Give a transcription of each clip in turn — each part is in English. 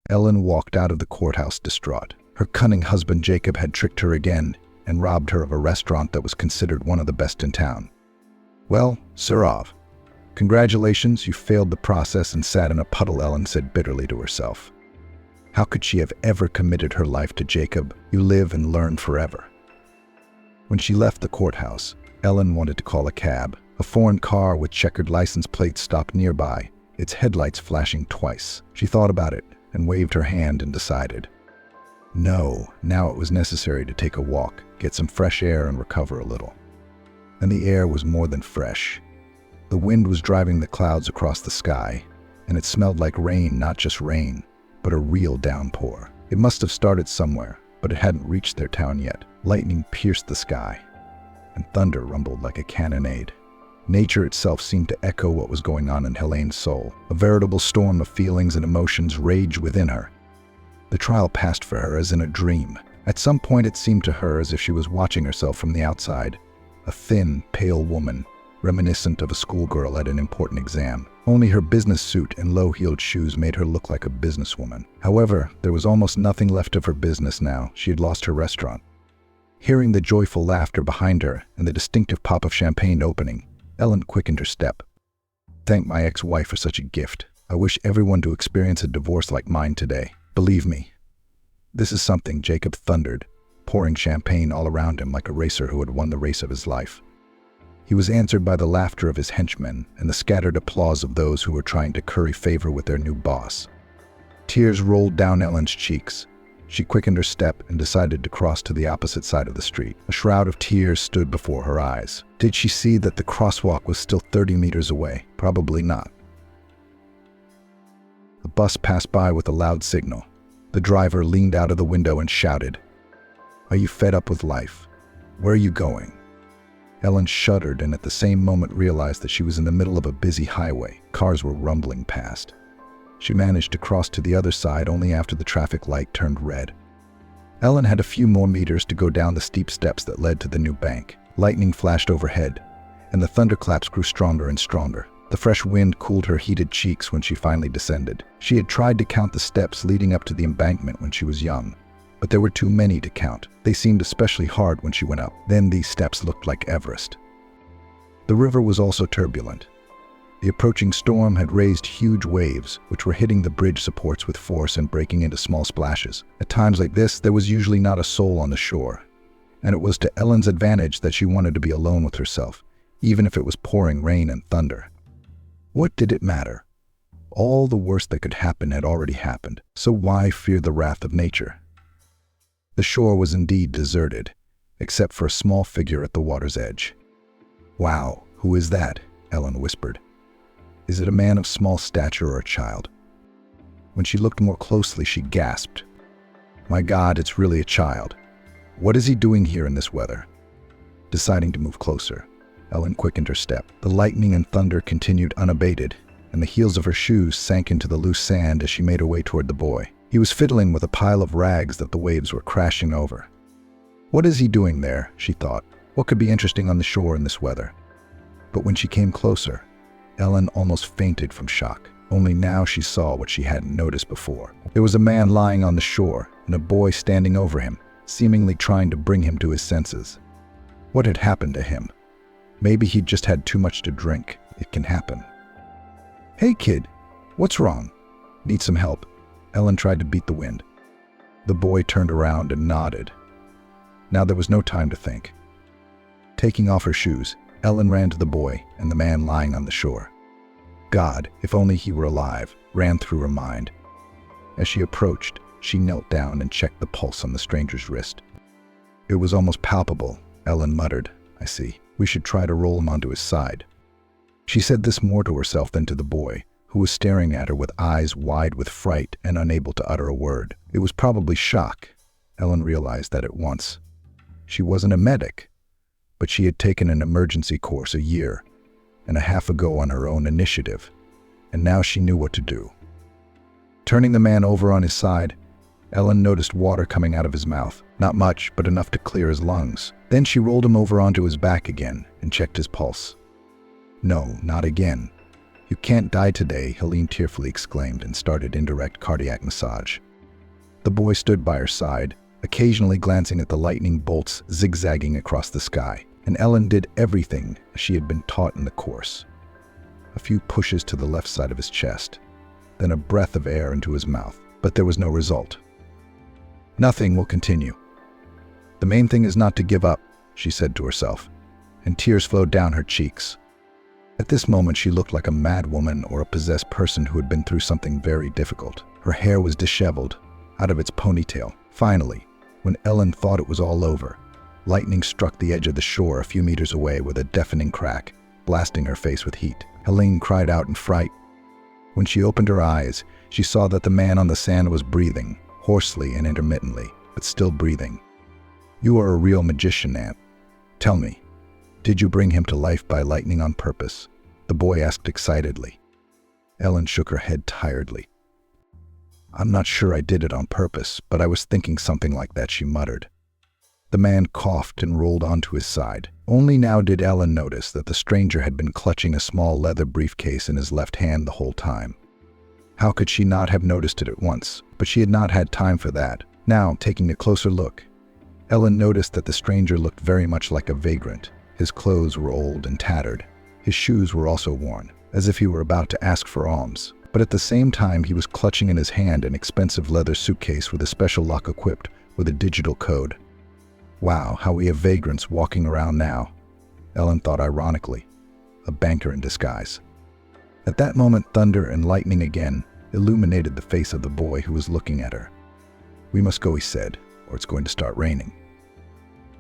Ellen walked out of the courthouse distraught. Her cunning husband Jacob had tricked her again and robbed her of a restaurant that was considered one of the best in town. Well, Sirov, congratulations, you failed the process and sat in a puddle, Ellen said bitterly to herself. How could she have ever committed her life to Jacob? You live and learn forever. When she left the courthouse, Ellen wanted to call a cab. A foreign car with checkered license plates stopped nearby, its headlights flashing twice. She thought about it and waved her hand and decided. No, now it was necessary to take a walk, get some fresh air and recover a little. And the air was more than fresh. The wind was driving the clouds across the sky, and it smelled like rain, not just rain, but a real downpour. It must have started somewhere, but it hadn't reached their town yet. Lightning pierced the sky, and thunder rumbled like a cannonade. Nature itself seemed to echo what was going on in Helene's soul. A veritable storm of feelings and emotions raged within her. The trial passed for her as in a dream. At some point it seemed to her as if she was watching herself from the outside. A thin, pale woman, reminiscent of a schoolgirl at an important exam. Only her business suit and low-heeled shoes made her look like a businesswoman. However, there was almost nothing left of her business now. She had lost her restaurant. Hearing the joyful laughter behind her and the distinctive pop of champagne opening, Ellen quickened her step. Thank my ex-wife for such a gift. I wish everyone to experience a divorce like mine today. Believe me. This is something, Jacob thundered, pouring champagne all around him like a racer who had won the race of his life. He was answered by the laughter of his henchmen and the scattered applause of those who were trying to curry favor with their new boss. Tears rolled down Ellen's cheeks. She quickened her step and decided to cross to the opposite side of the street. A shroud of tears stood before her eyes. Did she see that the crosswalk was still 30 meters away? Probably not. A bus passed by with a loud signal. The driver leaned out of the window and shouted, "Are you fed up with life? Where are you going?" Ellen shuddered and at the same moment realized that she was in the middle of a busy highway. Cars were rumbling past. She managed to cross to the other side only after the traffic light turned red. Ellen had a few more meters to go down the steep steps that led to the new bank. Lightning flashed overhead, and the thunderclaps grew stronger and stronger. The fresh wind cooled her heated cheeks when she finally descended. She had tried to count the steps leading up to the embankment when she was young, but there were too many to count. They seemed especially hard when she went up. Then these steps looked like Everest. The river was also turbulent. The approaching storm had raised huge waves, which were hitting the bridge supports with force and breaking into small splashes. At times like this, there was usually not a soul on the shore, and it was to Ellen's advantage that she wanted to be alone with herself, even if it was pouring rain and thunder. What did it matter? All the worst that could happen had already happened, so why fear the wrath of nature? The shore was indeed deserted, except for a small figure at the water's edge. "Wow, who is that?" Ellen whispered. "Is it a man of small stature or a child?" When she looked more closely, she gasped. "My God, it's really a child. What is he doing here in this weather?" Deciding to move closer, Ellen quickened her step. The lightning and thunder continued unabated, and the heels of her shoes sank into the loose sand as she made her way toward the boy. He was fiddling with a pile of rags that the waves were crashing over. What is he doing there, she thought. What could be interesting on the shore in this weather? But when she came closer, Ellen almost fainted from shock. Only now she saw what she hadn't noticed before. There was a man lying on the shore and a boy standing over him, seemingly trying to bring him to his senses. What had happened to him? Maybe he'd just had too much to drink. It can happen. "Hey kid, what's wrong? Need some help?" Ellen tried to beat the wind. The boy turned around and nodded. Now there was no time to think. Taking off her shoes, Ellen ran to the boy and the man lying on the shore. God, if only he were alive, ran through her mind. As she approached, she knelt down and checked the pulse on the stranger's wrist. It was almost palpable, Ellen muttered. "I see. We should try to roll him onto his side." She said this more to herself than to the boy, who was staring at her with eyes wide with fright and unable to utter a word. It was probably shock. Ellen realized that at once. She wasn't a medic, but she had taken an emergency course a year and a half ago on her own initiative, and now she knew what to do. Turning the man over on his side, Ellen noticed water coming out of his mouth. Not much, but enough to clear his lungs. Then she rolled him over onto his back again and checked his pulse. No, not again. "You can't die today," Helene tearfully exclaimed and started indirect cardiac massage. The boy stood by her side, occasionally glancing at the lightning bolts zigzagging across the sky, and Ellen did everything she had been taught in the course. A few pushes to the left side of his chest, then a breath of air into his mouth, but there was no result. "Nothing will continue. The main thing is not to give up," she said to herself, and tears flowed down her cheeks. At this moment, she looked like a mad woman or a possessed person who had been through something very difficult. Her hair was disheveled, out of its ponytail. Finally, when Ellen thought it was all over, lightning struck the edge of the shore a few meters away with a deafening crack, blasting her face with heat. Helene cried out in fright. When she opened her eyes, she saw that the man on the sand was breathing, hoarsely and intermittently, but still breathing. "You are a real magician, Aunt. Tell me, did you bring him to life by lightning on purpose?" the boy asked excitedly. Ellen shook her head tiredly. "I'm not sure I did it on purpose, but I was thinking something like that," she muttered. The man coughed and rolled onto his side. Only now did Ellen notice that the stranger had been clutching a small leather briefcase in his left hand the whole time. How could she not have noticed it at once? But she had not had time for that. Now, taking a closer look, Ellen noticed that the stranger looked very much like a vagrant. His clothes were old and tattered. His shoes were also worn, as if he were about to ask for alms. But at the same time, he was clutching in his hand an expensive leather suitcase with a special lock equipped with a digital code. "Wow, how we have vagrants walking around now," Ellen thought ironically. A banker in disguise. At that moment, thunder and lightning again illuminated the face of the boy who was looking at her. "We must go," he said, "or it's going to start raining."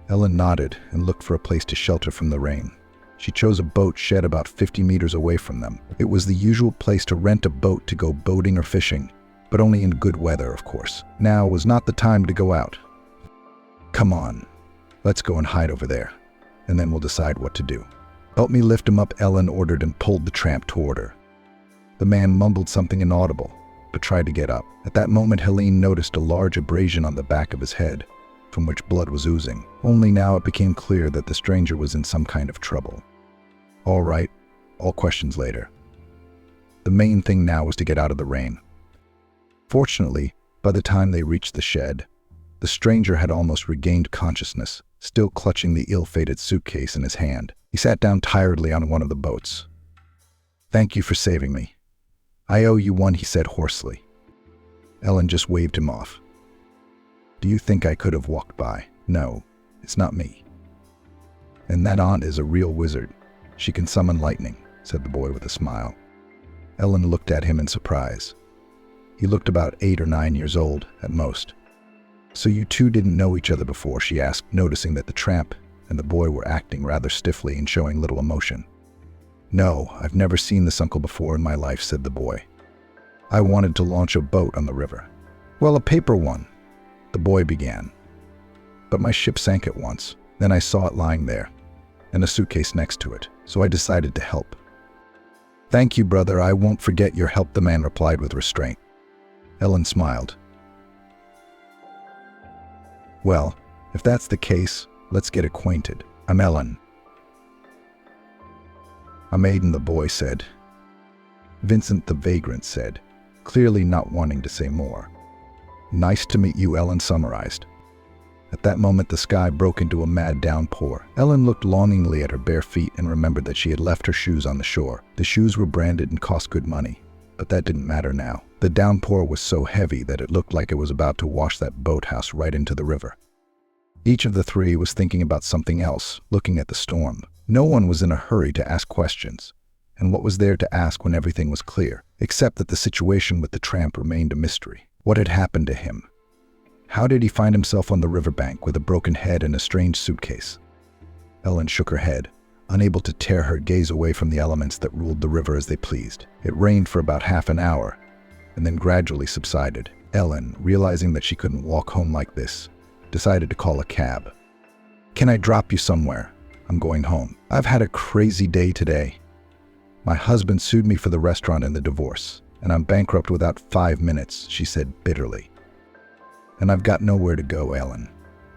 Ellen nodded and looked for a place to shelter from the rain. She chose a boat shed about 50 meters away from them. It was the usual place to rent a boat to go boating or fishing, but only in good weather, of course. Now was not the time to go out. "Come on, let's go and hide over there, and then we'll decide what to do." "Help me lift him up," Ellen ordered and pulled the tramp toward her. The man mumbled something inaudible, but tried to get up. At that moment, Helene noticed a large abrasion on the back of his head, from which blood was oozing. Only now it became clear that the stranger was in some kind of trouble. All right, all questions later. The main thing now was to get out of the rain. Fortunately, by the time they reached the shed, the stranger had almost regained consciousness, still clutching the ill-fated suitcase in his hand. He sat down tiredly on one of the boats. "Thank you for saving me. I owe you one," he said hoarsely. Ellen just waved him off. "Do you think I could have walked by? No, it's not me. And that aunt is a real wizard. She can summon lightning," said the boy with a smile. Ellen looked at him in surprise. He looked about 8 or 9 years old, at most. "So you two didn't know each other before?" she asked, noticing that the tramp and the boy were acting rather stiffly and showing little emotion. "No, I've never seen this uncle before in my life," said the boy. "I wanted to launch a boat on the river." "Well, a paper one," the boy began. "But my ship sank at once. Then I saw it lying there, and a suitcase next to it, so I decided to help." "Thank you, brother. I won't forget your help," the man replied with restraint. Ellen smiled. "Well, if that's the case, let's get acquainted. I'm Ellen." "I'm Aiden," the boy said. Vincent the vagrant said, clearly not wanting to say more. "Nice to meet you," Ellen summarized. At that moment, the sky broke into a mad downpour. Ellen looked longingly at her bare feet and remembered that she had left her shoes on the shore. The shoes were branded and cost good money, but that didn't matter now. The downpour was so heavy that it looked like it was about to wash that boathouse right into the river. Each of the three was thinking about something else, looking at the storm. No one was in a hurry to ask questions, and what was there to ask when everything was clear, except that the situation with the tramp remained a mystery. What had happened to him? How did he find himself on the riverbank with a broken head and a strange suitcase? Ellen shook her head, unable to tear her gaze away from the elements that ruled the river as they pleased. It rained for about half an hour, and then gradually subsided. Ellen, realizing that she couldn't walk home like this, decided to call a cab. "Can I drop you somewhere? I'm going home. I've had a crazy day today. My husband sued me for the restaurant and the divorce, and I'm bankrupt without 5 minutes," she said bitterly. "And I've got nowhere to go, Ellen.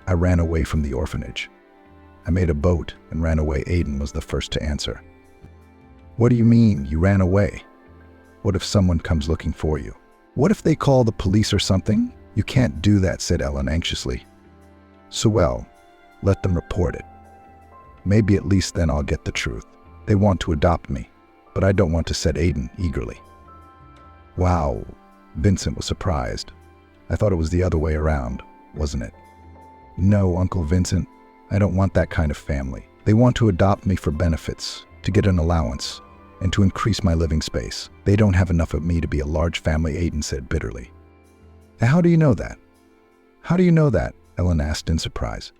I ran away from the orphanage. I made a boat and ran away." Aiden was the first to answer. What do you mean, you ran away? What if someone comes looking for you? What if they call the police or something? You can't do that, said Ellen anxiously. So well, let them report it. Maybe at least then I'll get the truth. They want to adopt me, but I don't want to, said Aiden eagerly. Wow, Vincent was surprised. I thought it was the other way around, wasn't it? No, Uncle Vincent, I don't want that kind of family. They want to adopt me for benefits, to get an allowance, and to increase my living space. They don't have enough of me to be a large family, Aiden said bitterly. How do you know that? How do you know that? Ellen asked in surprise.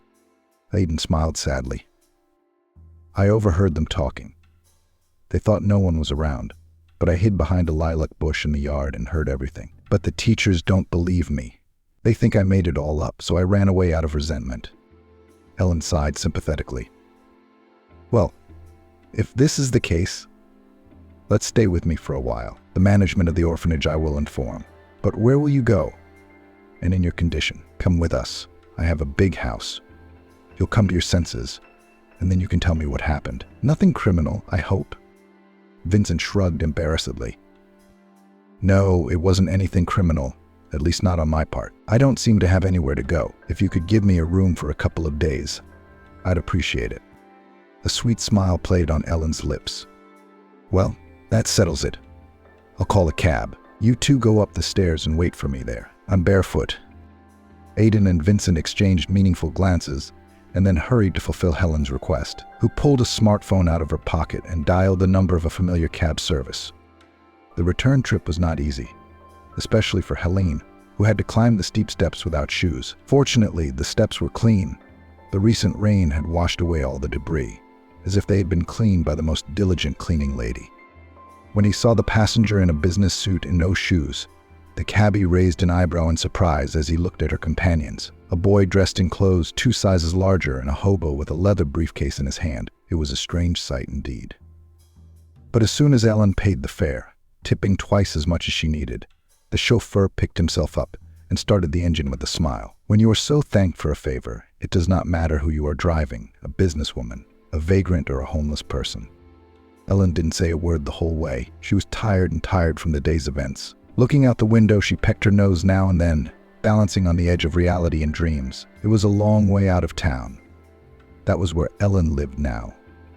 Aiden smiled sadly. I overheard them talking. They thought no one was around, but I hid behind a lilac bush in the yard and heard everything. But the teachers don't believe me. They think I made it all up, so I ran away out of resentment. Ellen sighed sympathetically. Well, if this is the case, let's stay with me for a while. The management of the orphanage I will inform. But where will you go? And in your condition, come with us. I have a big house. You'll come to your senses, and then you can tell me what happened. Nothing criminal, I hope. Vincent shrugged embarrassedly. No, it wasn't anything criminal, at least not on my part. I don't seem to have anywhere to go. If you could give me a room for a couple of days, I'd appreciate it. A sweet smile played on Ellen's lips. Well, that settles it. I'll call a cab. You two go up the stairs and wait for me there. I'm barefoot. Aiden and Vincent exchanged meaningful glances and then hurried to fulfill Helen's request, who pulled a smartphone out of her pocket and dialed the number of a familiar cab service. The return trip was not easy, especially for Helene, who had to climb the steep steps without shoes. Fortunately, the steps were clean. The recent rain had washed away all the debris, as if they had been cleaned by the most diligent cleaning lady. When he saw the passenger in a business suit and no shoes, the cabbie raised an eyebrow in surprise as he looked at her companions, a boy dressed in clothes 2 sizes larger and a hobo with a leather briefcase in his hand. It was a strange sight indeed. But as soon as Ellen paid the fare, tipping twice as much as she needed, the chauffeur picked himself up and started the engine with a smile. When you are so thanked for a favor, it does not matter who you are driving, a businesswoman, a vagrant, or a homeless person. Ellen didn't say a word the whole way. She was tired from the day's events. Looking out the window, she pecked her nose now and then, balancing on the edge of reality and dreams. It was a long way out of town. That was where Ellen lived now,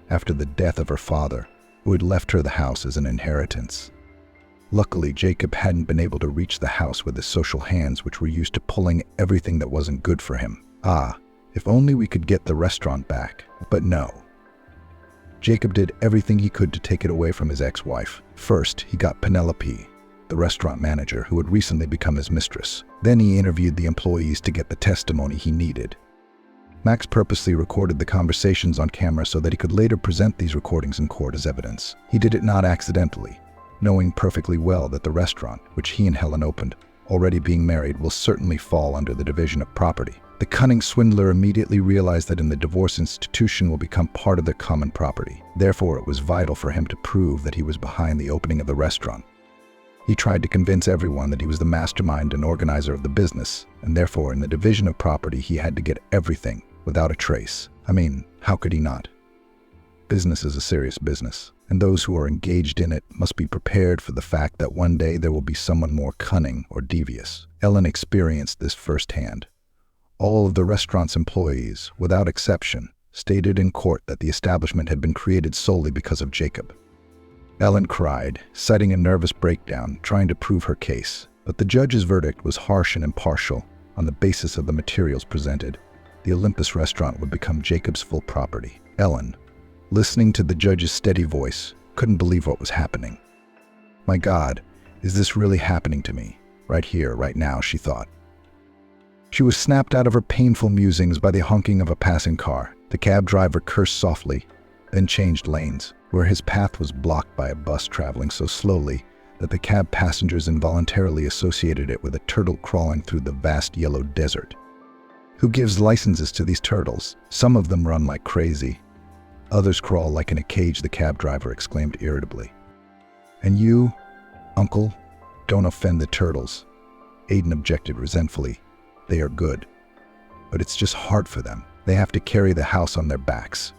after the death of her father, who had left her the house as an inheritance. Luckily, Jacob hadn't been able to reach the house with his social hands, which were used to pulling everything that wasn't good for him. Ah, if only we could get the restaurant back. But no. Jacob did everything he could to take it away from his ex-wife. First, he got Penelope, the restaurant manager who had recently become his mistress. Then he interviewed the employees to get the testimony he needed. Max purposely recorded the conversations on camera so that he could later present these recordings in court as evidence. He did it not accidentally, knowing perfectly well that the restaurant, which he and Helen opened, already being married, will certainly fall under the division of property. The cunning swindler immediately realized that in the divorce institution will become part of their common property. Therefore, it was vital for him to prove that he was behind the opening of the restaurant. He tried to convince everyone that he was the mastermind and organizer of the business, and therefore in the division of property he had to get everything without a trace. I mean, how could he not? Business is a serious business, and those who are engaged in it must be prepared for the fact that one day there will be someone more cunning or devious. Ellen experienced this firsthand. All of the restaurant's employees, without exception, stated in court that the establishment had been created solely because of Jacob. Ellen cried, citing a nervous breakdown, trying to prove her case. But the judge's verdict was harsh and impartial. On the basis of the materials presented, the Olympus restaurant would become Jacob's full property. Ellen, listening to the judge's steady voice, couldn't believe what was happening. My God, is this really happening to me? Right here, right now, she thought. She was snapped out of her painful musings by the honking of a passing car. The cab driver cursed softly, then changed lanes, where his path was blocked by a bus traveling so slowly that the cab passengers involuntarily associated it with a turtle crawling through the vast yellow desert. Who gives licenses to these turtles? Some of them run like crazy. Others crawl like in a cage, the cab driver exclaimed irritably. And you, Uncle, don't offend the turtles. Aiden objected resentfully. They are good. But it's just hard for them. They have to carry the house on their backs.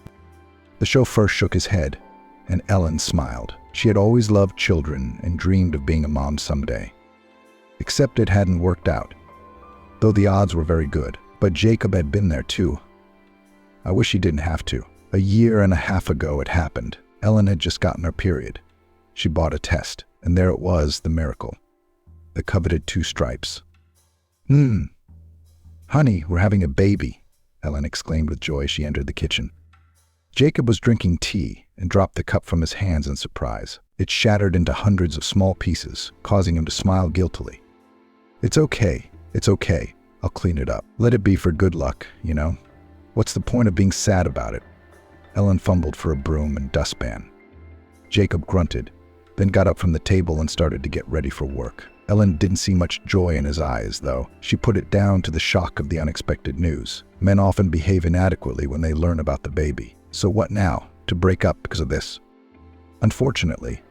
The chauffeur shook his head. And Ellen smiled. She had always loved children and dreamed of being a mom someday. Except it hadn't worked out, though the odds were very good. But Jacob had been there too. I wish he didn't have to. A year and a half ago it happened. Ellen had just gotten her period. She bought a test, and there it was, the miracle. The coveted 2 stripes. Honey, we're having a baby, Ellen exclaimed with joy as she entered the kitchen. Jacob was drinking tea and dropped the cup from his hands in surprise. It shattered into hundreds of small pieces, causing him to smile guiltily. It's okay. I'll clean it up. Let it be for good luck, you know? What's the point of being sad about it? Ellen fumbled for a broom and dustpan. Jacob grunted, then got up from the table and started to get ready for work. Ellen didn't see much joy in his eyes, though. She put it down to the shock of the unexpected news. Men often behave inadequately when they learn about the baby. So what now? To break up because of this? Unfortunately,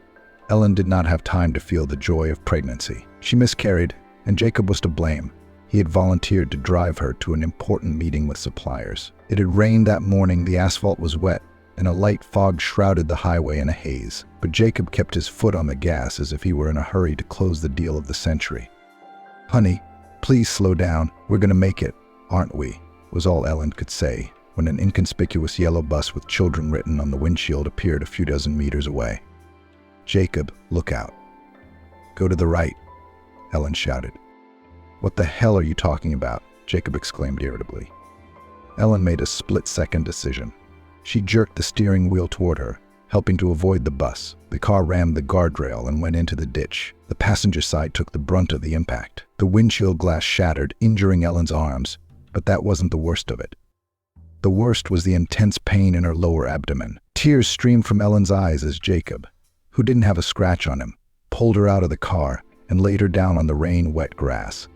Ellen did not have time to feel the joy of pregnancy. She miscarried, and Jacob was to blame. He had volunteered to drive her to an important meeting with suppliers. It had rained that morning, the asphalt was wet, and a light fog shrouded the highway in a haze. But Jacob kept his foot on the gas as if he were in a hurry to close the deal of the century. Honey, please slow down. We're gonna make it, aren't we? Was all Ellen could say when an inconspicuous yellow bus with children written on the windshield appeared a few dozen meters away. Jacob, look out. Go to the right, Ellen shouted. What the hell are you talking about? Jacob exclaimed irritably. Ellen made a split-second decision. She jerked the steering wheel toward her, helping to avoid the bus. The car rammed the guardrail and went into the ditch. The passenger side took the brunt of the impact. The windshield glass shattered, injuring Ellen's arms, but that wasn't the worst of it. The worst was the intense pain in her lower abdomen. Tears streamed from Ellen's eyes as Jacob, who didn't have a scratch on him, pulled her out of the car and laid her down on the rain-wet grass.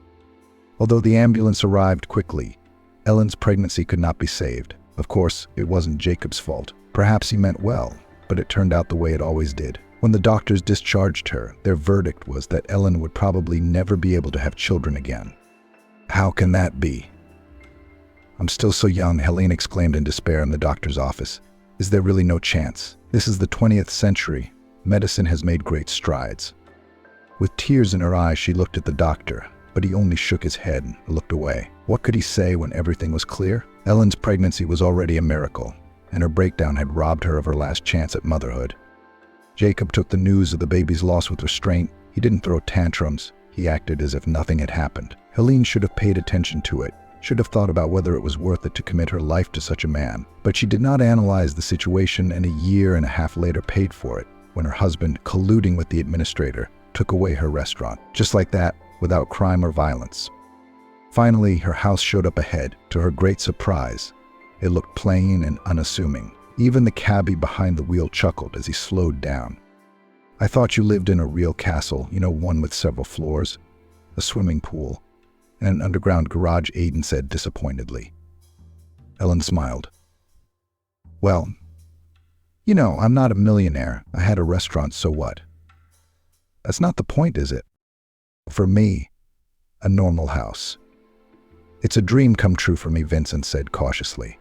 Although the ambulance arrived quickly, Ellen's pregnancy could not be saved. Of course, it wasn't Jacob's fault. Perhaps he meant well, but it turned out the way it always did. When the doctors discharged her, their verdict was that Ellen would probably never be able to have children again. How can that be? I'm still so young, Helene exclaimed in despair in the doctor's office. Is there really no chance? This is the 20th century. Medicine has made great strides. With tears in her eyes, she looked at the doctor, but he only shook his head and looked away. What could he say when everything was clear? Ellen's pregnancy was already a miracle, and her breakdown had robbed her of her last chance at motherhood. Jacob took the news of the baby's loss with restraint. He didn't throw tantrums. He acted as if nothing had happened. Helene should have paid attention to it, should have thought about whether it was worth it to commit her life to such a man. But she did not analyze the situation, and a year and a half later paid for it when her husband, colluding with the administrator, took away her restaurant. Just like that, without crime or violence. Finally, her house showed up ahead. To her great surprise, it looked plain and unassuming. Even the cabbie behind the wheel chuckled as he slowed down. I thought you lived in a real castle, you know, one with several floors, a swimming pool, and an underground garage, Aiden said disappointedly. Ellen smiled. Well, you know, I'm not a millionaire. I had a restaurant, so what? That's not the point, is it? For me, a normal house. It's a dream come true for me, Vincent said cautiously.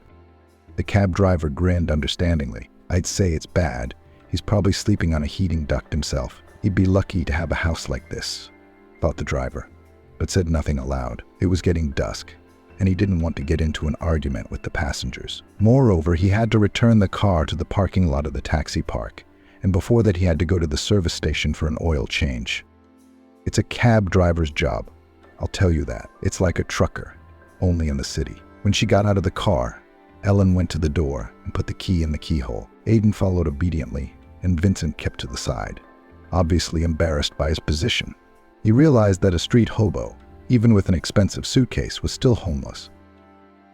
The cab driver grinned understandingly. I'd say it's bad. He's probably sleeping on a heating duct himself. He'd be lucky to have a house like this, thought the driver, but said nothing aloud. It was getting dusk, and he didn't want to get into an argument with the passengers. Moreover, he had to return the car to the parking lot of the taxi park, and before that he had to go to the service station for an oil change. It's a cab driver's job, I'll tell you that. It's like a trucker, only in the city. When she got out of the car, Ellen went to the door and put the key in the keyhole. Aiden followed obediently, and Vincent kept to the side, obviously embarrassed by his position. He realized that a street hobo, even with an expensive suitcase, was still homeless.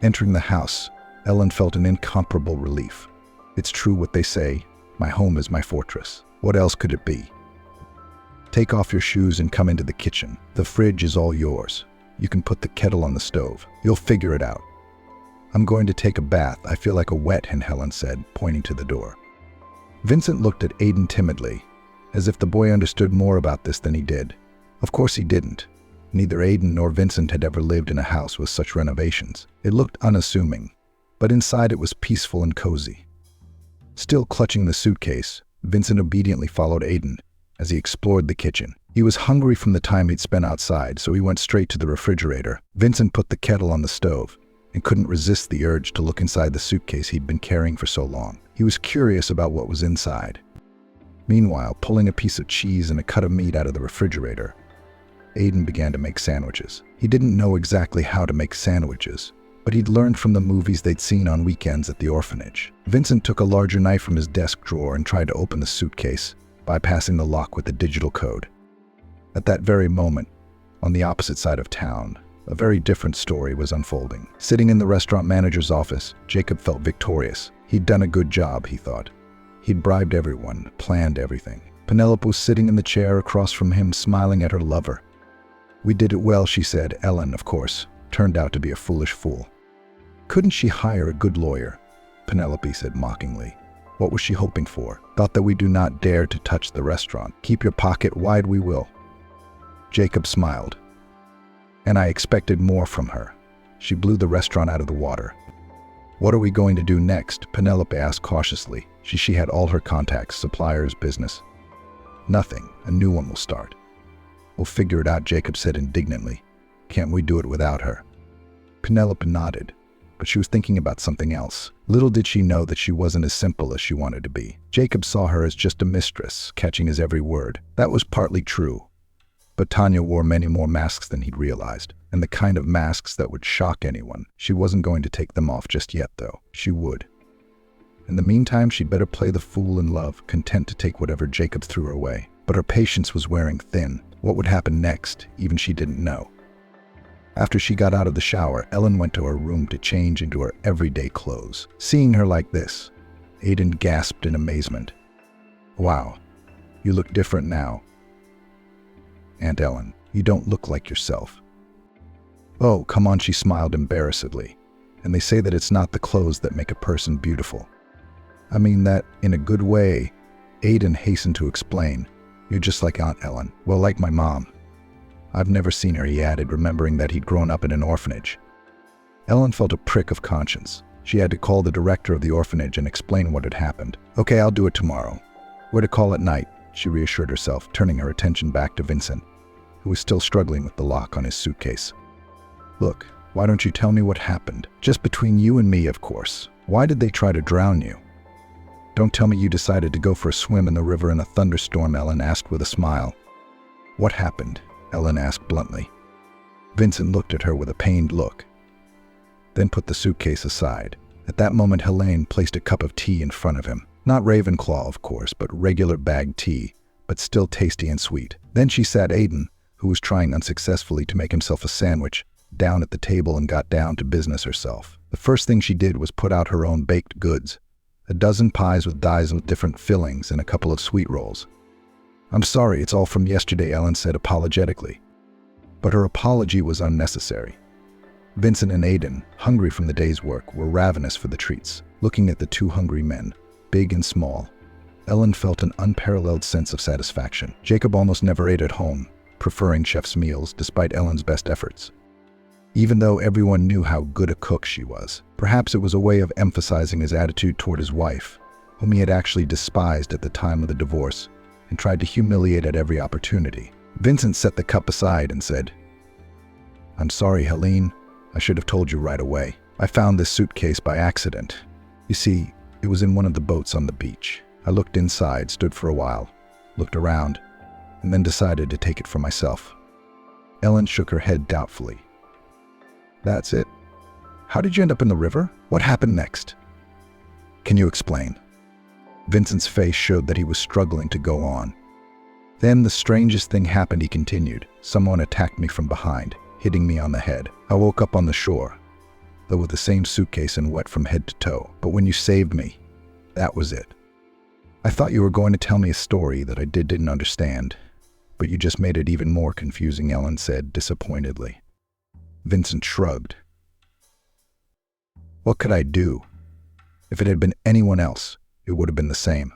Entering the house, Ellen felt an incomparable relief. It's true what they say, my home is my fortress. What else could it be? Take off your shoes and come into the kitchen. The fridge is all yours. You can put the kettle on the stove. You'll figure it out. I'm going to take a bath. I feel like a wet hen, Helen said, pointing to the door. Vincent looked at Aiden timidly, as if the boy understood more about this than he did. Of course he didn't. Neither Aiden nor Vincent had ever lived in a house with such renovations. It looked unassuming, but inside it was peaceful and cozy. Still clutching the suitcase, Vincent obediently followed Aiden as he explored the kitchen. He was hungry from the time he'd spent outside, so he went straight to the refrigerator. Vincent put the kettle on the stove and couldn't resist the urge to look inside the suitcase he'd been carrying for so long. He was curious about what was inside. Meanwhile, pulling a piece of cheese and a cut of meat out of the refrigerator, Aiden began to make sandwiches. He didn't know exactly how to make sandwiches, but he'd learned from the movies they'd seen on weekends at the orphanage. Vincent took a larger knife from his desk drawer and tried to open the suitcase, bypassing the lock with the digital code. At that very moment, on the opposite side of town, a very different story was unfolding. Sitting in the restaurant manager's office, Jacob felt victorious. He'd done a good job, he thought. He'd bribed everyone, planned everything. Penelope was sitting in the chair across from him, smiling at her lover. "We did it well," she said. Ellen, of course, turned out to be a foolish fool. "Couldn't she hire a good lawyer?" Penelope said mockingly. What was she hoping for? "Thought that we do not dare to touch the restaurant. Keep your pocket wide, we will." Jacob smiled. "And I expected more from her." She blew the restaurant out of the water. "What are we going to do next?" Penelope asked cautiously. She had all her contacts, suppliers, business. "Nothing. A new one will start." "We'll figure it out," Jacob said indignantly. "Can't we do it without her?" Penelope nodded, but she was thinking about something else. Little did she know that she wasn't as simple as she wanted to be. Jacob saw her as just a mistress, catching his every word. That was partly true. But Tanya wore many more masks than he'd realized, and the kind of masks that would shock anyone. She wasn't going to take them off just yet, though. She would. In the meantime, she'd better play the fool in love, content to take whatever Jacob threw her way. But her patience was wearing thin. What would happen next, even she didn't know. After she got out of the shower, Ellen went to her room to change into her everyday clothes. Seeing her like this, Aiden gasped in amazement. "Wow, you look different now. Aunt Ellen, you don't look like yourself." "Oh, come on," she smiled embarrassedly. "And they say that it's not the clothes that make a person beautiful." "I mean that in a good way," Aiden hastened to explain. "You're just like Aunt Ellen. Well, like my mom." "I've never seen her," he added, remembering that he'd grown up in an orphanage. Ellen felt a prick of conscience. She had to call the director of the orphanage and explain what had happened. "Okay, I'll do it tomorrow. We're to call at night," she reassured herself, turning her attention back to Vincent, who was still struggling with the lock on his suitcase. "Look, why don't you tell me what happened? Just between you and me, of course. Why did they try to drown you?" "Don't tell me you decided to go for a swim in the river in a thunderstorm," Ellen asked with a smile. "What happened?" Ellen asked bluntly. Vincent looked at her with a pained look, then put the suitcase aside. At that moment, Helene placed a cup of tea in front of him. Not Ravenclaw, of course, but regular bagged tea, but still tasty and sweet. Then she sat Aiden, who was trying unsuccessfully to make himself a sandwich, down at the table and got down to business herself. The first thing she did was put out her own baked goods, a dozen pies with dies with different fillings and a couple of sweet rolls. "I'm sorry, it's all from yesterday," Ellen said apologetically. But her apology was unnecessary. Vincent and Aiden, hungry from the day's work, were ravenous for the treats. Looking at the two hungry men, big and small, Ellen felt an unparalleled sense of satisfaction. Jacob almost never ate at home, preferring chef's meals despite Ellen's best efforts. Even though everyone knew how good a cook she was, perhaps it was a way of emphasizing his attitude toward his wife, whom he had actually despised at the time of the divorce and tried to humiliate at every opportunity. Vincent set the cup aside and said, "I'm sorry, Helene. I should have told you right away. I found this suitcase by accident. You see, it was in one of the boats on the beach. I looked inside, stood for a while, looked around, and then decided to take it for myself." Ellen shook her head doubtfully. "That's it? How did you end up in the river? What happened next? Can you explain?" Vincent's face showed that he was struggling to go on. "Then the strangest thing happened," he continued. "Someone attacked me from behind, hitting me on the head. I woke up on the shore, though with the same suitcase and wet from head to toe. But when you saved me, that was it. I thought you were going to tell me a story that I didn't understand, but you just made it even more confusing," Ellen said disappointedly. Vincent shrugged. "What could I do? If it had been anyone else, it would have been the same.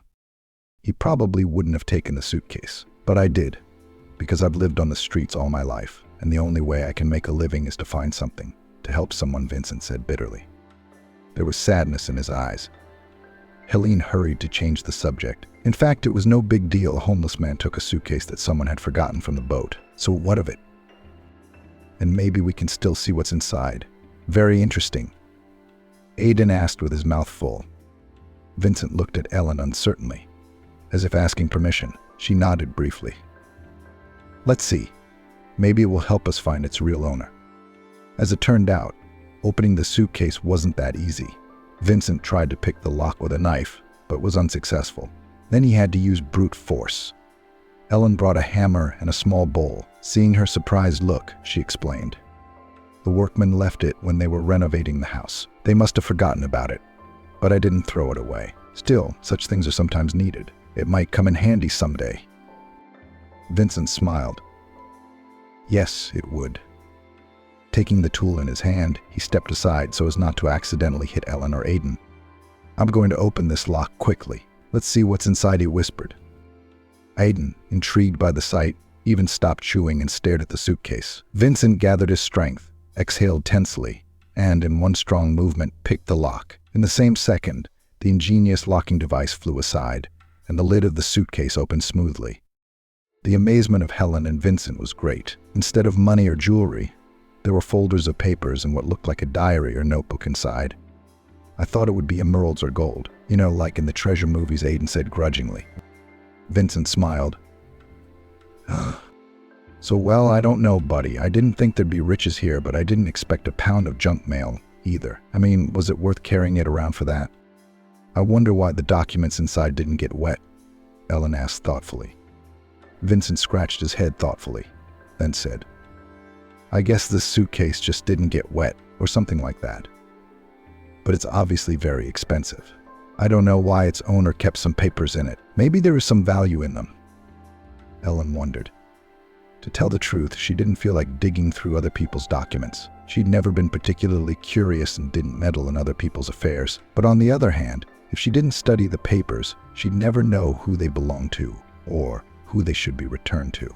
He probably wouldn't have taken the suitcase, but I did, because I've lived on the streets all my life, and the only way I can make a living is to find something, to help someone," Vincent said bitterly. There was sadness in his eyes. Helene hurried to change the subject. In fact, it was no big deal. A homeless man took a suitcase that someone had forgotten from the boat. So what of it? And maybe we can still see what's inside. Very interesting. Aidan asked with his mouth full. Vincent looked at Ellen uncertainly, as if asking permission. She nodded briefly. Let's see. Maybe it will help us find its real owner. As it turned out, opening the suitcase wasn't that easy. Vincent tried to pick the lock with a knife, but was unsuccessful. Then he had to use brute force. Ellen brought a hammer and a small bowl. Seeing her surprised look, she explained. The workmen left it when they were renovating the house. They must have forgotten about it, but I didn't throw it away. Still, such things are sometimes needed. It might come in handy someday. Vincent smiled. Yes, it would. Taking the tool in his hand, he stepped aside so as not to accidentally hit Ellen or Aidan. I'm going to open this lock quickly. Let's see what's inside, he whispered. Aidan, intrigued by the sight, even stopped chewing and stared at the suitcase. Vincent gathered his strength, exhaled tensely, and in one strong movement picked the lock. In the same second, the ingenious locking device flew aside, and the lid of the suitcase opened smoothly. The amazement of Helen and Vincent was great. Instead of money or jewelry, there were folders of papers and what looked like a diary or notebook inside. I thought it would be emeralds or gold. You know, like in the treasure movies, Aidan said grudgingly. Vincent smiled. So, well, I don't know, buddy. I didn't think there'd be riches here, but I didn't expect a pound of junk mail either. I mean, was it worth carrying it around for that? I wonder why the documents inside didn't get wet, Ellen asked thoughtfully. Vincent scratched his head thoughtfully, then said, I guess this suitcase just didn't get wet, or something like that. But it's obviously very expensive. I don't know why its owner kept some papers in it. Maybe there is some value in them. Ellen wondered. To tell the truth, she didn't feel like digging through other people's documents. She'd never been particularly curious and didn't meddle in other people's affairs. But on the other hand, if she didn't study the papers, she'd never know who they belonged to, or who they should be returned to.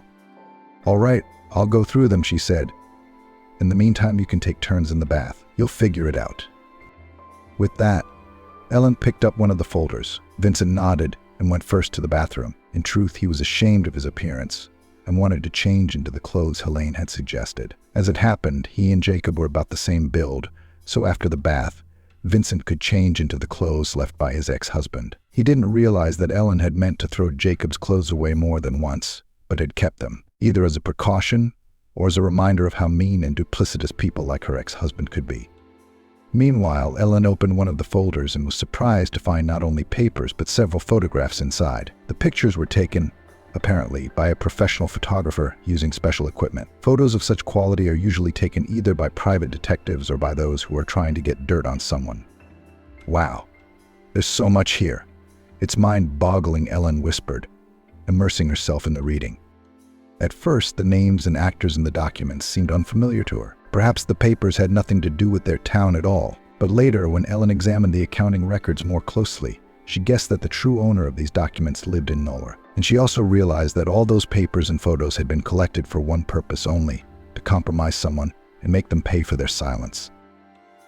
All right, I'll go through them, she said. In the meantime, you can take turns in the bath. You'll figure it out. With that, Ellen picked up one of the folders. Vincent nodded and went first to the bathroom. In truth, he was ashamed of his appearance and wanted to change into the clothes Helene had suggested. As it happened, he and Jacob were about the same build, so after the bath, Vincent could change into the clothes left by his ex-husband. He didn't realize that Ellen had meant to throw Jacob's clothes away more than once, but had kept them, either as a precaution or as a reminder of how mean and duplicitous people like her ex-husband could be. Meanwhile, Ellen opened one of the folders and was surprised to find not only papers but several photographs inside. The pictures were taken, apparently, by a professional photographer using special equipment. Photos of such quality are usually taken either by private detectives or by those who are trying to get dirt on someone. Wow, there's so much here. It's mind-boggling, Ellen whispered, immersing herself in the reading. At first, the names and actors in the documents seemed unfamiliar to her. Perhaps the papers had nothing to do with their town at all. But later, when Ellen examined the accounting records more closely, she guessed that the true owner of these documents lived in Nola. And she also realized that all those papers and photos had been collected for one purpose only, to compromise someone and make them pay for their silence.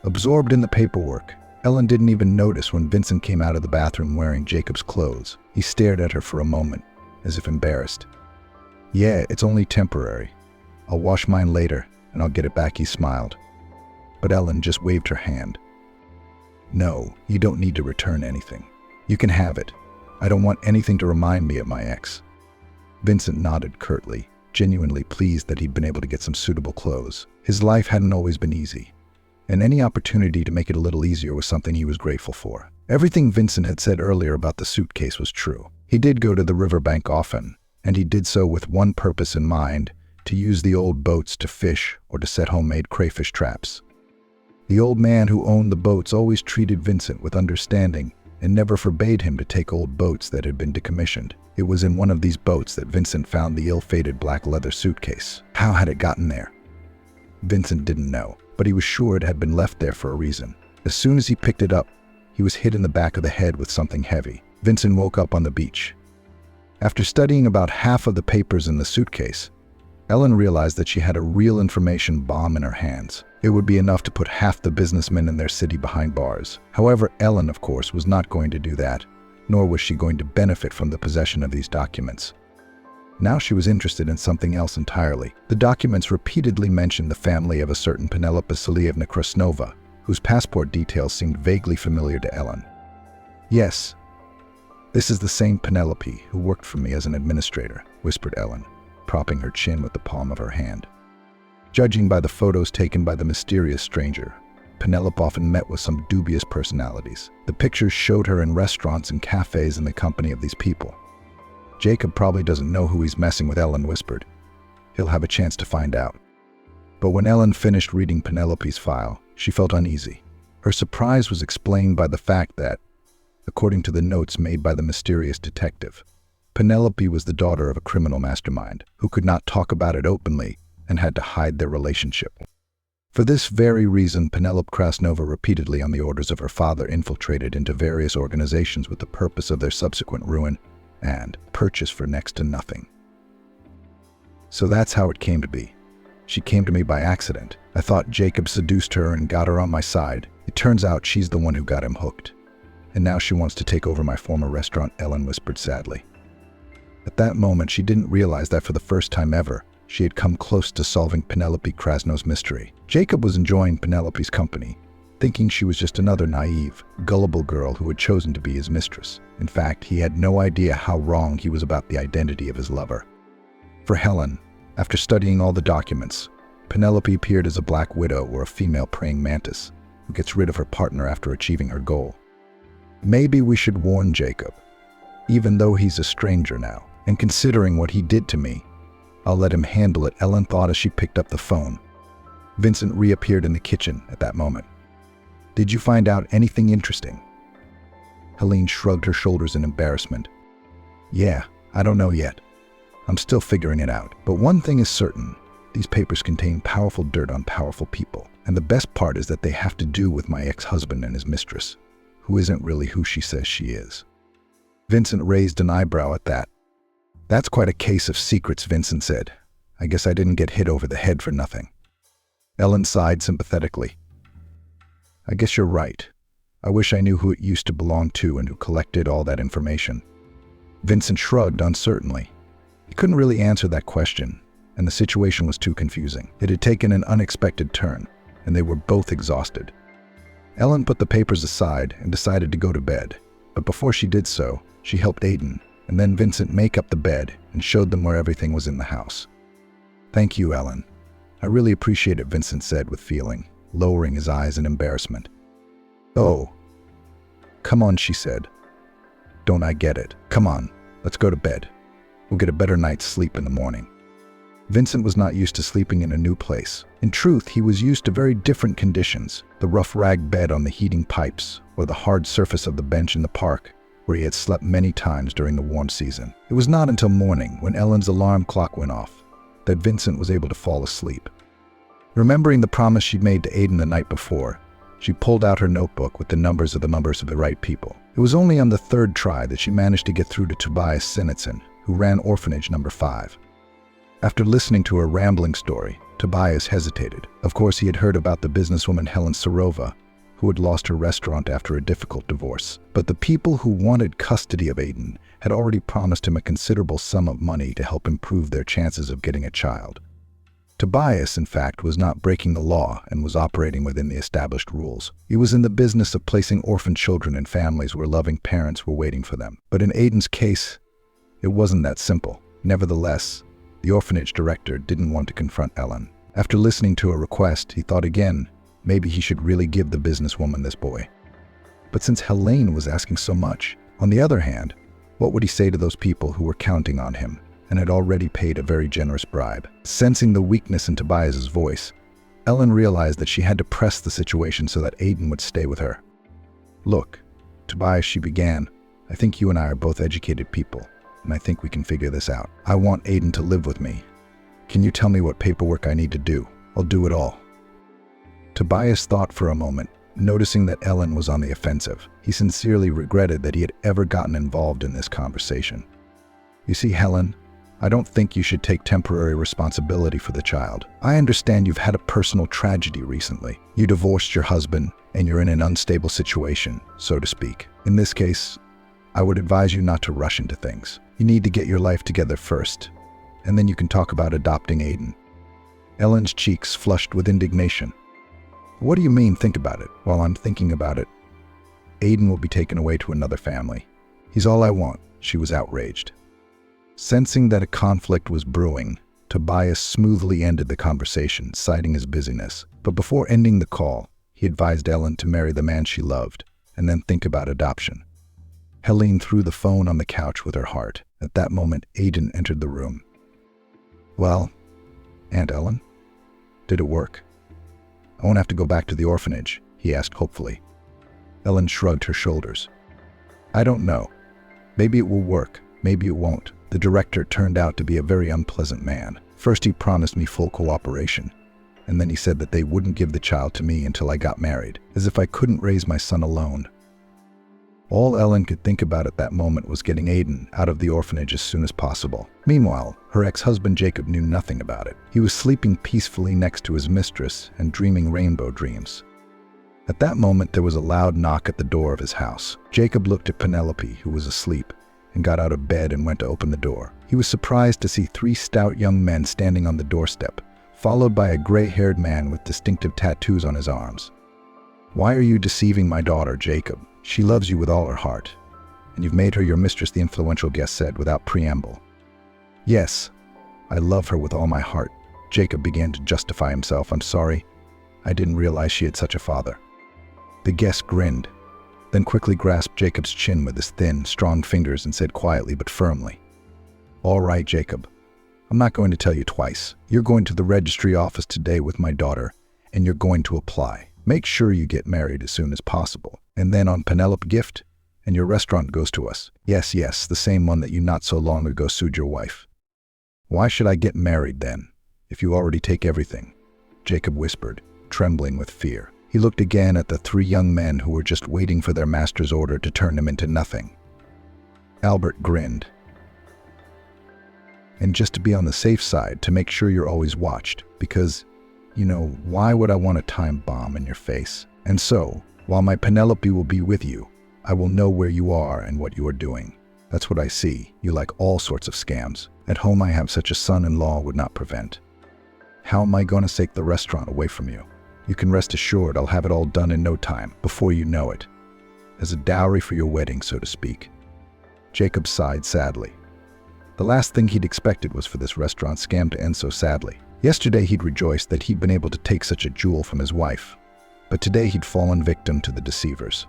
Absorbed in the paperwork, Ellen didn't even notice when Vincent came out of the bathroom wearing Jacob's clothes. He stared at her for a moment, as if embarrassed. Yeah, it's only temporary. I'll wash mine later, and I'll get it back, he smiled. But Ellen just waved her hand. No, you don't need to return anything. You can have it. I don't want anything to remind me of my ex. Vincent nodded curtly, genuinely pleased that he'd been able to get some suitable clothes. His life hadn't always been easy, and any opportunity to make it a little easier was something he was grateful for. Everything Vincent had said earlier about the suitcase was true. He did go to the riverbank often, and he did so with one purpose in mind, to use the old boats to fish or to set homemade crayfish traps. The old man who owned the boats always treated Vincent with understanding and never forbade him to take old boats that had been decommissioned. It was in one of these boats that Vincent found the ill-fated black leather suitcase. How had it gotten there? Vincent didn't know, but he was sure it had been left there for a reason. As soon as he picked it up, he was hit in the back of the head with something heavy. Vincent woke up on the beach. After studying about half of the papers in the suitcase, Ellen realized that she had a real information bomb in her hands. It would be enough to put half the businessmen in their city behind bars. However, Ellen, of course, was not going to do that, nor was she going to benefit from the possession of these documents. Now she was interested in something else entirely. The documents repeatedly mentioned the family of a certain Penelope Salievna Krasnova, whose passport details seemed vaguely familiar to Ellen. "Yes, this is the same Penelope who worked for me as an administrator," whispered Ellen, propping her chin with the palm of her hand. Judging by the photos taken by the mysterious stranger, Penelope often met with some dubious personalities. The pictures showed her in restaurants and cafes in the company of these people. "Jacob probably doesn't know who he's messing with," Ellen whispered. "He'll have a chance to find out." But when Ellen finished reading Penelope's file, she felt uneasy. Her surprise was explained by the fact that, according to the notes made by the mysterious detective, Penelope was the daughter of a criminal mastermind who could not talk about it openly and had to hide their relationship. For this very reason, Penelope Krasnova repeatedly, on the orders of her father, infiltrated into various organizations with the purpose of their subsequent ruin and purchase for next to nothing. So that's how it came to be. She came to me by accident. I thought Jacob seduced her and got her on my side. It turns out she's the one who got him hooked. And now she wants to take over my former restaurant, Ellen whispered sadly. At that moment, she didn't realize that for the first time ever, she had come close to solving Penelope Krasnova's mystery. Jacob was enjoying Penelope's company, thinking she was just another naive, gullible girl who had chosen to be his mistress. In fact, he had no idea how wrong he was about the identity of his lover. For Helen, after studying all the documents, Penelope appeared as a black widow or a female praying mantis who gets rid of her partner after achieving her goal. Maybe we should warn Jacob, even though he's a stranger now, and considering what he did to me, I'll let him handle it, Ellen thought as she picked up the phone. Vincent reappeared in the kitchen at that moment. "Did you find out anything interesting?" Helene shrugged her shoulders in embarrassment. "Yeah, I don't know yet. I'm still figuring it out. But one thing is certain, these papers contain powerful dirt on powerful people. And the best part is that they have to do with my ex-husband and his mistress, who isn't really who she says she is." Vincent raised an eyebrow at that. "That's quite a case of secrets," Vincent said. "I guess I didn't get hit over the head for nothing." Ellen sighed sympathetically. "I guess you're right. I wish I knew who it used to belong to and who collected all that information." Vincent shrugged uncertainly. He couldn't really answer that question, and the situation was too confusing. It had taken an unexpected turn, and they were both exhausted. Ellen put the papers aside and decided to go to bed, but before she did so, she helped Aiden and then Vincent make up the bed and showed them where everything was in the house. "Thank you, Ellen. I really appreciate it," Vincent said with feeling, lowering his eyes in embarrassment. "Oh, come on," she said. "Don't I get it? Come on, let's go to bed. We'll get a better night's sleep in the morning." Vincent was not used to sleeping in a new place. In truth, he was used to very different conditions, the rough rag bed on the heating pipes, or the hard surface of the bench in the park, where he had slept many times during the warm season. It was not until morning, when Ellen's alarm clock went off, that Vincent was able to fall asleep. Remembering the promise she'd made to Aiden the night before, she pulled out her notebook with the numbers of the right people. It was only on the third try that she managed to get through to Tobias Sinitson, who ran orphanage number 5. After listening to her rambling story, Tobias hesitated. Of course, he had heard about the businesswoman Helen Sarova, who had lost her restaurant after a difficult divorce. But the people who wanted custody of Aiden had already promised him a considerable sum of money to help improve their chances of getting a child. Tobias, in fact, was not breaking the law and was operating within the established rules. He was in the business of placing orphan children in families where loving parents were waiting for them. But in Aiden's case, it wasn't that simple. Nevertheless, the orphanage director didn't want to confront Ellen. After listening to her request, he thought again, maybe he should really give the businesswoman this boy. But since Helene was asking so much, on the other hand, what would he say to those people who were counting on him and had already paid a very generous bribe? Sensing the weakness in Tobias's voice, Ellen realized that she had to press the situation so that Aiden would stay with her. "Look, Tobias," she began, "I think you and I are both educated people, and I think we can figure this out. I want Aiden to live with me. Can you tell me what paperwork I need to do? I'll do it all." Tobias thought for a moment, noticing that Ellen was on the offensive. He sincerely regretted that he had ever gotten involved in this conversation. "You see, Helen, I don't think you should take temporary responsibility for the child. I understand you've had a personal tragedy recently. You divorced your husband, and you're in an unstable situation, so to speak. In this case, I would advise you not to rush into things. You need to get your life together first, and then you can talk about adopting Aiden. Ellen's cheeks flushed with indignation. What do you mean, think about it? While I'm thinking about it, Aiden will be taken away to another family. He's all I want. She was outraged. Sensing that a conflict was brewing, Tobias smoothly ended the conversation, citing his busyness. But before ending the call, he advised Ellen to marry the man she loved, and then think about adoption. Helene threw the phone on the couch with her heart. At that moment, Aiden entered the room. Well, Aunt Ellen, did it work? I won't have to go back to the orphanage, he asked hopefully. Ellen shrugged her shoulders. I don't know. Maybe it will work, maybe it won't. The director turned out to be a very unpleasant man. First he promised me full cooperation, and then he said that they wouldn't give the child to me until I got married, as if I couldn't raise my son alone. All Ellen could think about at that moment was getting Aiden out of the orphanage as soon as possible. Meanwhile, her ex-husband Jacob knew nothing about it. He was sleeping peacefully next to his mistress and dreaming rainbow dreams. At that moment, there was a loud knock at the door of his house. Jacob looked at Penelope, who was asleep, and got out of bed and went to open the door. He was surprised to see 3 stout young men standing on the doorstep, followed by a gray-haired man with distinctive tattoos on his arms. Why are you deceiving my daughter, Jacob? She loves you with all her heart, and you've made her your mistress, the influential guest said without preamble. Yes, I love her with all my heart. Jacob began to justify himself. I'm sorry. I didn't realize she had such a father. The guest grinned, then quickly grasped Jacob's chin with his thin, strong fingers and said quietly but firmly, All right, Jacob. I'm not going to tell you twice. You're going to the registry office today with my daughter, and you're going to apply. Make sure you get married as soon as possible. And then on Penelope gift, and your restaurant goes to us. Yes, the same one that you not so long ago sued your wife. Why should I get married then, if you already take everything? Jacob whispered, trembling with fear. He looked again at the 3 young men who were just waiting for their master's order to turn him into nothing. Albert grinned. And just to be on the safe side, to make sure you're always watched, because, why would I want a time bomb in your face? And so, while my Penelope will be with you, I will know where you are and what you are doing. That's what I see. You like all sorts of scams. At home I have such a son-in-law would not prevent. How am I going to take the restaurant away from you? You can rest assured I'll have it all done in no time, before you know it. As a dowry for your wedding, so to speak. Jacob sighed sadly. The last thing he'd expected was for this restaurant scam to end so sadly. Yesterday he'd rejoiced that he'd been able to take such a jewel from his wife, but today he'd fallen victim to the deceivers.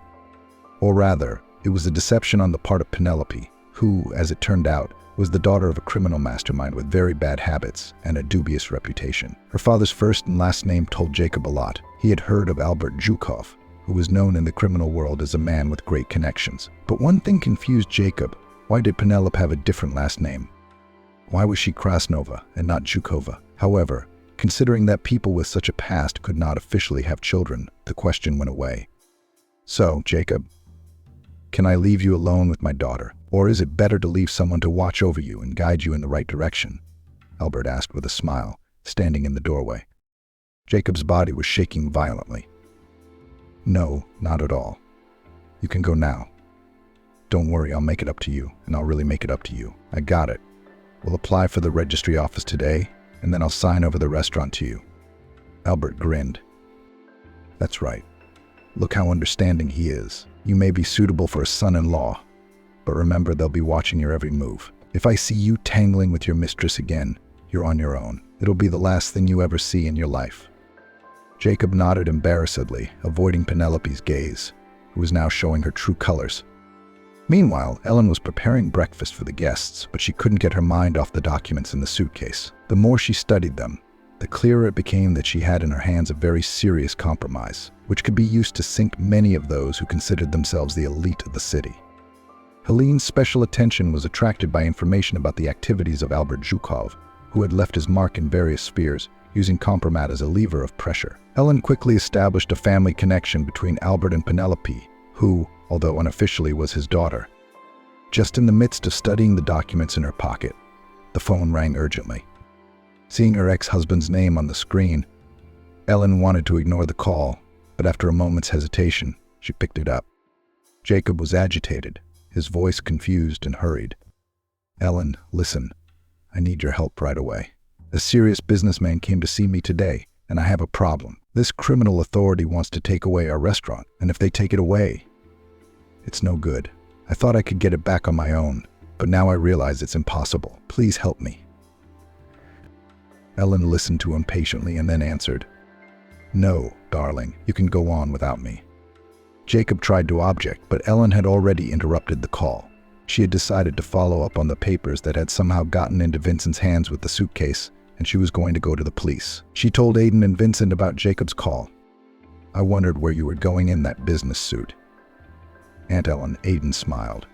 Or rather, it was a deception on the part of Penelope, who, as it turned out, was the daughter of a criminal mastermind with very bad habits and a dubious reputation. Her father's first and last name told Jacob a lot. He had heard of Albert Zhukov, who was known in the criminal world as a man with great connections. But one thing confused Jacob. Why did Penelope have a different last name? Why was she Krasnova and not Zhukova? However, considering that people with such a past could not officially have children, the question went away. So, Jacob, can I leave you alone with my daughter? Or is it better to leave someone to watch over you and guide you in the right direction? Albert asked with a smile, standing in the doorway. Jacob's body was shaking violently. No, not at all. You can go now. Don't worry, I'll make it up to you, and I'll really make it up to you. I got it. We'll apply for the registry office today, and then I'll sign over the restaurant to you. Albert grinned. That's right. Look how understanding he is. You may be suitable for a son-in-law, but remember they'll be watching your every move. If I see you tangling with your mistress again, you're on your own. It'll be the last thing you ever see in your life. Jacob nodded embarrassedly, avoiding Penelope's gaze, who was now showing her true colors. Meanwhile, Ellen was preparing breakfast for the guests, but she couldn't get her mind off the documents in the suitcase. The more she studied them, the clearer it became that she had in her hands a very serious compromise, which could be used to sink many of those who considered themselves the elite of the city. Helene's special attention was attracted by information about the activities of Albert Zhukov, who had left his mark in various spheres, using compromat as a lever of pressure. Ellen quickly established a family connection between Albert and Penelope, who, although unofficially, was his daughter. Just in the midst of studying the documents in her pocket, The phone rang urgently. Seeing her ex-husband's name on the screen, Ellen wanted to ignore the call, but after a moment's hesitation, she picked it up. Jacob was agitated, his voice confused and hurried. "Ellen, listen. I need your help right away. A serious businessman came to see me today, and I have a problem. This criminal authority wants to take away our restaurant, and if they take it away, it's no good. I thought I could get it back on my own, but now I realize it's impossible. Please help me." Ellen listened to him patiently and then answered, "No, darling, you can go on without me." Jacob tried to object, but Ellen had already interrupted the call. She had decided to follow up on the papers that had somehow gotten into Vincent's hands with the suitcase, and she was going to go to the police. She told Aiden and Vincent about Jacob's call. "I wondered where you were going in that business suit." Aunt Ellen, Aiden smiled.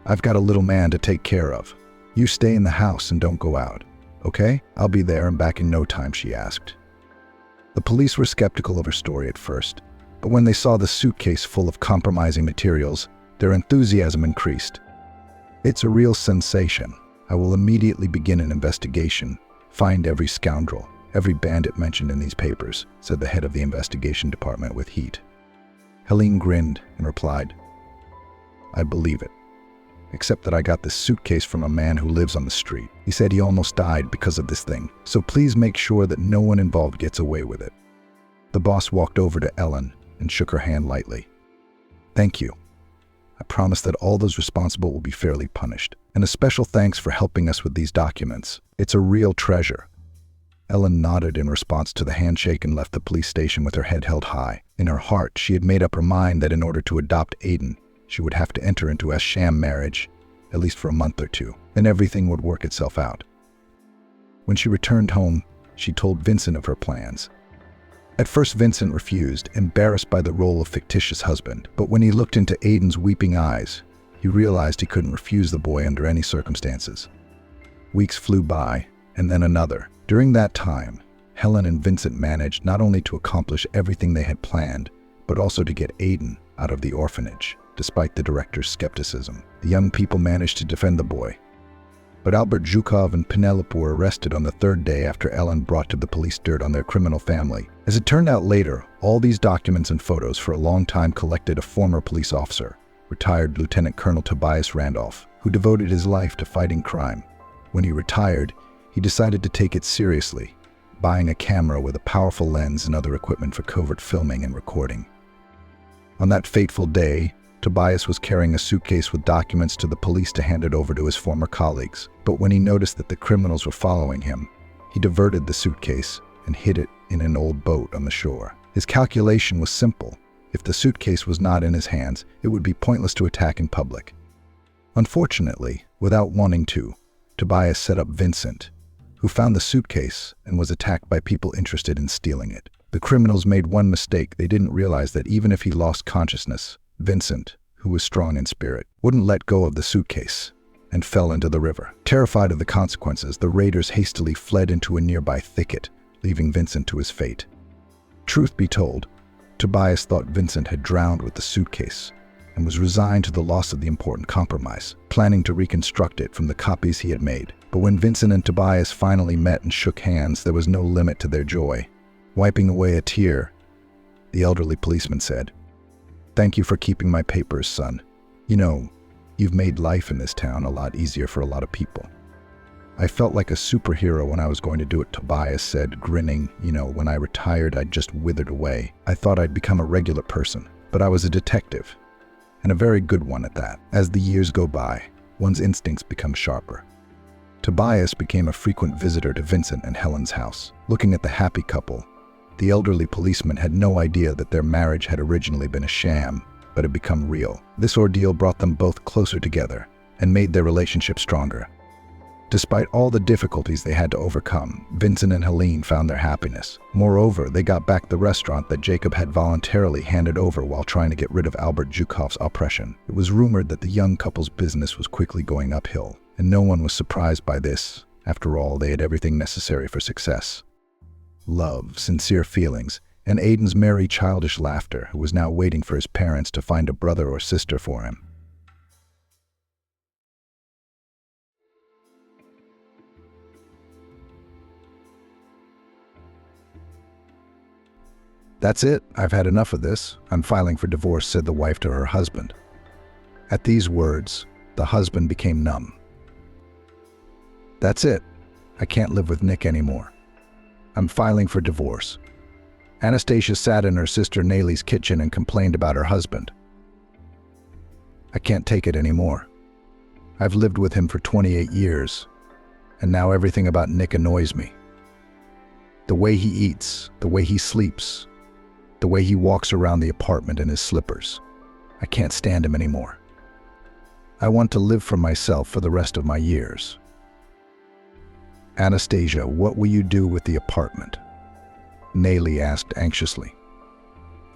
"I've got a little man to take care of. You stay in the house and don't go out. Okay? I'll be there and back in no time," she asked. The police were skeptical of her story at first, but when they saw the suitcase full of compromising materials, their enthusiasm increased. "It's a real sensation. I will immediately begin an investigation, find every scoundrel, every bandit mentioned in these papers," said the head of the investigation department with heat. Helene grinned and replied, "I believe it. Except that I got this suitcase from a man who lives on the street. He said he almost died because of this thing, so please make sure that no one involved gets away with it." The boss walked over to Ellen and shook her hand lightly. "Thank you. I promise that all those responsible will be fairly punished. And a special thanks for helping us with these documents. It's a real treasure." Ellen nodded in response to the handshake and left the police station with her head held high. In her heart, she had made up her mind that in order to adopt Aiden, she would have to enter into a sham marriage, at least for a month or two. Then everything would work itself out. When she returned home, she told Vincent of her plans. At first, Vincent refused, embarrassed by the role of fictitious husband. But when he looked into Aiden's weeping eyes, he realized he couldn't refuse the boy under any circumstances. Weeks flew by, and then another. During that time, Helen and Vincent managed not only to accomplish everything they had planned, but also to get Aiden out of the orphanage. Despite the director's skepticism, the young people managed to defend the boy. But Albert Zhukov and Penelope were arrested on the third day after Ellen brought to the police dirt on their criminal family. As it turned out later, all these documents and photos for a long time collected a former police officer, retired Lieutenant Colonel Tobias Randolph, who devoted his life to fighting crime. When he retired, he decided to take it seriously, buying a camera with a powerful lens and other equipment for covert filming and recording. On that fateful day, Tobias was carrying a suitcase with documents to the police to hand it over to his former colleagues. But when he noticed that the criminals were following him, he diverted the suitcase and hid it in an old boat on the shore. His calculation was simple. If the suitcase was not in his hands, it would be pointless to attack in public. Unfortunately, without wanting to, Tobias set up Vincent, who found the suitcase and was attacked by people interested in stealing it. The criminals made one mistake. They didn't realize that even if he lost consciousness, Vincent, who was strong in spirit, wouldn't let go of the suitcase and fell into the river. Terrified of the consequences, the raiders hastily fled into a nearby thicket, leaving Vincent to his fate. Truth be told, Tobias thought Vincent had drowned with the suitcase and was resigned to the loss of the important compromise, planning to reconstruct it from the copies he had made. But when Vincent and Tobias finally met and shook hands, there was no limit to their joy. Wiping away a tear, the elderly policeman said, "Thank you for keeping my papers, son. You know, you've made life in this town a lot easier for a lot of people." "I felt like a superhero when I was going to do it," Tobias said, grinning. When I retired, I'd just withered away. I thought I'd become a regular person, but I was a detective, and a very good one at that. As the years go by, one's instincts become sharper." Tobias became a frequent visitor to Vincent and Helen's house. Looking at the happy couple, the elderly policeman had no idea that their marriage had originally been a sham, but had become real. This ordeal brought them both closer together and made their relationship stronger. Despite all the difficulties they had to overcome, Vincent and Helene found their happiness. Moreover, they got back the restaurant that Jacob had voluntarily handed over while trying to get rid of Albert Zhukov's oppression. It was rumored that the young couple's business was quickly going uphill, and no one was surprised by this. After all, they had everything necessary for success. Love, sincere feelings, and Aiden's merry, childish laughter, who was now waiting for his parents to find a brother or sister for him. "That's it. I've had enough of this. I'm filing for divorce," said the wife to her husband. At these words, the husband became numb. "That's it. I can't live with Nick anymore. I'm filing for divorce." Anastasia sat in her sister Nayli's kitchen and complained about her husband. "I can't take it anymore. I've lived with him for 28 years, and now everything about Nick annoys me. The way he eats, the way he sleeps, the way he walks around the apartment in his slippers. I can't stand him anymore. I want to live for myself for the rest of my years." "Anastasia, what will you do with the apartment?" Nayli asked anxiously.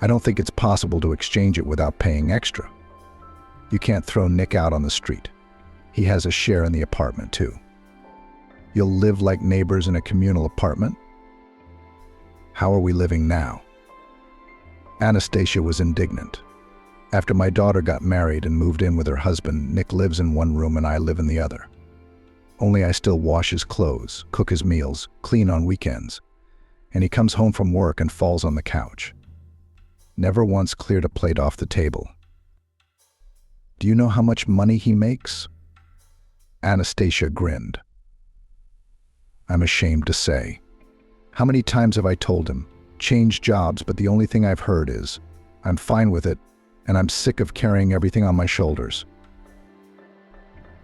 "I don't think it's possible to exchange it without paying extra. You can't throw Nick out on the street. He has a share in the apartment too. You'll live like neighbors in a communal apartment? How are we living now?" Anastasia was indignant. "After my daughter got married and moved in with her husband, Nick lives in one room and I live in the other. Only I still wash his clothes, cook his meals, clean on weekends, and he comes home from work and falls on the couch. Never once cleared a plate off the table. Do you know how much money he makes?" Anastasia grinned. "I'm ashamed to say. How many times have I told him, change jobs, but the only thing I've heard is, I'm fine with it, and I'm sick of carrying everything on my shoulders."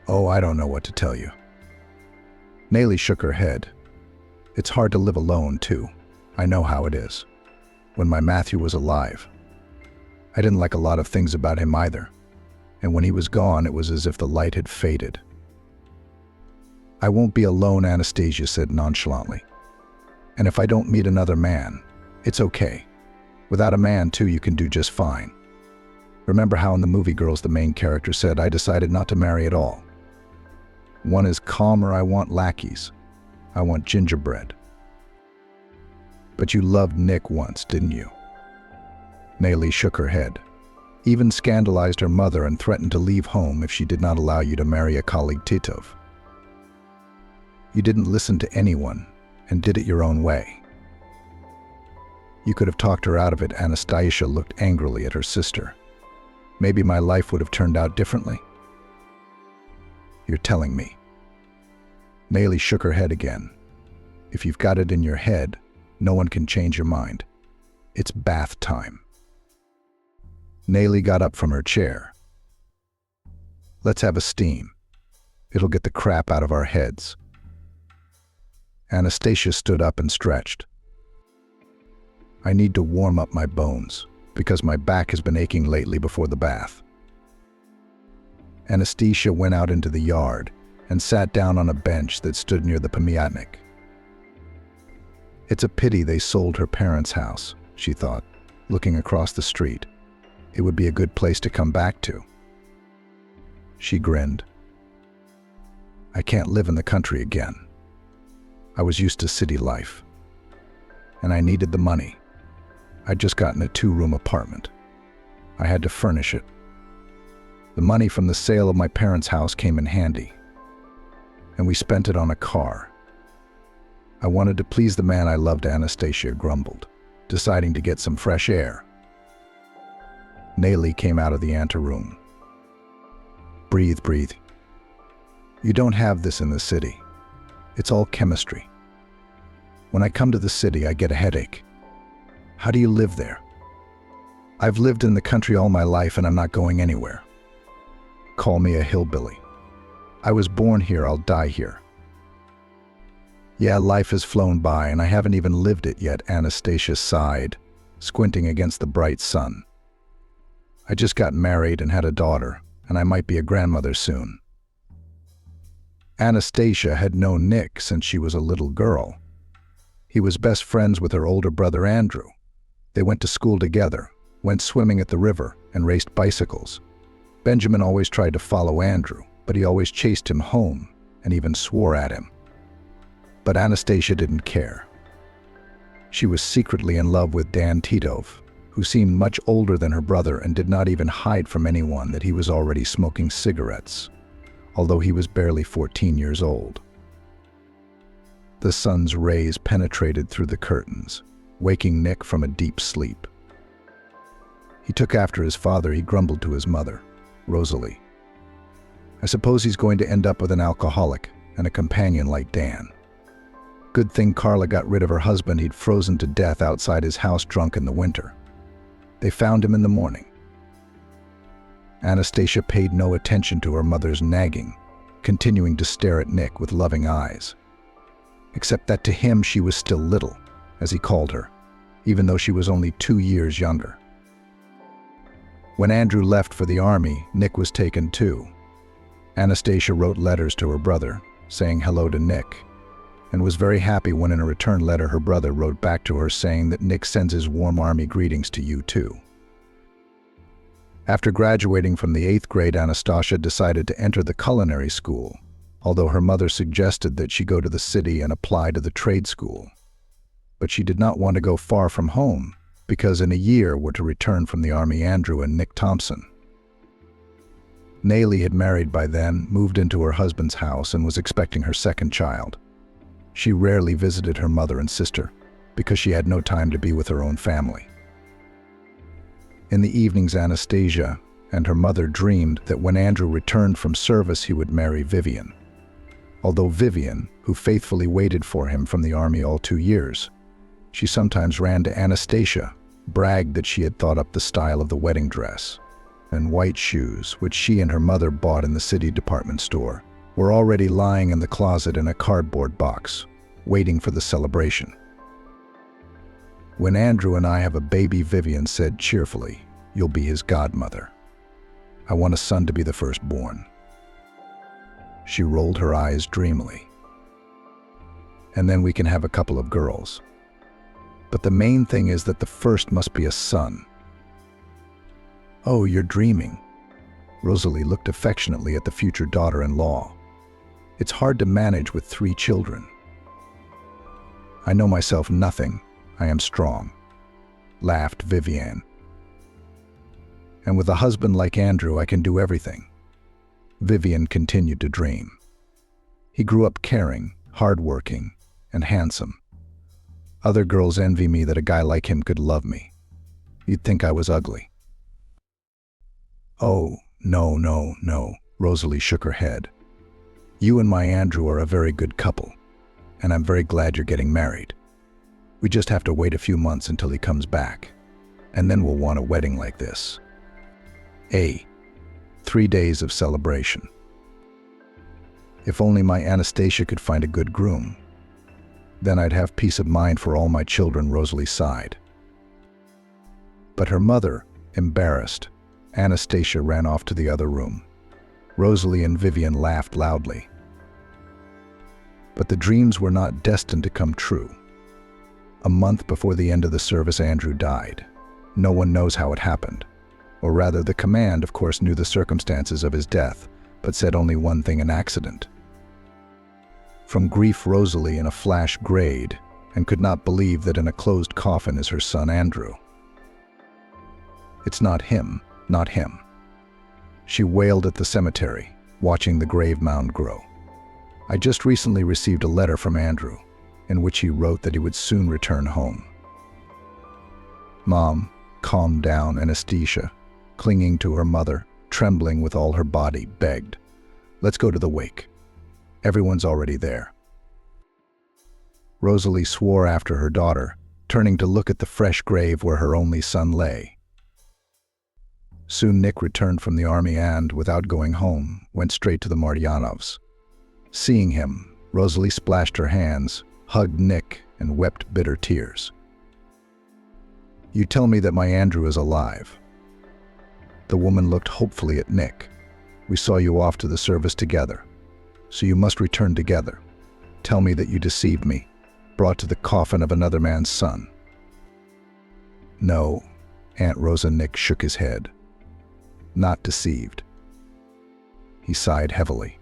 "Oh, I don't know what to tell you." Nayli shook her head. "It's hard to live alone, too. I know how it is. When my Matthew was alive, I didn't like a lot of things about him either, and when he was gone, it was as if the light had faded." "I won't be alone," Anastasia said nonchalantly. "And if I don't meet another man, it's okay. Without a man, too, you can do just fine. Remember how in the movie Girls the main character said, 'I decided not to marry at all. One is calmer, I want lackeys. I want gingerbread.' But you loved Nick once, didn't you?" Nayli shook her head. "Even scandalized her mother and threatened to leave home if she did not allow you to marry a colleague Titov. You didn't listen to anyone and did it your own way. You could have talked her out of it." Anastasia looked angrily at her sister. "Maybe my life would have turned out differently." "You're telling me." Nayli shook her head again. "If you've got it in your head, no one can change your mind. It's bath time." Nayli got up from her chair. "Let's have a steam. It'll get the crap out of our heads." Anastasia stood up and stretched. "I need to warm up my bones, because my back has been aching lately before the bath." Anastasia went out into the yard and sat down on a bench that stood near the pamiatnik. It's a pity they sold her parents' house, she thought, looking across the street. It would be a good place to come back to. She grinned. I can't live in the country again. I was used to city life, and I needed the money. I'd just gotten a 2-room apartment. I had to furnish it. The money from the sale of my parents' house came in handy, and we spent it on a car. I wanted to please the man I loved, Anastasia grumbled, deciding to get some fresh air. Nayli came out of the anteroom. Breathe, breathe. You don't have this in the city. It's all chemistry. When I come to the city, I get a headache. How do you live there? I've lived in the country all my life and I'm not going anywhere. Call me a hillbilly. I was born here, I'll die here. Yeah, life has flown by and I haven't even lived it yet, Anastasia sighed, squinting against the bright sun. I just got married and had a daughter, and I might be a grandmother soon. Anastasia had known Nick since she was a little girl. He was best friends with her older brother Andrew. They went to school together, went swimming at the river, and raced bicycles. Benjamin always tried to follow Andrew, but he always chased him home and even swore at him. But Anastasia didn't care. She was secretly in love with Dan Titov, who seemed much older than her brother and did not even hide from anyone that he was already smoking cigarettes, although he was barely 14 years old. The sun's rays penetrated through the curtains, waking Nick from a deep sleep. He took after his father. He grumbled to his mother, Rosalie. I suppose he's going to end up with an alcoholic and a companion like Dan. Good thing Carla got rid of her husband. He'd frozen to death outside his house drunk in the winter. They found him in the morning. Anastasia paid no attention to her mother's nagging, continuing to stare at Nick with loving eyes. Except that to him she was still little, as he called her, even though she was only 2 years younger. When Andrew left for the army, Nick was taken too. Anastasia wrote letters to her brother, saying hello to Nick, and was very happy when in a return letter her brother wrote back to her saying that Nick sends his warm army greetings to you too. After graduating from the 8th grade, Anastasia decided to enter the culinary school, although her mother suggested that she go to the city and apply to the trade school. But she did not want to go far from home, because in a year were to return from the army Andrew and Nick Thompson. Nayli had married by then, moved into her husband's house, and was expecting her second child. She rarely visited her mother and sister, because she had no time to be with her own family. In the evenings, Anastasia and her mother dreamed that when Andrew returned from service he would marry Vivian. Although Vivian, who faithfully waited for him from the army all 2 years, she sometimes ran to Anastasia, bragged that she had thought up the style of the wedding dress, and white shoes, which she and her mother bought in the city department store, were already lying in the closet in a cardboard box, waiting for the celebration. When Andrew and I have a baby, Vivian said cheerfully, "You'll be his godmother. I want a son to be the firstborn." She rolled her eyes dreamily. "And then we can have a couple of girls. But the main thing is that the first must be a son." "Oh, you're dreaming." Rosalie looked affectionately at the future daughter-in-law. "It's hard to manage with 3 children." "I know myself nothing. I am strong," laughed Vivian. "And with a husband like Andrew, I can do everything." Vivian continued to dream. "He grew up caring, hardworking, and handsome. Other girls envy me that a guy like him could love me. You'd think I was ugly." "Oh, no, no, no," Rosalie shook her head. "You and my Andrew are a very good couple, and I'm very glad you're getting married. We just have to wait a few months until he comes back, and then we'll want a wedding like this. 3 days of celebration. If only my Anastasia could find a good groom. Then I'd have peace of mind for all my children," Rosalie sighed. But her mother, embarrassed, Anastasia ran off to the other room. Rosalie and Vivian laughed loudly. But the dreams were not destined to come true. A month before the end of the service, Andrew died. No one knows how it happened. Or rather, the command, of course, knew the circumstances of his death, but said only one thing: an accident. From grief, Rosalie in a flash grayed and could not believe that in a closed coffin is her son Andrew. "It's not him, not him." She wailed at the cemetery, watching the grave mound grow. "I just recently received a letter from Andrew, in which he wrote that he would soon return home." "Mom, calm down," Anastasia, clinging to her mother, trembling with all her body, begged. "Let's go to the wake. Everyone's already there." Rosalie swore after her daughter, turning to look at the fresh grave where her only son lay. Soon Nick returned from the army and, without going home, went straight to the Martyanovs. Seeing him, Rosalie splashed her hands, hugged Nick, and wept bitter tears. "You tell me that my Andrew is alive." The woman looked hopefully at Nick. "We saw you off to the service together, so you must return together. Tell me that you deceived me, brought to the coffin of another man's son." "No," Aunt Rosa. Nick shook his head. "Not deceived." He sighed heavily.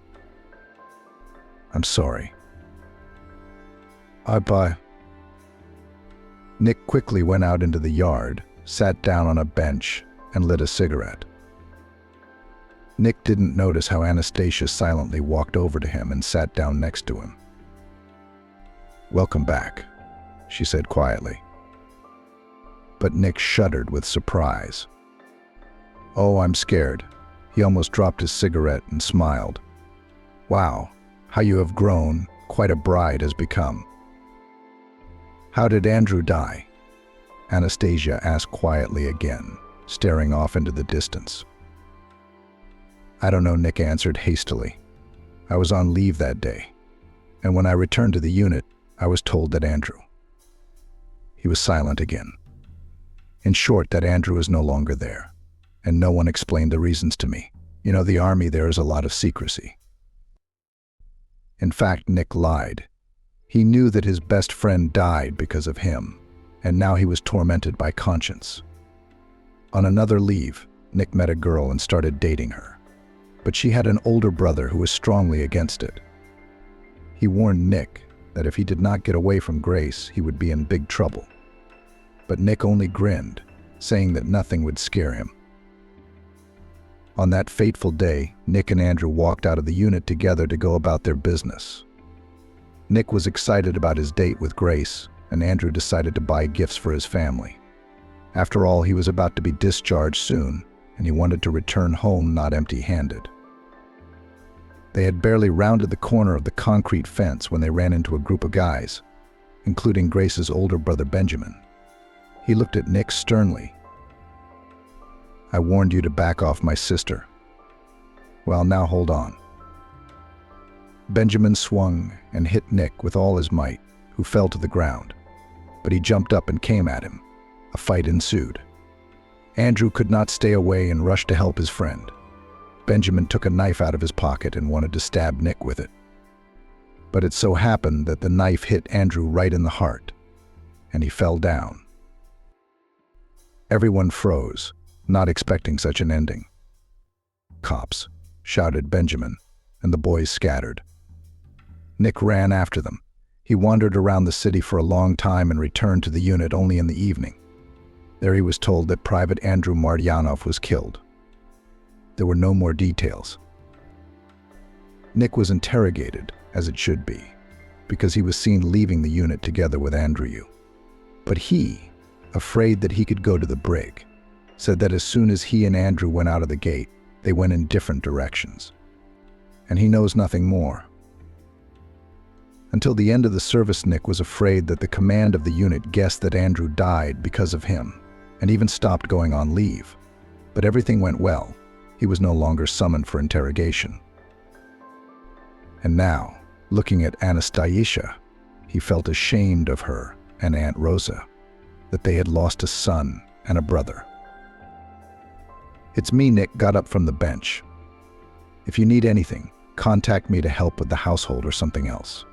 "I'm sorry." Bye. Nick quickly went out into the yard, sat down on a bench, and lit a cigarette. Nick didn't notice how Anastasia silently walked over to him and sat down next to him. "Welcome back," she said quietly. but Nick shuddered with surprise. "Oh, I'm scared." He almost dropped his cigarette and smiled. "Wow, how you have grown, quite a bride has become." "How did Andrew die?" Anastasia asked quietly again, staring off into the distance. "I don't know," Nick answered hastily. "I was on leave that day, and when I returned to the unit, I was told that Andrew..." He was silent again. "In short, that Andrew is no longer there, and no one explained the reasons to me. You know, the army, there is a lot of secrecy." In fact, Nick lied. He knew that his best friend died because of him, and now he was tormented by conscience. On another leave, Nick met a girl and started dating her. But she had an older brother who was strongly against it. He warned Nick that if he did not get away from Grace, he would be in big trouble. But Nick only grinned, saying that nothing would scare him. On that fateful day, Nick and Andrew walked out of the unit together to go about their business. Nick was excited about his date with Grace, and Andrew decided to buy gifts for his family. After all, he was about to be discharged soon, and he wanted to return home not empty-handed. They had barely rounded the corner of the concrete fence when they ran into a group of guys, including Grace's older brother Benjamin. He looked at Nick sternly. "I warned you to back off my sister." "Well, now hold on." Benjamin swung and hit Nick with all his might, who fell to the ground. But he jumped up and came at him. A fight ensued. Andrew could not stay away and rushed to help his friend. Benjamin took a knife out of his pocket and wanted to stab Nick with it. But it so happened that the knife hit Andrew right in the heart, and he fell down. Everyone froze, not expecting such an ending. "Cops!" shouted Benjamin, and the boys scattered. Nick ran after them. He wandered around the city for a long time and returned to the unit only in the evening. There he was told that Private Andrew Mardyanov was killed. There were no more details. Nick was interrogated, as it should be, because he was seen leaving the unit together with Andrew. But he, afraid that he could go to the brig, said that as soon as he and Andrew went out of the gate, they went in different directions. And he knows nothing more. Until the end of the service, Nick was afraid that the command of the unit guessed that Andrew died because of him, and even stopped going on leave. But everything went well. He was no longer summoned for interrogation. And now, looking at Anastasia, he felt ashamed of her and Aunt Rosa, that they had lost a son and a brother. "It's me," Nick got up from the bench. "If you need anything, contact me to help with the household or something else.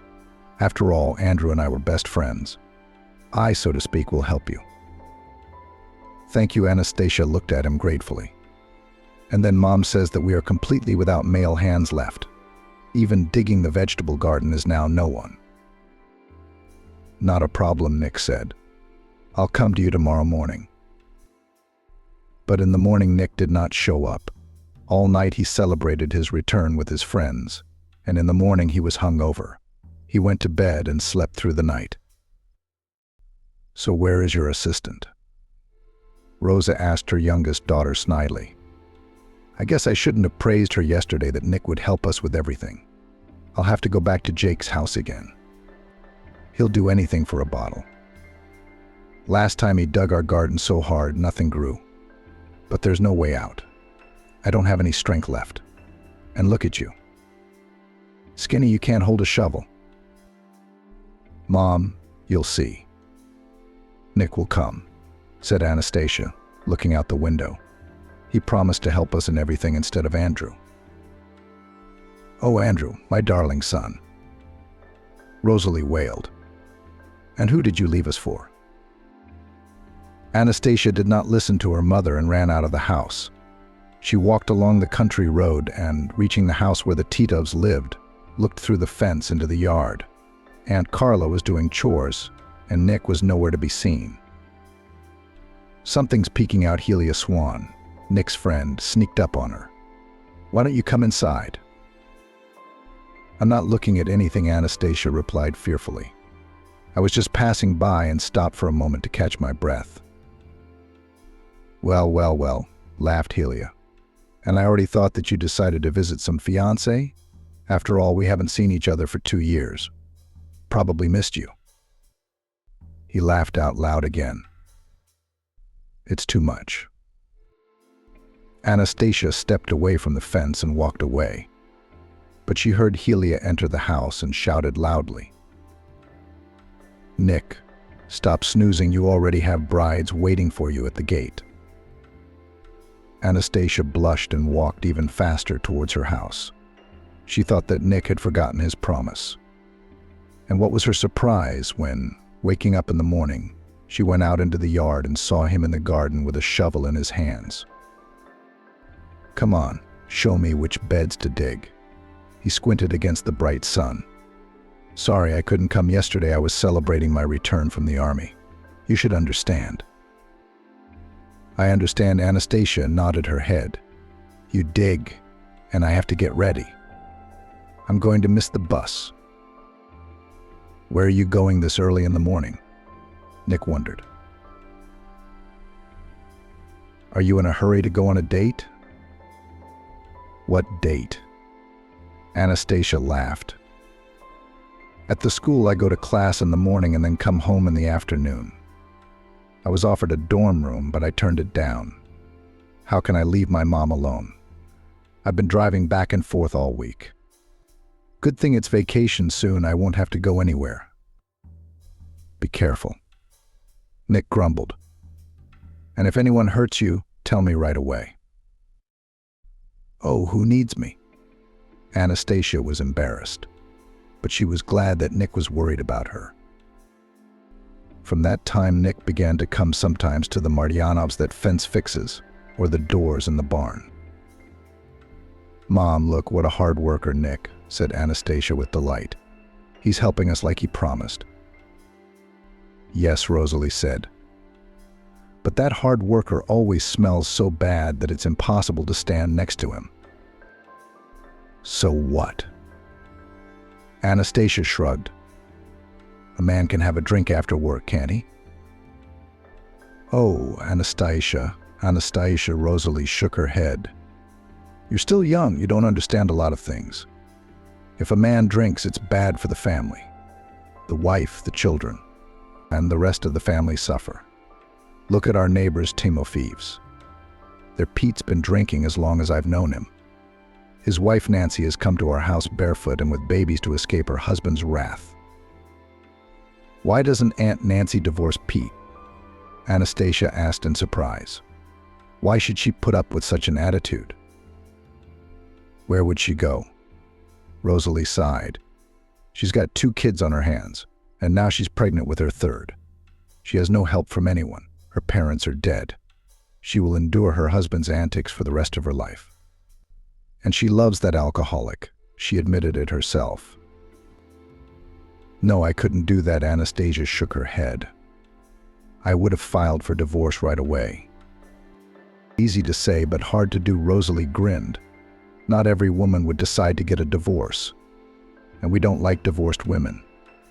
After all, Andrew and I were best friends. I, so to speak, will help you." "Thank you," Anastasia looked at him gratefully. "And then Mom says that we are completely without male hands left. Even digging the vegetable garden is now no one." "Not a problem," Nick said. "I'll come to you tomorrow morning." But in the morning, Nick did not show up. All night he celebrated his return with his friends, and in the morning he was hungover. He went to bed and slept through the night. "So where is your assistant?" Rosa asked her youngest daughter snidely. "I guess I shouldn't have praised her yesterday that Nick would help us with everything. I'll have to go back to Jake's house again. He'll do anything for a bottle. Last time he dug our garden so hard, nothing grew. But there's no way out. I don't have any strength left. And look at you. Skinny, you can't hold a shovel." "Mom, you'll see." "Nick will come," said Anastasia, looking out the window. "He promised to help us in everything instead of Andrew." "Oh, Andrew, my darling son," Rosalie wailed. "And who did you leave us for?" Anastasia did not listen to her mother and ran out of the house. She walked along the country road and, reaching the house where the Titovs lived, looked through the fence into the yard. Aunt Carla was doing chores, and Nick was nowhere to be seen. "Something's peeking out," Helia Swan, Nick's friend, sneaked up on her. "Why don't you come inside?" "I'm not looking at anything," Anastasia replied fearfully. "I was just passing by and stopped for a moment to catch my breath." Well, well, well, laughed Helia. And I already thought that you decided to visit some fiancé? After all, we haven't seen each other for 2 years. Probably missed you. He laughed out loud again. It's too much. Anastasia stepped away from the fence and walked away. But she heard Helia enter the house and shouted loudly. Nick, stop snoozing, you already have brides waiting for you at the gate. Anastasia blushed and walked even faster towards her house. She thought that Nick had forgotten his promise. And what was her surprise when, waking up in the morning, she went out into the yard and saw him in the garden with a shovel in his hands. Come on, show me which beds to dig. He squinted against the bright sun. Sorry, I couldn't come yesterday. I was celebrating my return from the army. You should understand. I understand. Anastasia nodded her head. You dig, and I have to get ready. I'm going to miss the bus. Where are you going this early in the morning? Nick wondered. Are you in a hurry to go on a date? What date? Anastasia laughed. At the school, I go to class in the morning and then come home in the afternoon. I was offered a dorm room, but I turned it down. How can I leave my mom alone? I've been driving back and forth all week. Good thing it's vacation soon. I won't have to go anywhere. Be careful. Nick grumbled. And if anyone hurts you, tell me right away. Oh, who needs me? Anastasia was embarrassed, but she was glad that Nick was worried about her. From that time, Nick began to come sometimes to the Martyanovs' that fence fixes, or the doors in the barn. Mom, look, what a hard worker, Nick, said Anastasia with delight. He's helping us like he promised. Yes, Rosalie said. But that hard worker always smells so bad that it's impossible to stand next to him. So what? Anastasia shrugged. A man can have a drink after work, can't he? Oh, Anastasia, Rosalie shook her head. You're still young, you don't understand a lot of things. If a man drinks, it's bad for the family. The wife, the children, and the rest of the family suffer. Look at our neighbors, Timofeevs. Their Pete's been drinking as long as I've known him. His wife Nancy has come to our house barefoot and with babies to escape her husband's wrath. Why doesn't Aunt Nancy divorce Pete? Anastasia asked in surprise. Why should she put up with such an attitude? Where would she go? Rosalie sighed. She's got 2 kids on her hands, and now she's pregnant with her 3rd. She has no help from anyone. Her parents are dead. She will endure her husband's antics for the rest of her life. And she loves that alcoholic. She admitted it herself. No, I couldn't do that. Anastasia shook her head. I would have filed for divorce right away. Easy to say, but hard to do. Rosalie grinned. Not every woman would decide to get a divorce. And we don't like divorced women.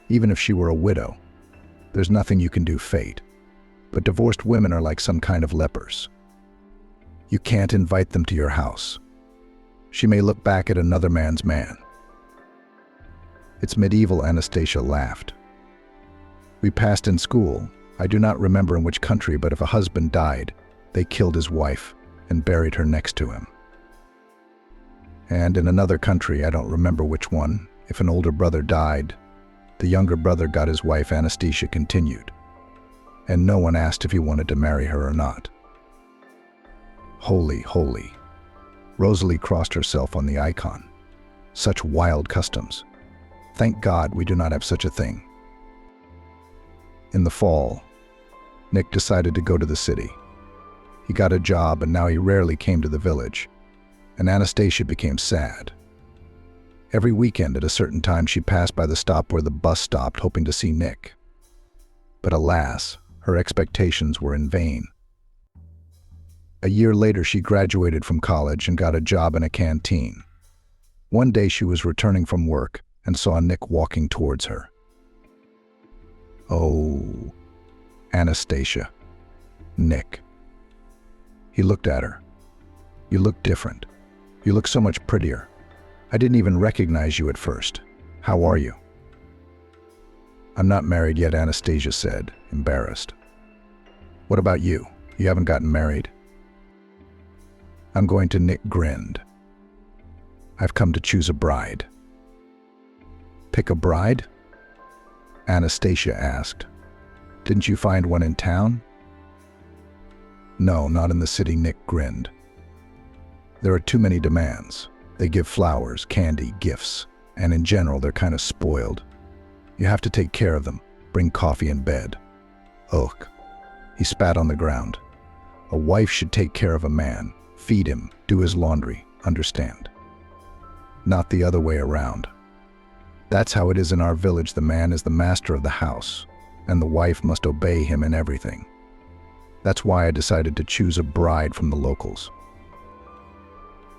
Even if she were a widow, there's nothing you can do, fate. But divorced women are like some kind of lepers. You can't invite them to your house. She may look back at another man's man. It's medieval, Anastasia laughed. We passed in school. I do not remember in which country, but if a husband died, they killed his wife and buried her next to him. And in another country, I don't remember which one, if an older brother died, the younger brother got his wife. Anastasia continued. And no one asked if he wanted to marry her or not. Holy, holy. Rosalie crossed herself on the icon. Such wild customs. Thank God we do not have such a thing. In the fall, Nick decided to go to the city. He got a job and now he rarely came to the village, and Anastasia became sad. Every weekend at a certain time she passed by the stop where the bus stopped, hoping to see Nick. But alas, her expectations were in vain. A year later she graduated from college and got a job in a canteen. One day she was returning from work and saw Nick walking towards her. Oh, Anastasia. Nick. He looked at her. You look different. You look so much prettier. I didn't even recognize you at first. How are you? I'm not married yet, Anastasia said, embarrassed. What about you? You haven't gotten married? I'm going to. Nick grinned. I've come to choose a bride. Pick a bride? Anastasia asked. Didn't you find one in town? No, not in the city, Nick grinned. There are too many demands. They give flowers, candy, gifts, and in general, they're kind of spoiled. You have to take care of them, bring coffee in bed. Ugh. He spat on the ground. A wife should take care of a man, feed him, do his laundry, understand? Not the other way around. That's how it is in our village. The man is the master of the house, and the wife must obey him in everything. That's why I decided to choose a bride from the locals.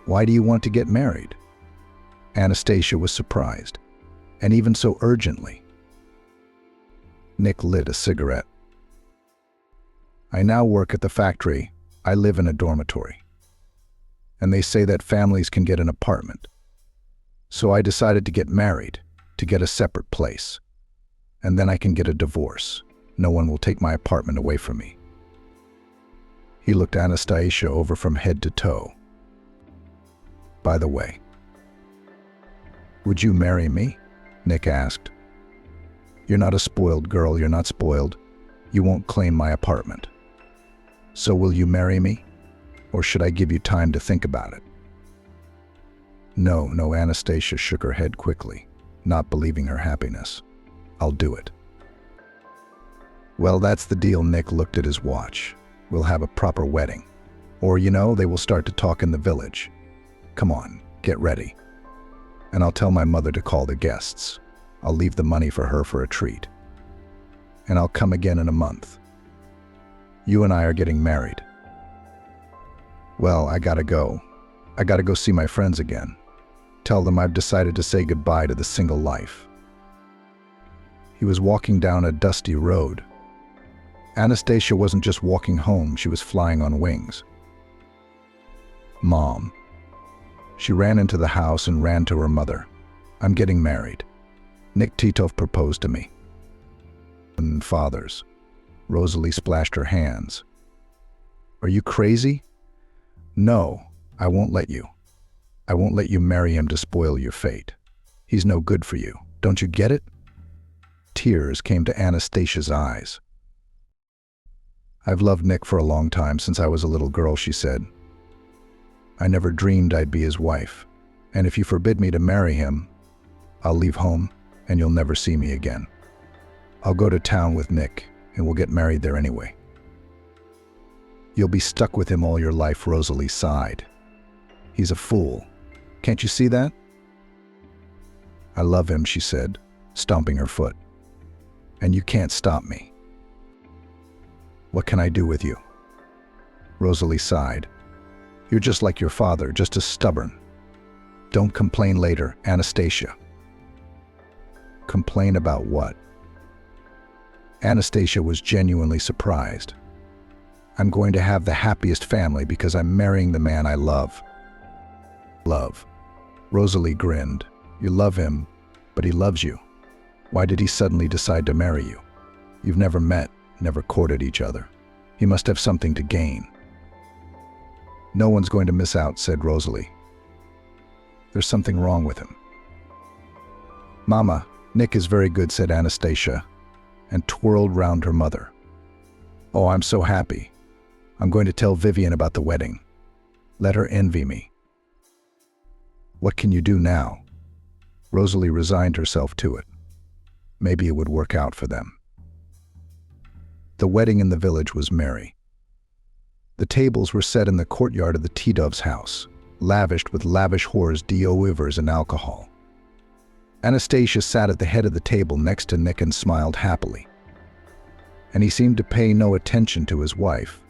Why do you want to get married? Anastasia was surprised, and even so urgently. Nick lit a cigarette. I now work at the factory. I live in a dormitory. And they say that families can get an apartment. So I decided to get married, to get a separate place. And then I can get a divorce. No one will take my apartment away from me. He looked Anastasia over from head to toe. By the way, would you marry me? Nick asked. You're not a spoiled girl, you're not spoiled. You won't claim my apartment. So will you marry me? Or should I give you time to think about it? No, Anastasia shook her head quickly, not believing her happiness. I'll do it. Well, that's the deal. Nick looked at his watch. We'll have a proper wedding. Or, they will start to talk in the village. Come on, get ready. And I'll tell my mother to call the guests. I'll leave the money for her for a treat. And I'll come again in a month. You and I are getting married. Well, I gotta go. I gotta go see my friends again. Tell them I've decided to say goodbye to the single life. He was walking down a dusty road. Anastasia wasn't just walking home, she was flying on wings. Mom. She ran into the house and ran to her mother. I'm getting married. Nick Titov proposed to me. And fathers. Rosalie splashed her hands. Are you crazy? No, I won't let you. I won't let you marry him to spoil your fate. He's no good for you. Don't you get it? Tears came to Anastasia's eyes. I've loved Nick for a long time, since I was a little girl, she said. I never dreamed I'd be his wife, and if you forbid me to marry him, I'll leave home and you'll never see me again. I'll go to town with Nick and we'll get married there anyway. You'll be stuck with him all your life, Rosalie sighed. He's a fool. Can't you see that? I love him, she said, stomping her foot. And you can't stop me. What can I do with you? Rosalie sighed. You're just like your father, just as stubborn. Don't complain later, Anastasia. Complain about what? Anastasia was genuinely surprised. I'm going to have the happiest family because I'm marrying the man I love. Love. Rosalie grinned. You love him, but he loves you. Why did he suddenly decide to marry you? You've never met, never courted each other. He must have something to gain. No one's going to miss out, said Rosalie. There's something wrong with him. Mama, Nick is very good, said Anastasia, and twirled round her mother. Oh, I'm so happy. I'm going to tell Vivian about the wedding. Let her envy me. What can you do now? Rosalie resigned herself to it. Maybe it would work out for them. The wedding in the village was merry. The tables were set in the courtyard of the Titov's house, lavished with lavish hors d'oeuvres and alcohol. Anastasia sat at the head of the table next to Nick and smiled happily. And he seemed to pay no attention to his wife,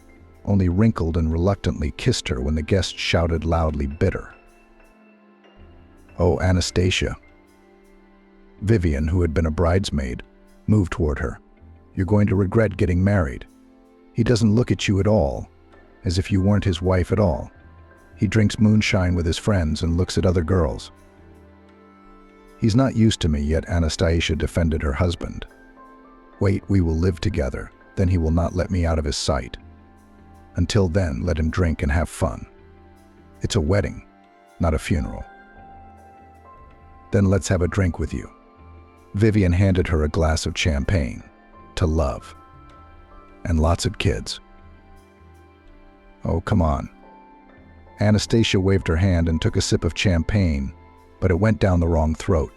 only wrinkled and reluctantly kissed her when the guests shouted loudly bitter. Oh, Anastasia. Vivian, who had been a bridesmaid, moved toward her. You're going to regret getting married. He doesn't look at you at all, as if you weren't his wife at all. He drinks moonshine with his friends and looks at other girls. He's not used to me yet, Anastasia defended her husband. Wait, we will live together, then he will not let me out of his sight. Until then, let him drink and have fun. It's a wedding, not a funeral. Then let's have a drink with you. Vivian handed her a glass of champagne. To love. And lots of kids. Oh, come on. Anastasia waved her hand and took a sip of champagne, but it went down the wrong throat.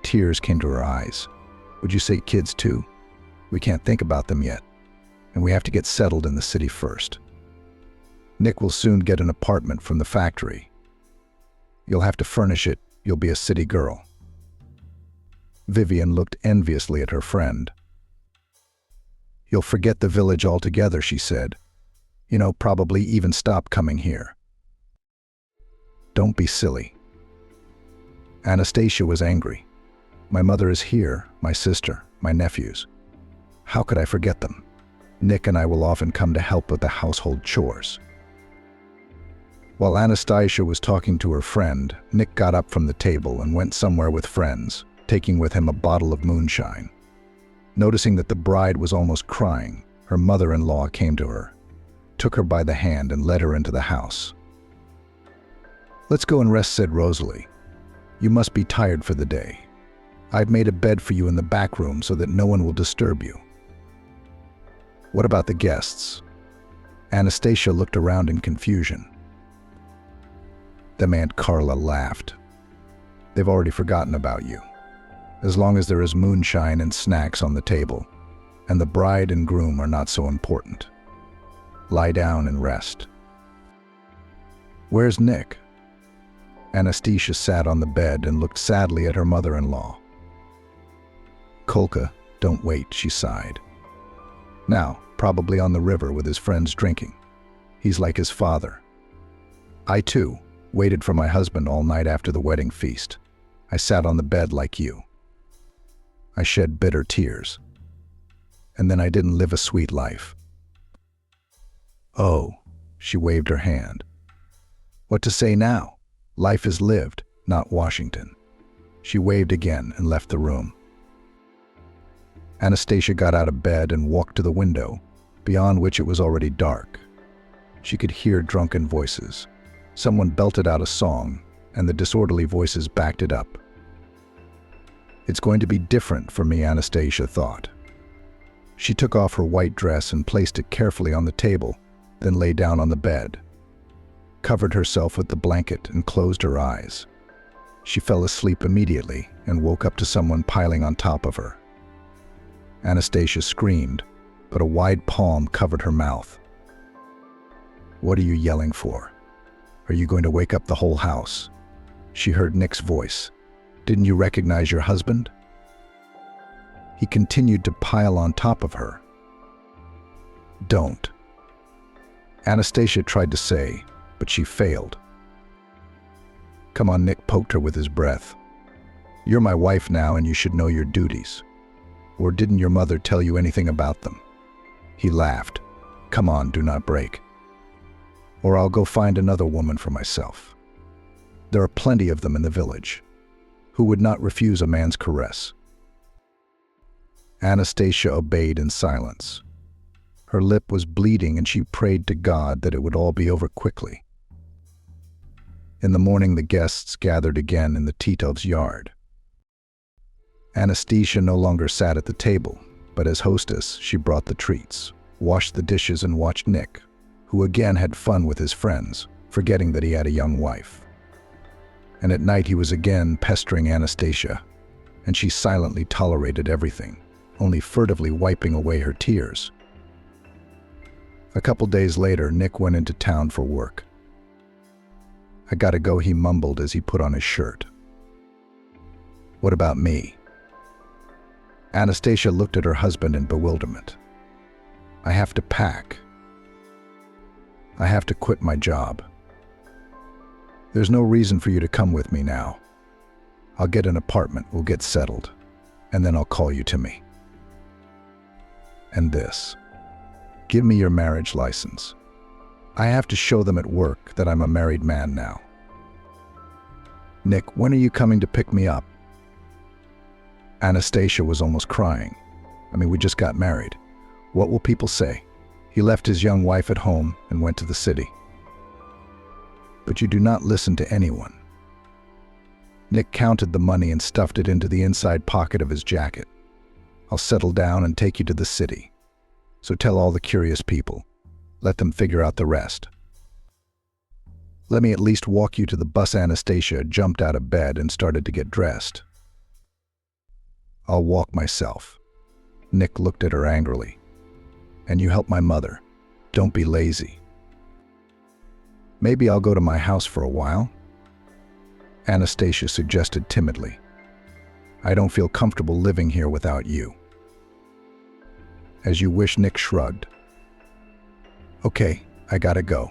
Tears came to her eyes. Would you say kids too? We can't think about them yet, and we have to get settled in the city first. Nick will soon get an apartment from the factory. You'll have to furnish it. You'll be a city girl. Vivian looked enviously at her friend. You'll forget the village altogether, she said. Probably even stop coming here. Don't be silly. Anastasia was angry. My mother is here, my sister, my nephews. How could I forget them? Nick and I will often come to help with the household chores. While Anastasia was talking to her friend, Nick got up from the table and went somewhere with friends, taking with him a bottle of moonshine. Noticing that the bride was almost crying, her mother-in-law came to her, took her by the hand and led her into the house. Let's go and rest, said Rosalie. You must be tired for the day. I've made a bed for you in the back room so that no one will disturb you. What about the guests? Anastasia looked around in confusion. Them Aunt Carla laughed. They've already forgotten about you. As long as there is moonshine and snacks on the table, and the bride and groom are not so important. Lie down and rest. Where's Nick? Anastasia sat on the bed and looked sadly at her mother-in-law. Kolka, don't wait, she sighed. Now, probably on the river with his friends drinking. He's like his father. I, too, waited for my husband all night after the wedding feast. I sat on the bed like you. I shed bitter tears. And then I didn't live a sweet life. Oh, she waved her hand. What to say now? Life is lived, not Washington. She waved again and left the room. Anastasia got out of bed and walked to the window, beyond which it was already dark. She could hear drunken voices. Someone belted out a song, and the disorderly voices backed it up. It's going to be different for me, Anastasia thought. She took off her white dress and placed it carefully on the table, then lay down on the bed, covered herself with the blanket and closed her eyes. She fell asleep immediately and woke up to someone piling on top of her. Anastasia screamed, but a wide palm covered her mouth. What are you yelling for? Are you going to wake up the whole house? She heard Nick's voice. Didn't you recognize your husband? He continued to pile on top of her. Don't. Anastasia tried to say, but she failed. Come on, Nick poked her with his breath. You're my wife now and you should know your duties. Or didn't your mother tell you anything about them? He laughed. Come on, do not break. Or I'll go find another woman for myself. There are plenty of them in the village. Who would not refuse a man's caress? Anastasia obeyed in silence. Her lip was bleeding and she prayed to God that it would all be over quickly. In the morning, the guests gathered again in the Titov's yard. Anastasia no longer sat at the table, but as hostess, she brought the treats, washed the dishes and watched Nick, who again had fun with his friends, forgetting that he had a young wife. And at night he was again pestering Anastasia, and she silently tolerated everything, only furtively wiping away her tears. A couple days later, Nick went into town for work. I gotta go, he mumbled as he put on his shirt. What about me? Anastasia looked at her husband in bewilderment. I have to pack. I have to quit my job. There's no reason for you to come with me now. I'll get an apartment, we'll get settled, and then I'll call you to me. And this. Give me your marriage license. I have to show them at work that I'm a married man now. Nick, when are you coming to pick me up? Anastasia was almost crying. We just got married. What will people say? He left his young wife at home and went to the city. But you do not listen to anyone. Nick counted the money and stuffed it into the inside pocket of his jacket. I'll settle down and take you to the city. So tell all the curious people. Let them figure out the rest. Let me at least walk you to the bus. Anastasia jumped out of bed and started to get dressed. I'll walk myself. Nick looked at her angrily. And you help my mother. Don't be lazy. Maybe I'll go to my house for a while. Anastasia suggested timidly. I don't feel comfortable living here without you. As you wish, Nick shrugged. Okay, I gotta go.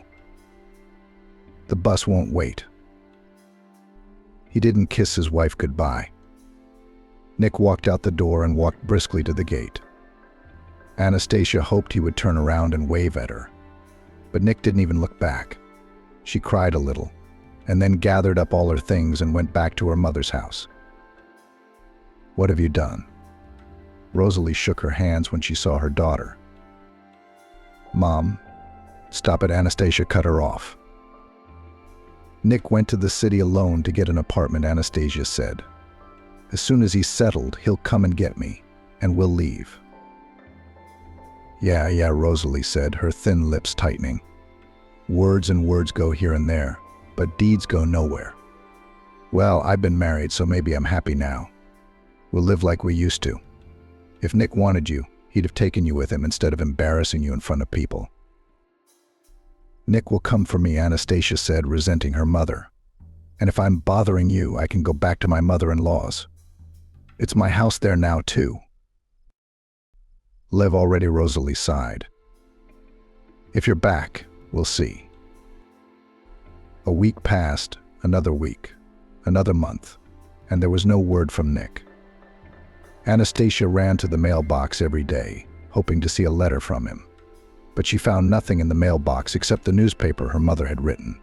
The bus won't wait. He didn't kiss his wife goodbye. Nick walked out the door and walked briskly to the gate. Anastasia hoped he would turn around and wave at her. But Nick didn't even look back. She cried a little, and then gathered up all her things and went back to her mother's house. What have you done? Rosalie shook her hands when she saw her daughter. Mom, stop it. Anastasia cut her off. Nick went to the city alone to get an apartment, Anastasia said. As soon as he's settled, he'll come and get me, and we'll leave. Yeah, Rosalie said, her thin lips tightening. Words and words go here and there, but deeds go nowhere. Well, I've been married, so maybe I'm happy now. We'll live like we used to. If Nick wanted you, he'd have taken you with him instead of embarrassing you in front of people. Nick will come for me, Anastasia said, resenting her mother. And if I'm bothering you, I can go back to my mother-in-law's. It's my house there now, too. Lev already, Rosalie sighed. If you're back, we'll see. A week passed, another week, another month, and there was no word from Nick. Anastasia ran to the mailbox every day, hoping to see a letter from him. But she found nothing in the mailbox except the newspaper her mother had written.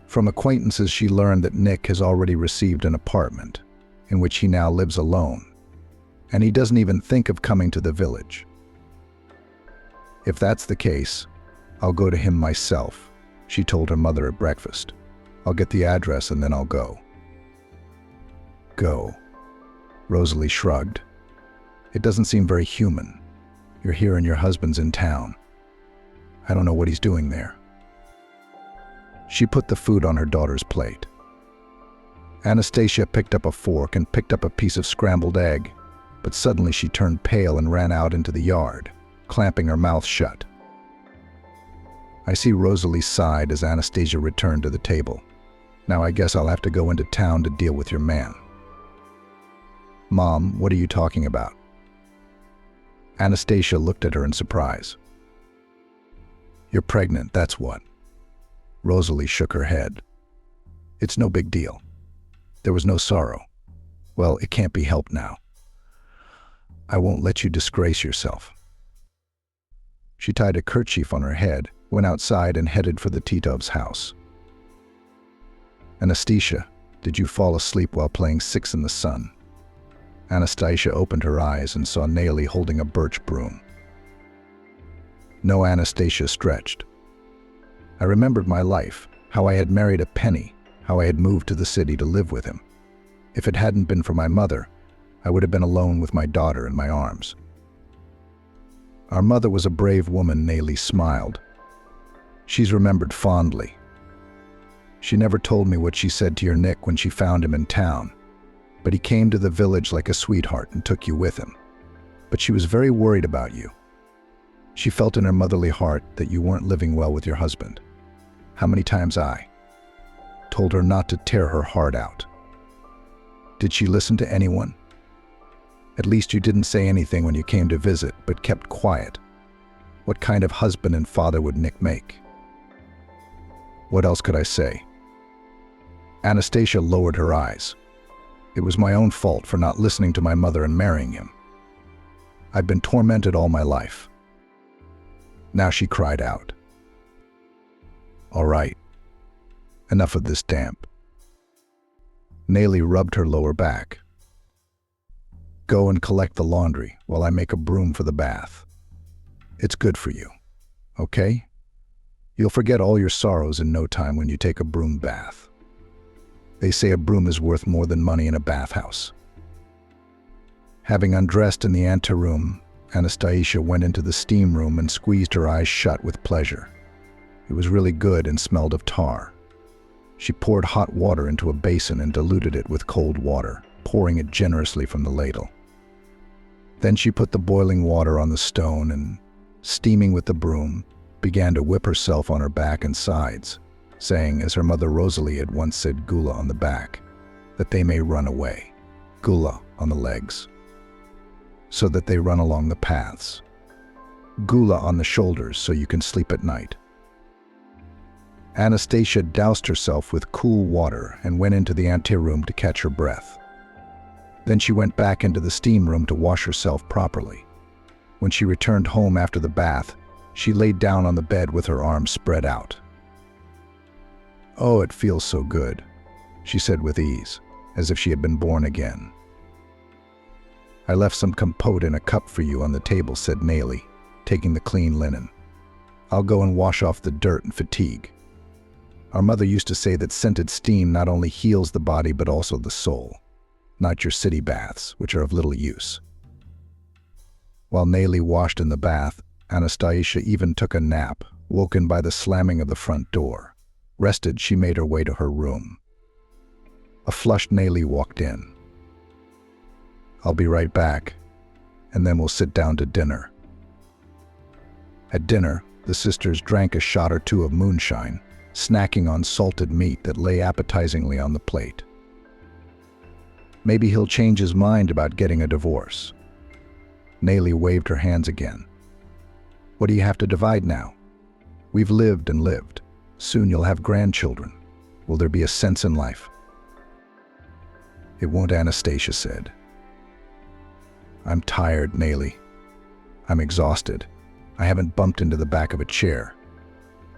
From acquaintances, she learned that Nick has already received an apartment, in which he now lives alone, and he doesn't even think of coming to the village. If that's the case, I'll go to him myself, she told her mother at breakfast. I'll get the address and then I'll go. Go. Rosalie shrugged. It doesn't seem very human. You're here and your husband's in town. I don't know what he's doing there. She put the food on her daughter's plate. Anastasia picked up a fork and picked up a piece of scrambled egg, but suddenly she turned pale and ran out into the yard, clamping her mouth shut. I see Rosalie sighed as Anastasia returned to the table. Now I guess I'll have to go into town to deal with your man. Mom, what are you talking about? Anastasia looked at her in surprise. You're pregnant, that's what. Rosalie shook her head. It's no big deal. There was no sorrow. Well, it can't be helped now. I won't let you disgrace yourself. She tied a kerchief on her head, went outside and headed for the Titov's house. Anastasia, did you fall asleep while playing Six in the Sun? Anastasia opened her eyes and saw Naily holding a birch broom. No, Anastasia stretched. I remembered my life, how I had married a penny, how I had moved to the city to live with him. If it hadn't been for my mother, I would have been alone with my daughter in my arms. Our mother was a brave woman, Naily smiled. She's remembered fondly. She never told me what she said to your Nick when she found him in town, but he came to the village like a sweetheart and took you with him. But she was very worried about you. She felt in her motherly heart that you weren't living well with your husband. How many times I told her not to tear her heart out. Did she listen to anyone? At least you didn't say anything when you came to visit, but kept quiet. What kind of husband and father would Nick make? What else could I say? Anastasia lowered her eyes. It was my own fault for not listening to my mother and marrying him. I've been tormented all my life. Now she cried out. All right, enough of this damp. Nelly rubbed her lower back. Go and collect the laundry while I make a broom for the bath. It's good for you, okay? You'll forget all your sorrows in no time when you take a broom bath. They say a broom is worth more than money in a bathhouse. Having undressed in the anteroom, Anastasia went into the steam room and squeezed her eyes shut with pleasure. It was really good and smelled of tar. She poured hot water into a basin and diluted it with cold water, pouring it generously from the ladle. Then she put the boiling water on the stone and, steaming with the broom, began to whip herself on her back and sides, saying, as her mother Rosalie had once said, gula on the back, that they may run away, gula on the legs, so that they run along the paths, gula on the shoulders so you can sleep at night. Anastasia doused herself with cool water and went into the anteroom to catch her breath. Then she went back into the steam room to wash herself properly. When she returned home after the bath, she laid down on the bed with her arms spread out. "Oh, it feels so good," she said with ease, as if she had been born again. "I left some compote in a cup for you on the table," said Nelly, taking the clean linen. "I'll go and wash off the dirt and fatigue. Our mother used to say that scented steam not only heals the body but also the soul, not your city baths, which are of little use." While Nelly washed in the bath, Anastasia even took a nap, woken by the slamming of the front door. Rested, she made her way to her room. A flushed Nelly walked in. "I'll be right back, and then we'll sit down to dinner." At dinner, the sisters drank a shot or two of moonshine, snacking on salted meat that lay appetizingly on the plate. "Maybe he'll change his mind about getting a divorce." Nelly waved her hands again. "What do you have to divide now? We've lived and lived. Soon you'll have grandchildren. Will there be a sense in life?" "It won't," Anastasia said. "I'm tired, Nelly. I'm exhausted. I haven't bumped into the back of a chair.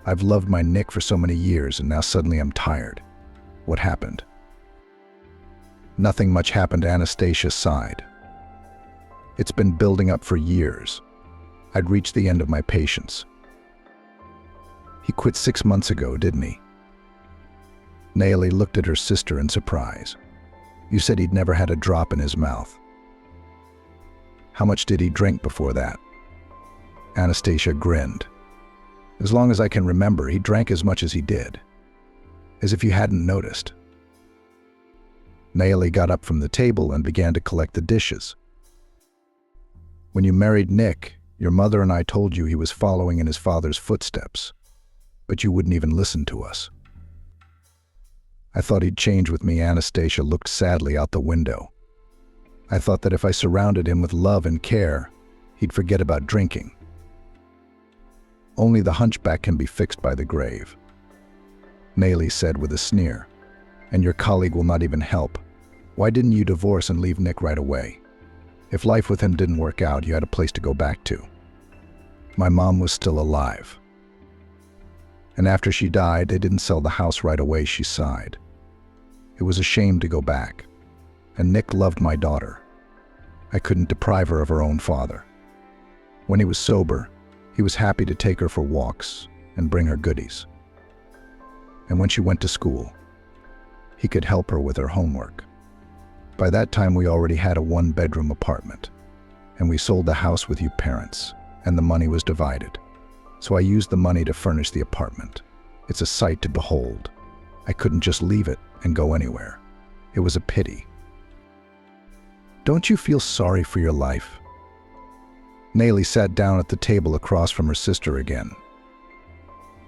I've loved my Nick for so many years, and now suddenly I'm tired. What happened?" "Nothing much happened," Anastasia sighed. "It's been building up for years. I'd reached the end of my patience." "He quit 6 months ago, didn't he?" Nelly looked at her sister in surprise. "You said he'd never had a drop in his mouth. How much did he drink before that?" Anastasia grinned. "As long as I can remember, he drank as much as he did. As if you hadn't noticed." Nelly got up from the table and began to collect the dishes. "When you married Nick, your mother and I told you he was following in his father's footsteps, but you wouldn't even listen to us. I thought he'd change with me." Anastasia looked sadly out the window. "I thought that if I surrounded him with love and care, he'd forget about drinking. Only the hunchback can be fixed by the grave." Nelly said with a sneer. "And your colleague will not even help. Why didn't you divorce and leave Nick right away? If life with him didn't work out, you had a place to go back to. My mom was still alive. And after she died, they didn't sell the house right away," she sighed. "It was a shame to go back. And Nick loved my daughter. I couldn't deprive her of her own father. When he was sober, he was happy to take her for walks and bring her goodies. And when she went to school, he could help her with her homework. By that time, we already had a 1-bedroom apartment, and we sold the house with you parents, and the money was divided. So I used the money to furnish the apartment. It's a sight to behold. I couldn't just leave it and go anywhere. It was a pity." "Don't you feel sorry for your life?" Nelly sat down at the table across from her sister again.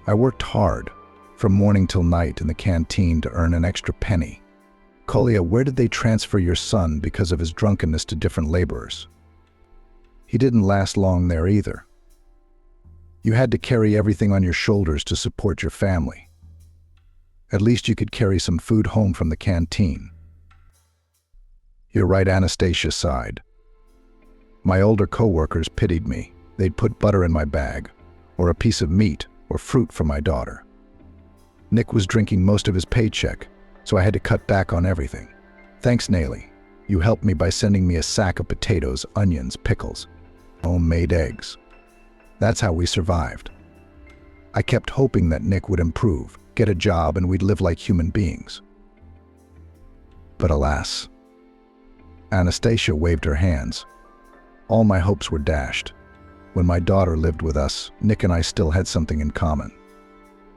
"I worked hard, from morning till night in the canteen to earn an extra penny. Kolya, where did they transfer your son because of his drunkenness to different laborers? He didn't last long there either. You had to carry everything on your shoulders to support your family. At least you could carry some food home from the canteen." "You're right," Anastasia sighed. "My older co-workers pitied me. They'd put butter in my bag, or a piece of meat, or fruit for my daughter. Nick was drinking most of his paycheck, so I had to cut back on everything. Thanks, Nayli. You helped me by sending me a sack of potatoes, onions, pickles, homemade eggs. That's how we survived. I kept hoping that Nick would improve, get a job, and we'd live like human beings. But alas, Anastasia waved her hands. All my hopes were dashed. When my daughter lived with us, Nick and I still had something in common.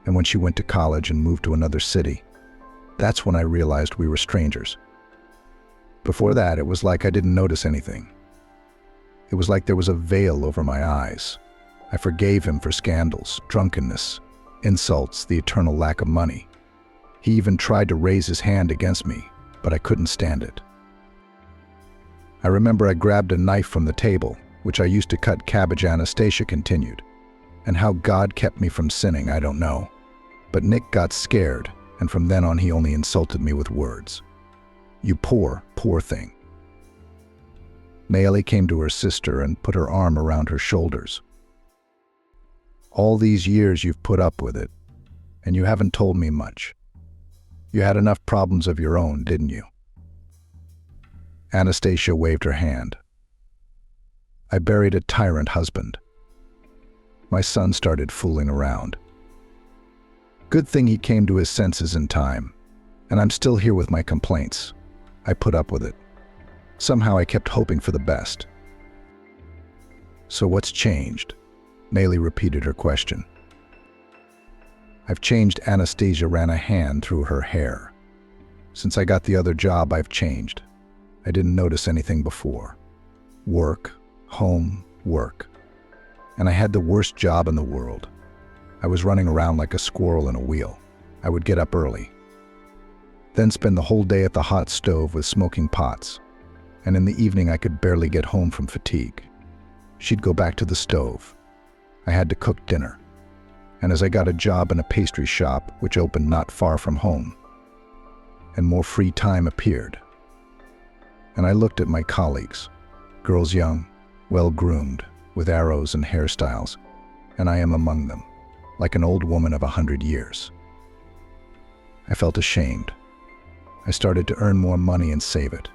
And when she went to college and moved to another city, that's when I realized we were strangers. Before that, it was like I didn't notice anything. It was like there was a veil over my eyes. I forgave him for scandals, drunkenness, insults, the eternal lack of money. He even tried to raise his hand against me, but I couldn't stand it. I remember I grabbed a knife from the table, which I used to cut cabbage. Anastasia continued. And how God kept me from sinning, I don't know. But Nick got scared, and from then on he only insulted me with words. You poor, poor thing. Nayli came to her sister and put her arm around her shoulders. All these years you've put up with it, and you haven't told me much. You had enough problems of your own, didn't you? Anastasia waved her hand. I buried a tyrant husband. My son started fooling around. Good thing he came to his senses in time, and I'm still here with my complaints. I put up with it. Somehow I kept hoping for the best. So what's changed? Nayli repeated her question. I've changed. Anastasia ran a hand through her hair. Since I got the other job, I've changed. I didn't notice anything before. Work, home, work. And I had the worst job in the world. I was running around like a squirrel in a wheel. I would get up early, then spend the whole day at the hot stove with smoking pots. And in the evening I could barely get home from fatigue. She'd go back to the stove. I had to cook dinner. And as I got a job in a pastry shop, which opened not far from home, and more free time appeared. And I looked at my colleagues, girls young, well-groomed, with arrows and hairstyles, and I am among them, like an old woman of 100 years. I felt ashamed. I started to earn more money and save it.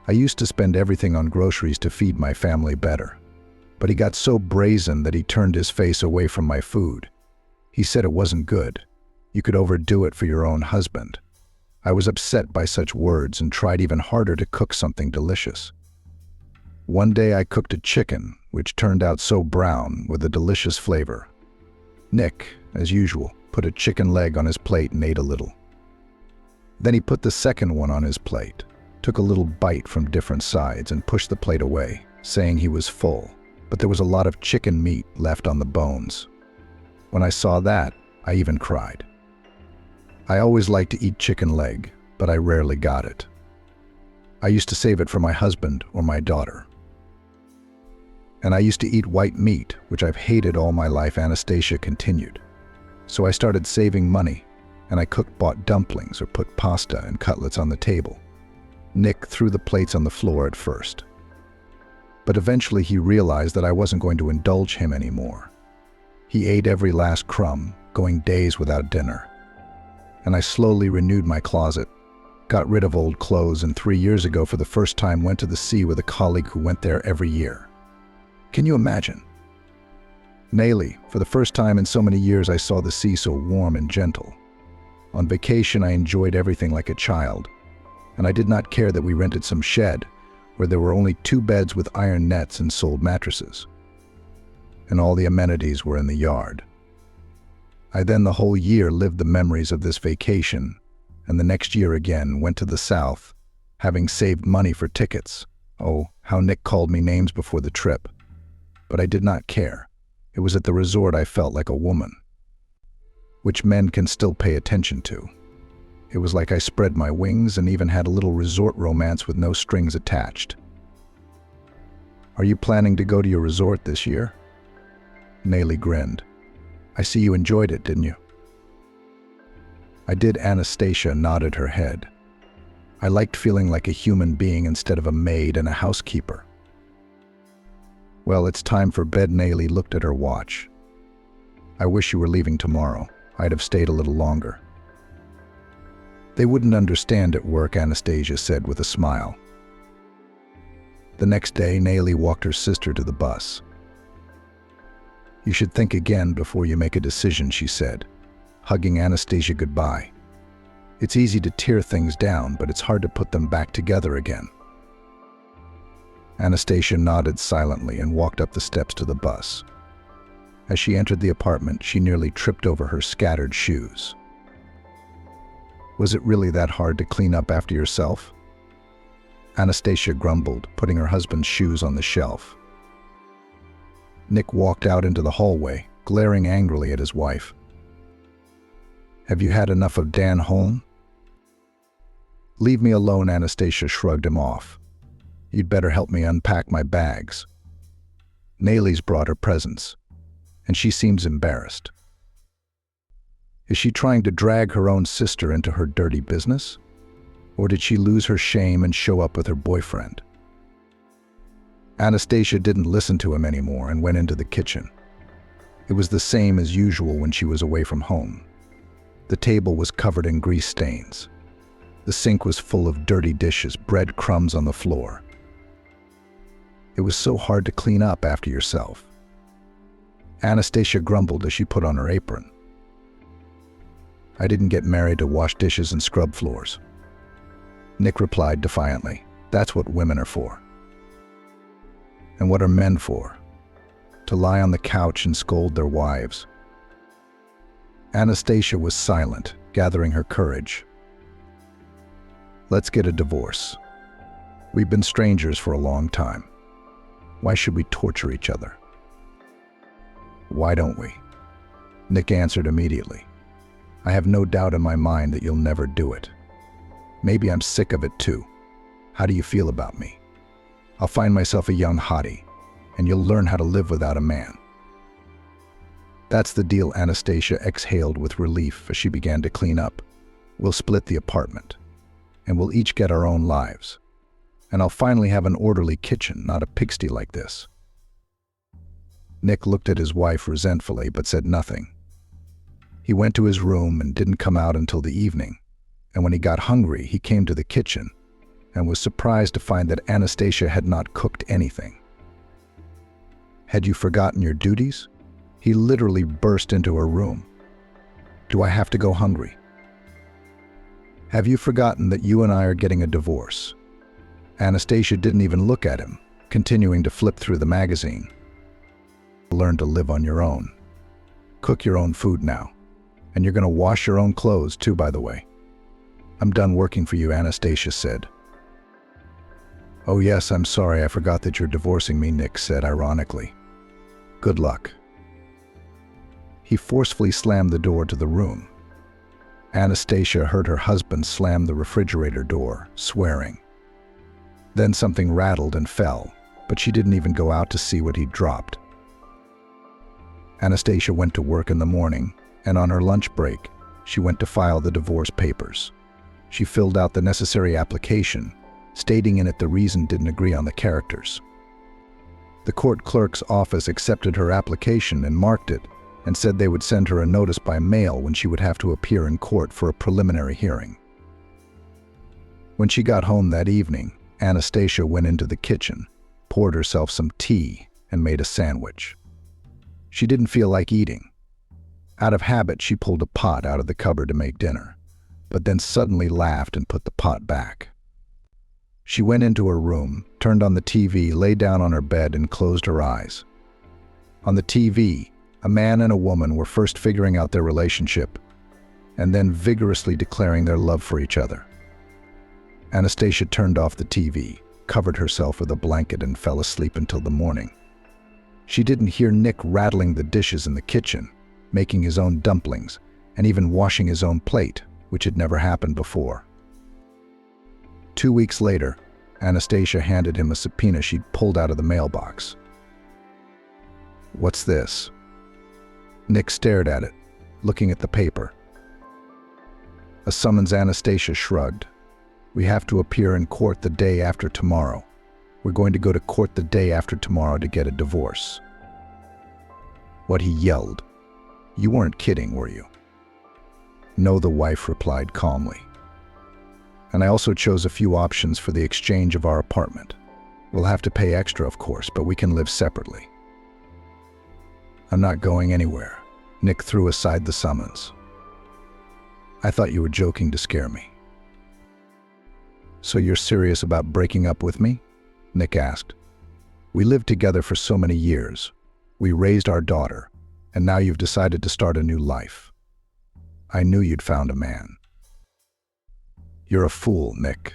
I used to spend everything on groceries to feed my family better, but he got so brazen that he turned his face away from my food. He said it wasn't good. You could overdo it for your own husband. I was upset by such words and tried even harder to cook something delicious. One day I cooked a chicken, which turned out so brown with a delicious flavor. Nick, as usual, put a chicken leg on his plate and ate a little. Then he put the second one on his plate, took a little bite from different sides and pushed the plate away, saying he was full, but there was a lot of chicken meat left on the bones. When I saw that, I even cried. I always liked to eat chicken leg, but I rarely got it. I used to save it for my husband or my daughter. And I used to eat white meat, which I've hated all my life. Anastasia continued. So I started saving money, and I bought dumplings or put pasta and cutlets on the table. Nick threw the plates on the floor at first. But eventually he realized that I wasn't going to indulge him anymore. He ate every last crumb, going days without dinner. And I slowly renewed my closet, got rid of old clothes, and 3 years ago for the first time went to the sea with a colleague who went there every year. Can you imagine? Nayli, for the first time in so many years I saw the sea so warm and gentle. On vacation I enjoyed everything like a child, and I did not care that we rented some shed where there were only 2 beds with iron nets and sold mattresses. And all the amenities were in the yard. I then the whole year lived the memories of this vacation, and the next year again went to the south, having saved money for tickets. Oh, how Nick called me names before the trip. But I did not care. It was at the resort I felt like a woman, which men can still pay attention to. It was like I spread my wings and even had a little resort romance with no strings attached. Are you planning to go to your resort this year? Nayli grinned. I see you enjoyed it, didn't you? I did. Anastasia nodded her head. I liked feeling like a human being instead of a maid and a housekeeper. Well, it's time for bed. Nayli looked at her watch. I wish you were leaving tomorrow. I'd have stayed a little longer. They wouldn't understand at work, Anastasia said with a smile. The next day, Nayeli walked her sister to the bus. You should think again before you make a decision, she said, hugging Anastasia goodbye. It's easy to tear things down, but it's hard to put them back together again. Anastasia nodded silently and walked up the steps to the bus. As she entered the apartment, she nearly tripped over her scattered shoes. Was it really that hard to clean up after yourself? Anastasia grumbled, putting her husband's shoes on the shelf. Nick walked out into the hallway, glaring angrily at his wife. Have you had enough of Dan Holm? Leave me alone, Anastasia shrugged him off. You'd better help me unpack my bags. Nayeli's brought her presents, and she seems embarrassed. Is she trying to drag her own sister into her dirty business? Or did she lose her shame and show up with her boyfriend? Anastasia didn't listen to him anymore and went into the kitchen. It was the same as usual when she was away from home. The table was covered in grease stains. The sink was full of dirty dishes, breadcrumbs on the floor. It was so hard to clean up after yourself. Anastasia grumbled as she put on her apron. I didn't get married to wash dishes and scrub floors. Nick replied defiantly, that's what women are for. And what are men for? To lie on the couch and scold their wives. Anastasia was silent, gathering her courage. Let's get a divorce. We've been strangers for a long time. Why should we torture each other? Why don't we? Nick answered immediately. I have no doubt in my mind that you'll never do it. Maybe I'm sick of it too. How do you feel about me? I'll find myself a young hottie, and you'll learn how to live without a man. That's the deal, Anastasia exhaled with relief as she began to clean up. We'll split the apartment, and we'll each get our own lives. And I'll finally have an orderly kitchen, not a pigsty like this. Nick looked at his wife resentfully but said nothing. He went to his room and didn't come out until the evening, and when he got hungry, he came to the kitchen and was surprised to find that Anastasia had not cooked anything. Had you forgotten your duties? He literally burst into her room. Do I have to go hungry? Have you forgotten that you and I are getting a divorce? Anastasia didn't even look at him, continuing to flip through the magazine. Learn to live on your own. Cook your own food now. And you're going to wash your own clothes too, by the way. I'm done working for you, Anastasia said. Oh yes, I'm sorry, I forgot that you're divorcing me, Nick said ironically. Good luck. He forcefully slammed the door to the room. Anastasia heard her husband slam the refrigerator door, swearing. Then something rattled and fell, but she didn't even go out to see what he'd dropped. Anastasia went to work in the morning, and on her lunch break, she went to file the divorce papers. She filled out the necessary application, stating in it the reason didn't agree on the characters. The court clerk's office accepted her application and marked it, and said they would send her a notice by mail when she would have to appear in court for a preliminary hearing. When she got home that evening, Anastasia went into the kitchen, poured herself some tea, and made a sandwich. She didn't feel like eating. Out of habit, she pulled a pot out of the cupboard to make dinner, but then suddenly laughed and put the pot back. She went into her room, turned on the TV, lay down on her bed, and closed her eyes. On the TV, a man and a woman were first figuring out their relationship, and then vigorously declaring their love for each other. Anastasia turned off the TV, covered herself with a blanket, and fell asleep until the morning. She didn't hear Nick rattling the dishes in the kitchen, making his own dumplings, and even washing his own plate, which had never happened before. 2 weeks later, Anastasia handed him a subpoena she'd pulled out of the mailbox. What's this? Nick stared at it, looking at the paper. A summons. Anastasia shrugged. We have to appear in court the day after tomorrow. We're going to go to court the day after tomorrow to get a divorce. What, he yelled. You weren't kidding, were you? No, the wife replied calmly. And I also chose a few options for the exchange of our apartment. We'll have to pay extra, of course, but we can live separately. I'm not going anywhere. Nick threw aside the summons. I thought you were joking to scare me. So you're serious about breaking up with me? Nick asked. We lived together for so many years. We raised our daughter, and now you've decided to start a new life. I knew you'd found a man. You're a fool, Nick.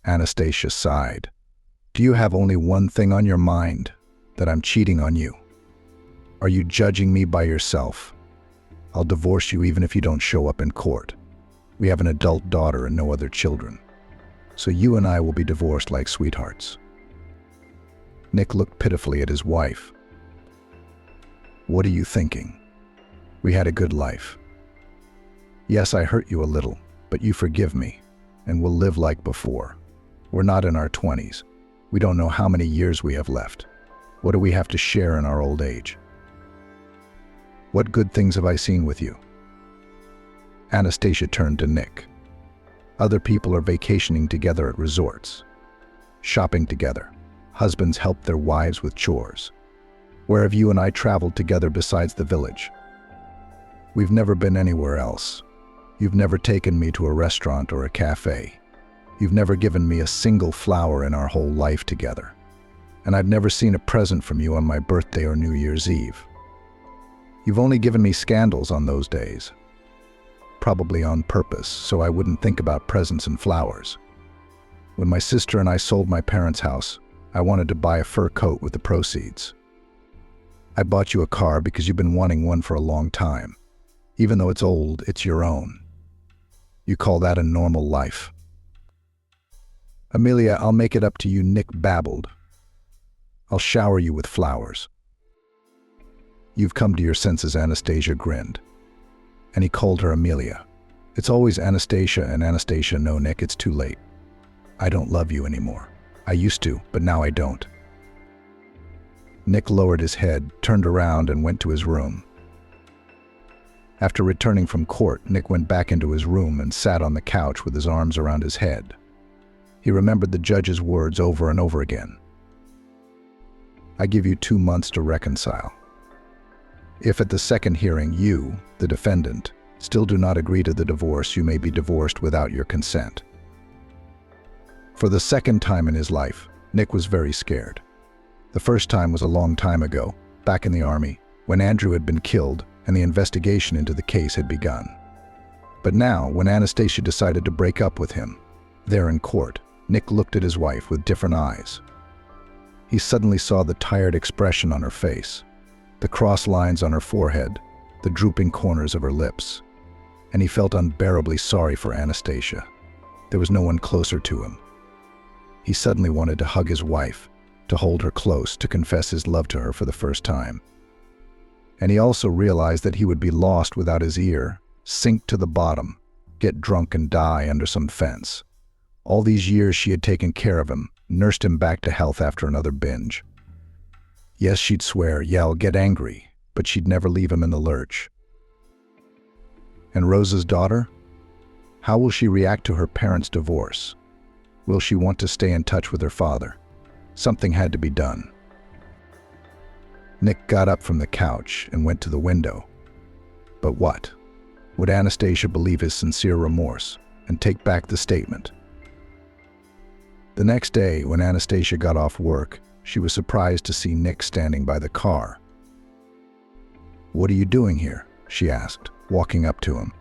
Anastasia sighed. Do you have only one thing on your mind? That I'm cheating on you? Are you judging me by yourself? I'll divorce you even if you don't show up in court. We have an adult daughter and no other children. So you and I will be divorced like sweethearts. Nick looked pitifully at his wife. What are you thinking? We had a good life. Yes, I hurt you a little, but you forgive me, and we'll live like before. We're not in our 20s. We don't know how many years we have left. What do we have to share in our old age? What good things have I seen with you? Anastasia turned to Nick. Other people are vacationing together at resorts, shopping together. Husbands help their wives with chores. Where have you and I traveled together besides the village? We've never been anywhere else. You've never taken me to a restaurant or a cafe. You've never given me a single flower in our whole life together. And I've never seen a present from you on my birthday or New Year's Eve. You've only given me scandals on those days. Probably on purpose, so I wouldn't think about presents and flowers. When my sister and I sold my parents' house, I wanted to buy a fur coat with the proceeds. I bought you a car because you've been wanting one for a long time. Even though it's old, it's your own. You call that a normal life? Amelia, I'll make it up to you, Nick babbled. I'll shower you with flowers. You've come to your senses, Anastasia grinned. And he called her Amelia. It's always Anastasia and Anastasia. No, Nick, it's too late. I don't love you anymore. I used to, but now I don't. Nick lowered his head, turned around, and went to his room. After returning from court, Nick went back into his room and sat on the couch with his arms around his head. He remembered the judge's words over and over again. I give you 2 months to reconcile. If at the second hearing you, the defendant, still do not agree to the divorce, you may be divorced without your consent. For the second time in his life, Nick was very scared. The first time was a long time ago, back in the army, when Andrew had been killed and the investigation into the case had begun. But now, when Anastasia decided to break up with him, there in court, Nick looked at his wife with different eyes. He suddenly saw the tired expression on her face, the cross lines on her forehead, the drooping corners of her lips, and he felt unbearably sorry for Anastasia. There was no one closer to him. He suddenly wanted to hug his wife, to hold her close, to confess his love to her for the first time. And he also realized that he would be lost without his ear, sink to the bottom, get drunk and die under some fence. All these years she had taken care of him, nursed him back to health after another binge. Yes, she'd swear, yell, get angry, but she'd never leave him in the lurch. And Rosa's daughter? How will she react to her parents' divorce? Will she want to stay in touch with her father? Something had to be done. Nick got up from the couch and went to the window. But what? Would Anastasia believe his sincere remorse and take back the statement? The next day, when Anastasia got off work, she was surprised to see Nick standing by the car. "What are you doing here?" she asked, walking up to him.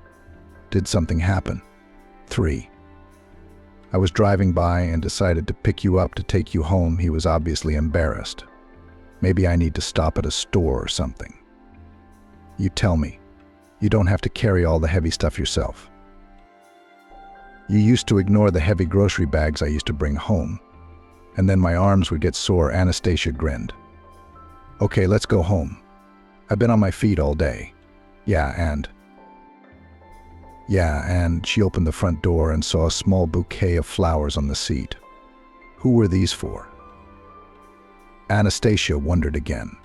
"Did something happen?" 3. "I was driving by and decided to pick you up to take you home." He was obviously embarrassed. "Maybe I need to stop at a store or something." "You tell me. You don't have to carry all the heavy stuff yourself." "You used to ignore the heavy grocery bags I used to bring home, and then my arms would get sore." Anastasia grinned. "Okay, let's go home. I've been on my feet all day." Yeah, and she opened the front door and saw a small bouquet of flowers on the seat. Who were these for? Anastasia wondered again.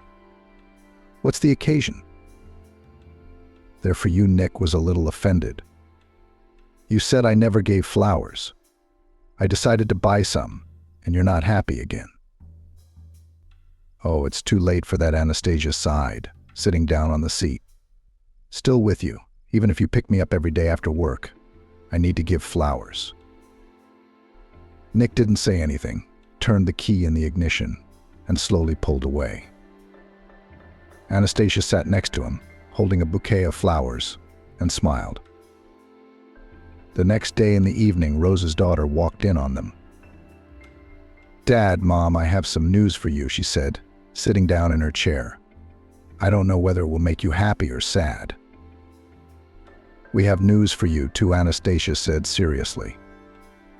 "What's the occasion?" "They're for you." Nick was a little offended. "You said I never gave flowers. I decided to buy some, and you're not happy again." "Oh, it's too late for that," Anastasia sighed, sitting down on the seat. "Still with you, even if you pick me up every day after work. I need to give flowers." Nick didn't say anything, turned the key in the ignition, and slowly pulled away. Anastasia sat next to him, holding a bouquet of flowers, and smiled. The next day in the evening, Rose's daughter walked in on them. "Dad, Mom, I have some news for you," she said, sitting down in her chair. "I don't know whether it will make you happy or sad." "We have news for you too," Anastasia said seriously,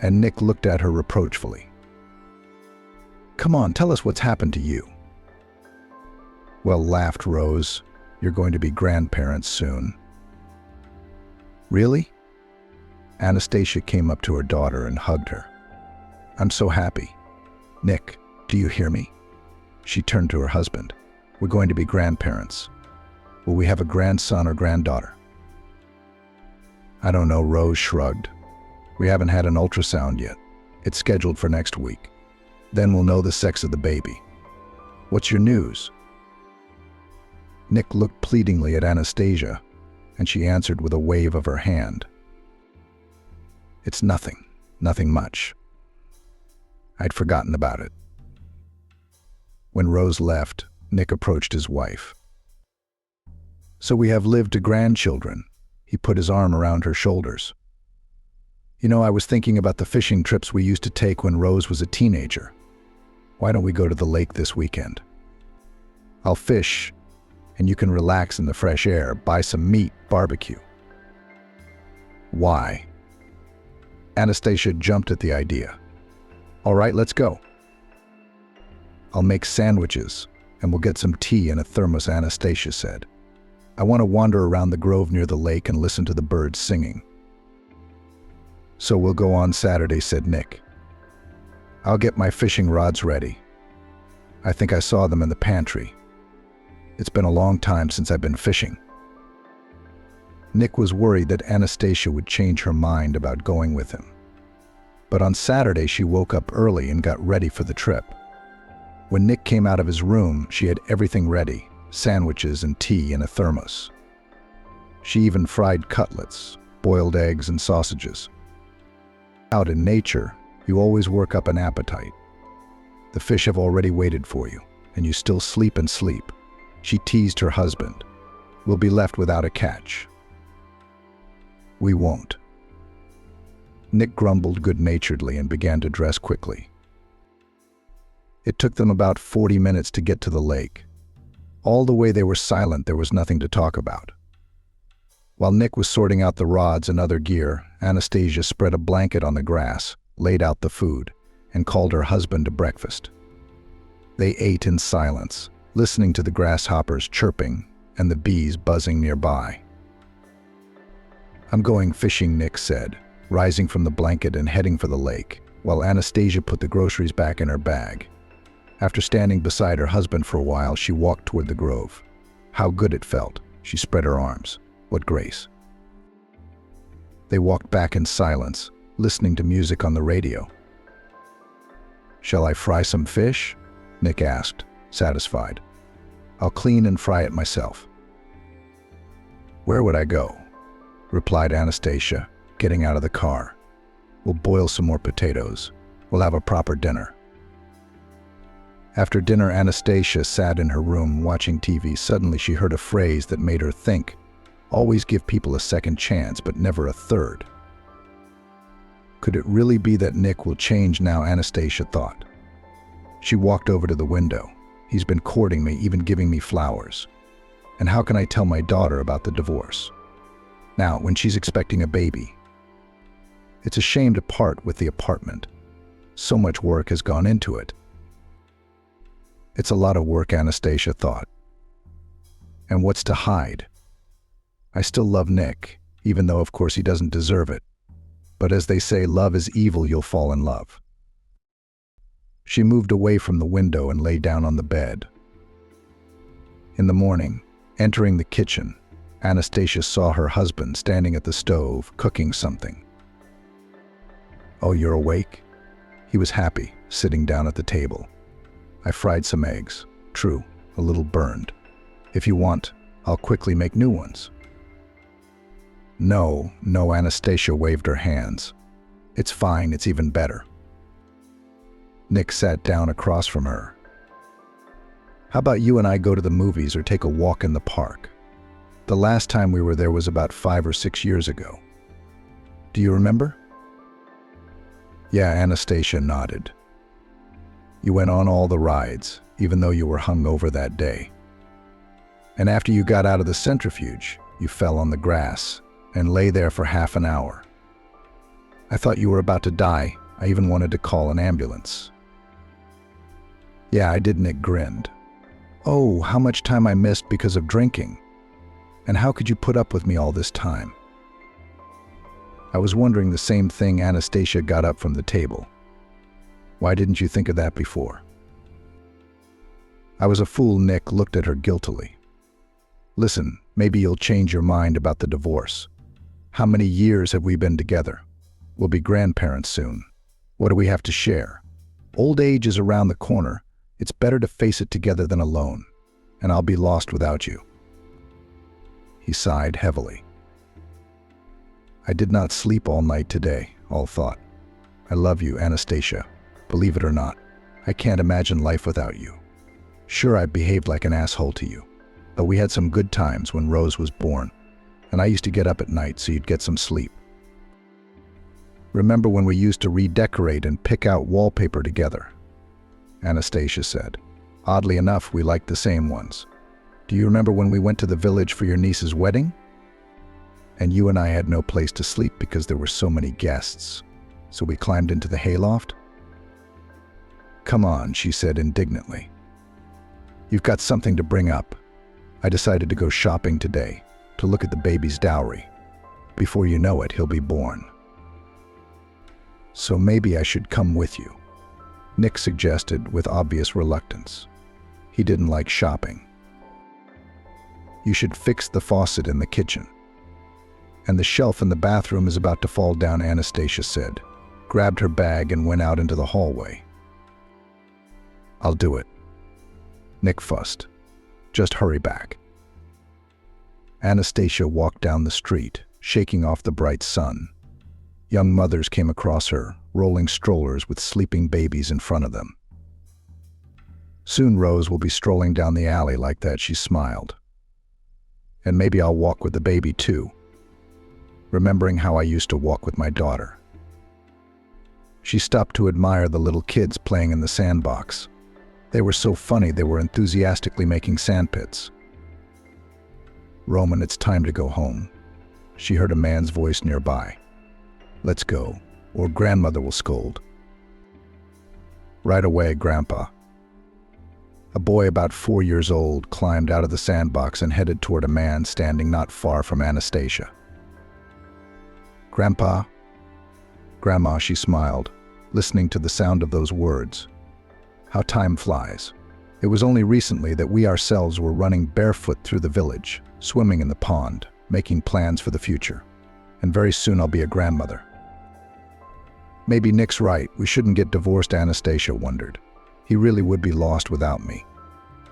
and Nick looked at her reproachfully. "Come on, tell us what's happened to you." "Well," laughed Rose, "you're going to be grandparents soon." "Really?" Anastasia came up to her daughter and hugged her. "I'm so happy. Nick, do you hear me?" She turned to her husband. "We're going to be grandparents. Will we have a grandson or granddaughter?" "I don't know," Rose shrugged. "We haven't had an ultrasound yet. It's scheduled for next week. Then we'll know the sex of the baby. What's your news?" Nick looked pleadingly at Anastasia, and she answered with a wave of her hand. "It's nothing much. I'd forgotten about it." When Rose left, Nick approached his wife. "So we have lived to grandchildren." He put his arm around her shoulders. "You know, I was thinking about the fishing trips we used to take when Rose was a teenager. Why don't we go to the lake this weekend? I'll fish, and you can relax in the fresh air, buy some meat, barbecue." "Why?" Anastasia jumped at the idea. "All right, let's go. I'll make sandwiches, and we'll get some tea in a thermos," Anastasia said. "I want to wander around the grove near the lake and listen to the birds singing." "So we'll go on Saturday," said Nick. "I'll get my fishing rods ready. I think I saw them in the pantry. It's been a long time since I've been fishing." Nick was worried that Anastasia would change her mind about going with him. But on Saturday, she woke up early and got ready for the trip. When Nick came out of his room, she had everything ready, sandwiches and tea in a thermos. She even fried cutlets, boiled eggs and sausages. Out in nature, you always work up an appetite. The fish have already waited for you, and you still sleep and sleep. She teased her husband. "We'll be left without a catch." "We won't." Nick grumbled good-naturedly and began to dress quickly. It took them about 40 minutes to get to the lake. All the way they were silent, there was nothing to talk about. While Nick was sorting out the rods and other gear, Anastasia spread a blanket on the grass, laid out the food, and called her husband to breakfast. They ate in silence, listening to the grasshoppers chirping and the bees buzzing nearby. "I'm going fishing," Nick said, rising from the blanket and heading for the lake, while Anastasia put the groceries back in her bag. After standing beside her husband for a while, she walked toward the grove. How good it felt. She spread her arms. What grace. They walked back in silence, listening to music on the radio. "Shall I fry some fish?" Nick asked, satisfied. "I'll clean and fry it myself." "Where would I go?" replied Anastasia, getting out of the car. "We'll boil some more potatoes. We'll have a proper dinner." After dinner, Anastasia sat in her room watching TV. Suddenly she heard a phrase that made her think. Always give people a second chance, but never a third. Could it really be that Nick will change now, Anastasia thought. She walked over to the window. He's been courting me, even giving me flowers. And how can I tell my daughter about the divorce? Now, when she's expecting a baby. It's a shame to part with the apartment. So much work has gone into it. It's a lot of work, Anastasia thought. And what's to hide? I still love Nick, even though of course he doesn't deserve it. But as they say, love is evil, you'll fall in love. She moved away from the window and lay down on the bed. In the morning, entering the kitchen, Anastasia saw her husband standing at the stove, cooking something. "Oh, you're awake?" He was happy, sitting down at the table. "I fried some eggs. True, a little burned. If you want, I'll quickly make new ones." No, Anastasia waved her hands. "It's fine, it's even better." Nick sat down across from her. "How about you and I go to the movies or take a walk in the park? The last time we were there was about 5 or 6 years ago. Do you remember?" Yeah, Anastasia nodded. "You went on all the rides, even though you were hungover that day. And after you got out of the centrifuge, you fell on the grass and lay there for half an hour. I thought you were about to die. I even wanted to call an ambulance." "Yeah, I did," Nick grinned. "Oh, how much time I missed because of drinking. And how could you put up with me all this time?" I was wondering the same thing. Anastasia got up from the table. "Why didn't you think of that before?" "I was a fool," Nick looked at her guiltily. "Listen, maybe you'll change your mind about the divorce. How many years have we been together? We'll be grandparents soon. What do we have to share? Old age is around the corner. It's better to face it together than alone, and I'll be lost without you." He sighed heavily. "I did not sleep all night today," All thought. "I love you, Anastasia. Believe it or not, I can't imagine life without you. Sure, I behaved like an asshole to you, but we had some good times when Rose was born, and I used to get up at night so you'd get some sleep. Remember when we used to redecorate and pick out wallpaper together?" Anastasia said. "Oddly enough, we liked the same ones. Do you remember when we went to the village for your niece's wedding? And you and I had no place to sleep because there were so many guests, so we climbed into the hayloft?" "Come on," she said indignantly. "You've got something to bring up. I decided to go shopping today, to look at the baby's dowry. Before you know it, he'll be born. So maybe I should come with you," Nick suggested with obvious reluctance. He didn't like shopping. "You should fix the faucet in the kitchen. And the shelf in the bathroom is about to fall down," Anastasia said, grabbed her bag and went out into the hallway. "I'll do it," Nick fussed. "Just hurry back." Anastasia walked down the street, shaking off the bright sun. Young mothers came across her, rolling strollers with sleeping babies in front of them. "Soon Rose will be strolling down the alley like that," she smiled. "And maybe I'll walk with the baby too, remembering how I used to walk with my daughter." She stopped to admire the little kids playing in the sandbox. They were so funny, they were enthusiastically making sandpits. "Roman, it's time to go home," she heard a man's voice nearby. "Let's go, or grandmother will scold." "Right away, Grandpa." A boy about 4 years old climbed out of the sandbox and headed toward a man standing not far from Anastasia. "Grandpa?" "Grandma," she smiled, listening to the sound of those words. How time flies. It was only recently that we ourselves were running barefoot through the village, swimming in the pond, making plans for the future. And very soon I'll be a grandmother. Maybe Nick's right, we shouldn't get divorced, Anastasia wondered. He really would be lost without me.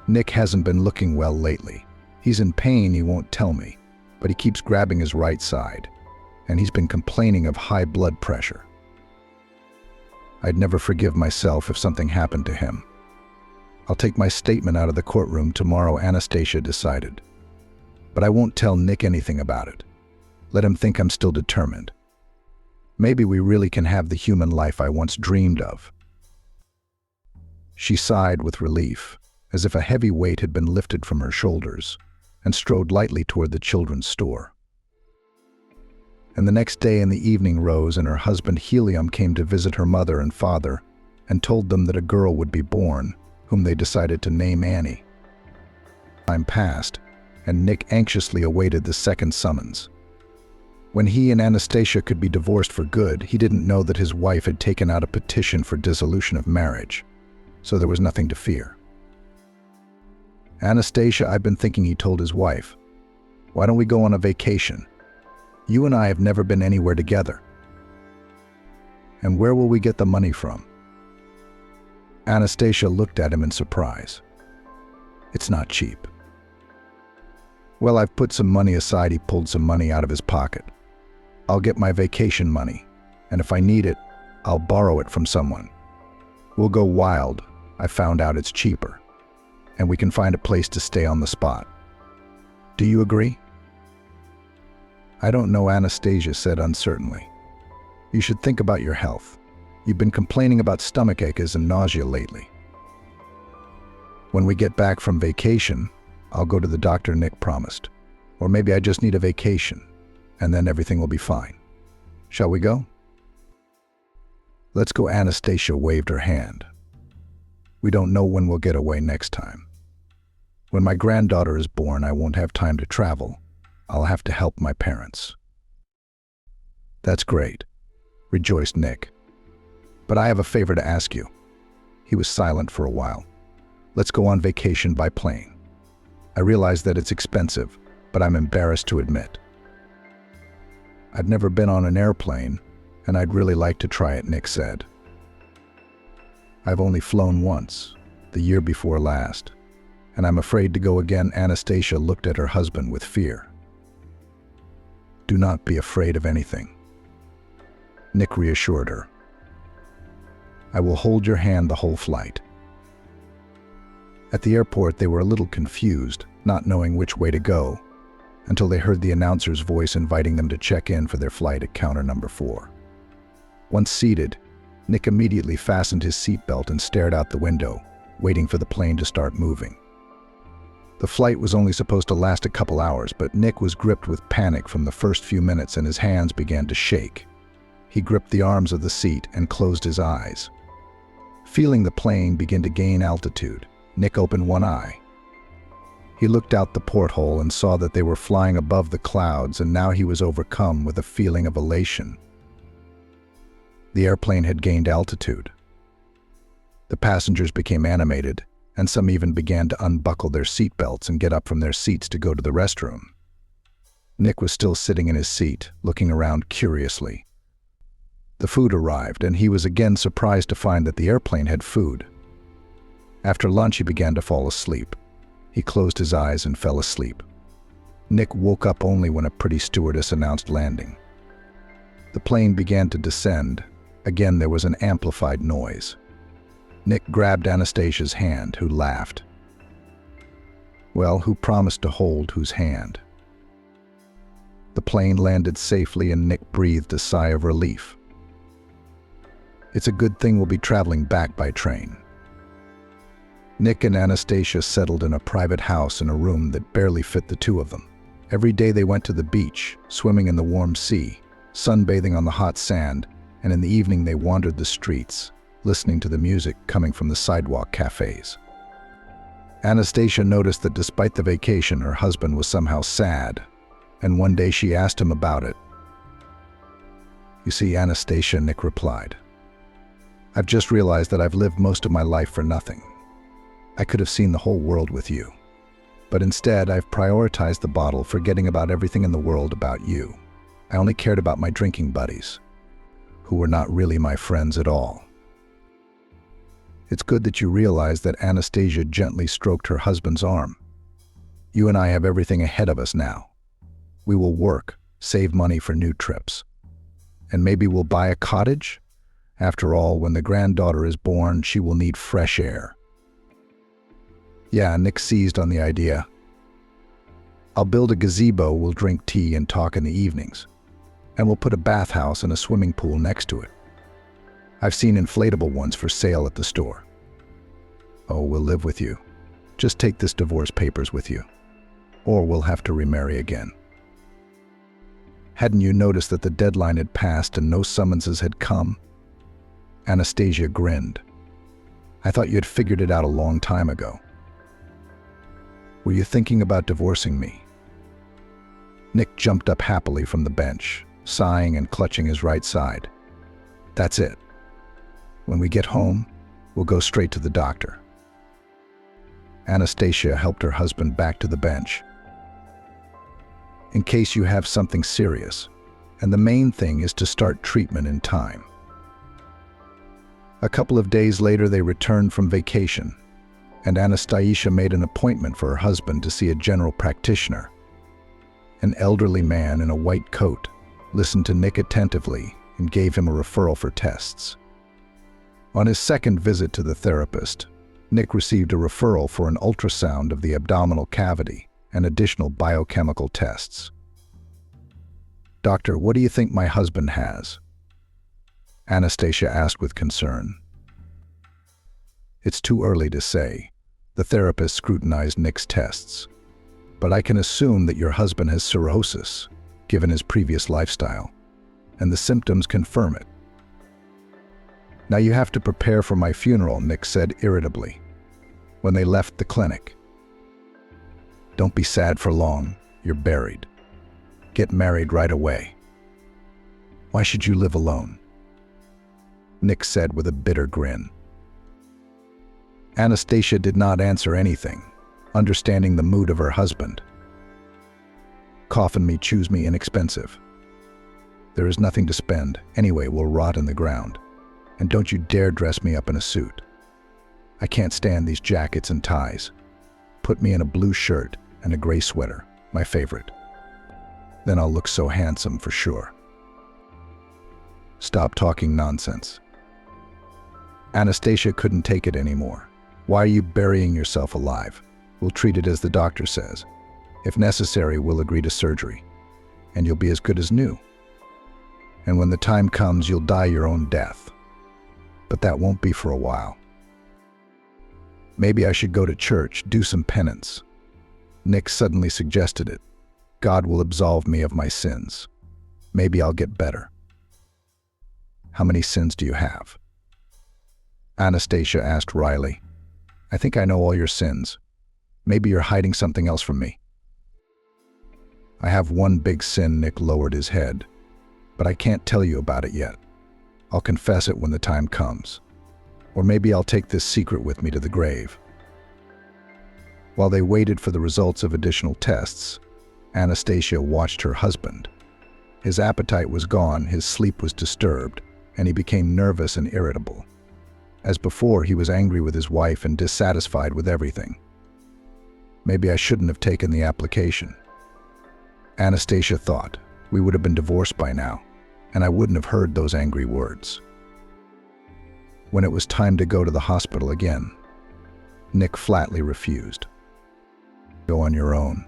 Nick hasn't been looking well lately. He's in pain, he won't tell me, but he keeps grabbing his right side, and he's been complaining of high blood pressure. I'd never forgive myself if something happened to him. I'll take my statement out of the courtroom tomorrow, Anastasia decided. But I won't tell Nick anything about it. Let him think I'm still determined. Maybe we really can have the human life I once dreamed of. She sighed with relief, as if a heavy weight had been lifted from her shoulders, and strode lightly toward the children's store. And the next day in the evening, Rose and her husband Helium came to visit her mother and father and told them that a girl would be born, whom they decided to name Annie. Time passed, and Nick anxiously awaited the second summons. When he and Anastasia could be divorced for good, he didn't know that his wife had taken out a petition for dissolution of marriage, so there was nothing to fear. "Anastasia, I've been thinking," he told his wife. Why don't we go on a vacation? You and I have never been anywhere together. And where will we get the money from? Anastasia looked at him in surprise. It's not cheap. Well, I've put some money aside. He pulled some money out of his pocket. I'll get my vacation money, and if I need it, I'll borrow it from someone. We'll go wild. I found out it's cheaper, and we can find a place to stay on the spot. Do you agree? I don't know, Anastasia said uncertainly. You should think about your health. You've been complaining about stomach aches and nausea lately. When we get back from vacation, I'll go to the doctor Nick promised. Or maybe I just need a vacation, and then everything will be fine. Shall we go? Let's go, Anastasia waved her hand. We don't know when we'll get away next time. When my granddaughter is born, I won't have time to travel. I'll have to help my parents. That's great, rejoiced Nick. But I have a favor to ask you. He was silent for a while. Let's go on vacation by plane. I realize that it's expensive, but I'm embarrassed to admit. I've never been on an airplane, and I'd really like to try it, Nick said. I've only flown once, the year before last, and I'm afraid to go again. Anastasia looked at her husband with fear. Do not be afraid of anything, Nick reassured her. I will hold your hand the whole flight. At the airport, they were a little confused, not knowing which way to go, until they heard the announcer's voice inviting them to check in for their flight at counter number 4. Once seated, Nick immediately fastened his seatbelt and stared out the window, waiting for the plane to start moving. The flight was only supposed to last a couple hours, but Nick was gripped with panic from the first few minutes and his hands began to shake. He gripped the arms of the seat and closed his eyes. Feeling the plane begin to gain altitude, Nick opened one eye. He looked out the porthole and saw that they were flying above the clouds, and now he was overcome with a feeling of elation. The airplane had gained altitude. The passengers became animated, and some even began to unbuckle their seatbelts and get up from their seats to go to the restroom. Nick was still sitting in his seat, looking around curiously. The food arrived, and he was again surprised to find that the airplane had food. After lunch, he began to fall asleep. He closed his eyes and fell asleep. Nick woke up only when a pretty stewardess announced landing. The plane began to descend. Again, there was an amplified noise. Nick grabbed Anastasia's hand, who laughed. Well, who promised to hold whose hand? The plane landed safely, and Nick breathed a sigh of relief. It's a good thing we'll be traveling back by train. Nick and Anastasia settled in a private house in a room that barely fit the two of them. Every day they went to the beach, swimming in the warm sea, sunbathing on the hot sand, and in the evening they wandered the streets, listening to the music coming from the sidewalk cafes. Anastasia noticed that despite the vacation, her husband was somehow sad, and one day she asked him about it. You see, Anastasia, Nick replied, I've just realized that I've lived most of my life for nothing. I could have seen the whole world with you. But instead, I've prioritized the bottle, forgetting about everything in the world about you. I only cared about my drinking buddies, who were not really my friends at all. It's good that you realize that. Anastasia gently stroked her husband's arm. You and I have everything ahead of us now. We will work, save money for new trips. And maybe we'll buy a cottage? After all, when the granddaughter is born, she will need fresh air. Yeah, Nick seized on the idea. I'll build a gazebo, we'll drink tea and talk in the evenings. And we'll put a bathhouse and a swimming pool next to it. I've seen inflatable ones for sale at the store. Oh, we'll live with you. Just take this divorce papers with you. Or we'll have to remarry again. Hadn't you noticed that the deadline had passed and no summonses had come? Anastasia grinned. I thought you had figured it out a long time ago. Were you thinking about divorcing me? Nick jumped up happily from the bench, sighing and clutching his right side. That's it. When we get home, we'll go straight to the doctor. Anastasia helped her husband back to the bench. in case you have something serious, and the main thing is to start treatment in time. A couple of days later, they returned from vacation, and Anastasia made an appointment for her husband to see a general practitioner. An elderly man in a white coat listened to Nick attentively and gave him a referral for tests. On his second visit to the therapist, Nick received a referral for an ultrasound of the abdominal cavity and additional biochemical tests. "Doctor, what do you think my husband has?" Anastasia asked with concern. "It's too early to say." The therapist scrutinized Nick's tests. "But I can assume that your husband has cirrhosis, given his previous lifestyle, and the symptoms confirm it." "Now you have to prepare for my funeral," Nick said irritably, when they left the clinic. "Don't be sad for long, you're buried. Get married right away." "Why should you live alone?" Nick said with a bitter grin. Anastasia did not answer anything, understanding the mood of her husband. "Coffin me, choose me inexpensive. There is nothing to spend, anyway we'll rot in the ground. And don't you dare dress me up in a suit. I can't stand these jackets and ties. Put me in a blue shirt and a gray sweater, my favorite. Then I'll look so handsome for sure." "Stop talking nonsense." Anastasia couldn't take it anymore. "Why are you burying yourself alive? We'll treat it as the doctor says. If necessary, we'll agree to surgery, and you'll be as good as new. And when the time comes, you'll die your own death. But that won't be for a while. Maybe I should go to church, do some penance." Nick suddenly suggested it. "God will absolve me of my sins. Maybe I'll get better." "How many sins do you have?" Anastasia asked wryly. "I think I know all your sins. Maybe you're hiding something else from me." "I have one big sin," Nick lowered his head, "but I can't tell you about it yet. I'll confess it when the time comes. Or maybe I'll take this secret with me to the grave." While they waited for the results of additional tests, Anastasia watched her husband. His appetite was gone, his sleep was disturbed, and he became nervous and irritable. As before, he was angry with his wife and dissatisfied with everything. "Maybe I shouldn't have taken the application." Anastasia thought. "We would have been divorced by now, and I wouldn't have heard those angry words." When it was time to go to the hospital again, Nick flatly refused. "Go on your own,"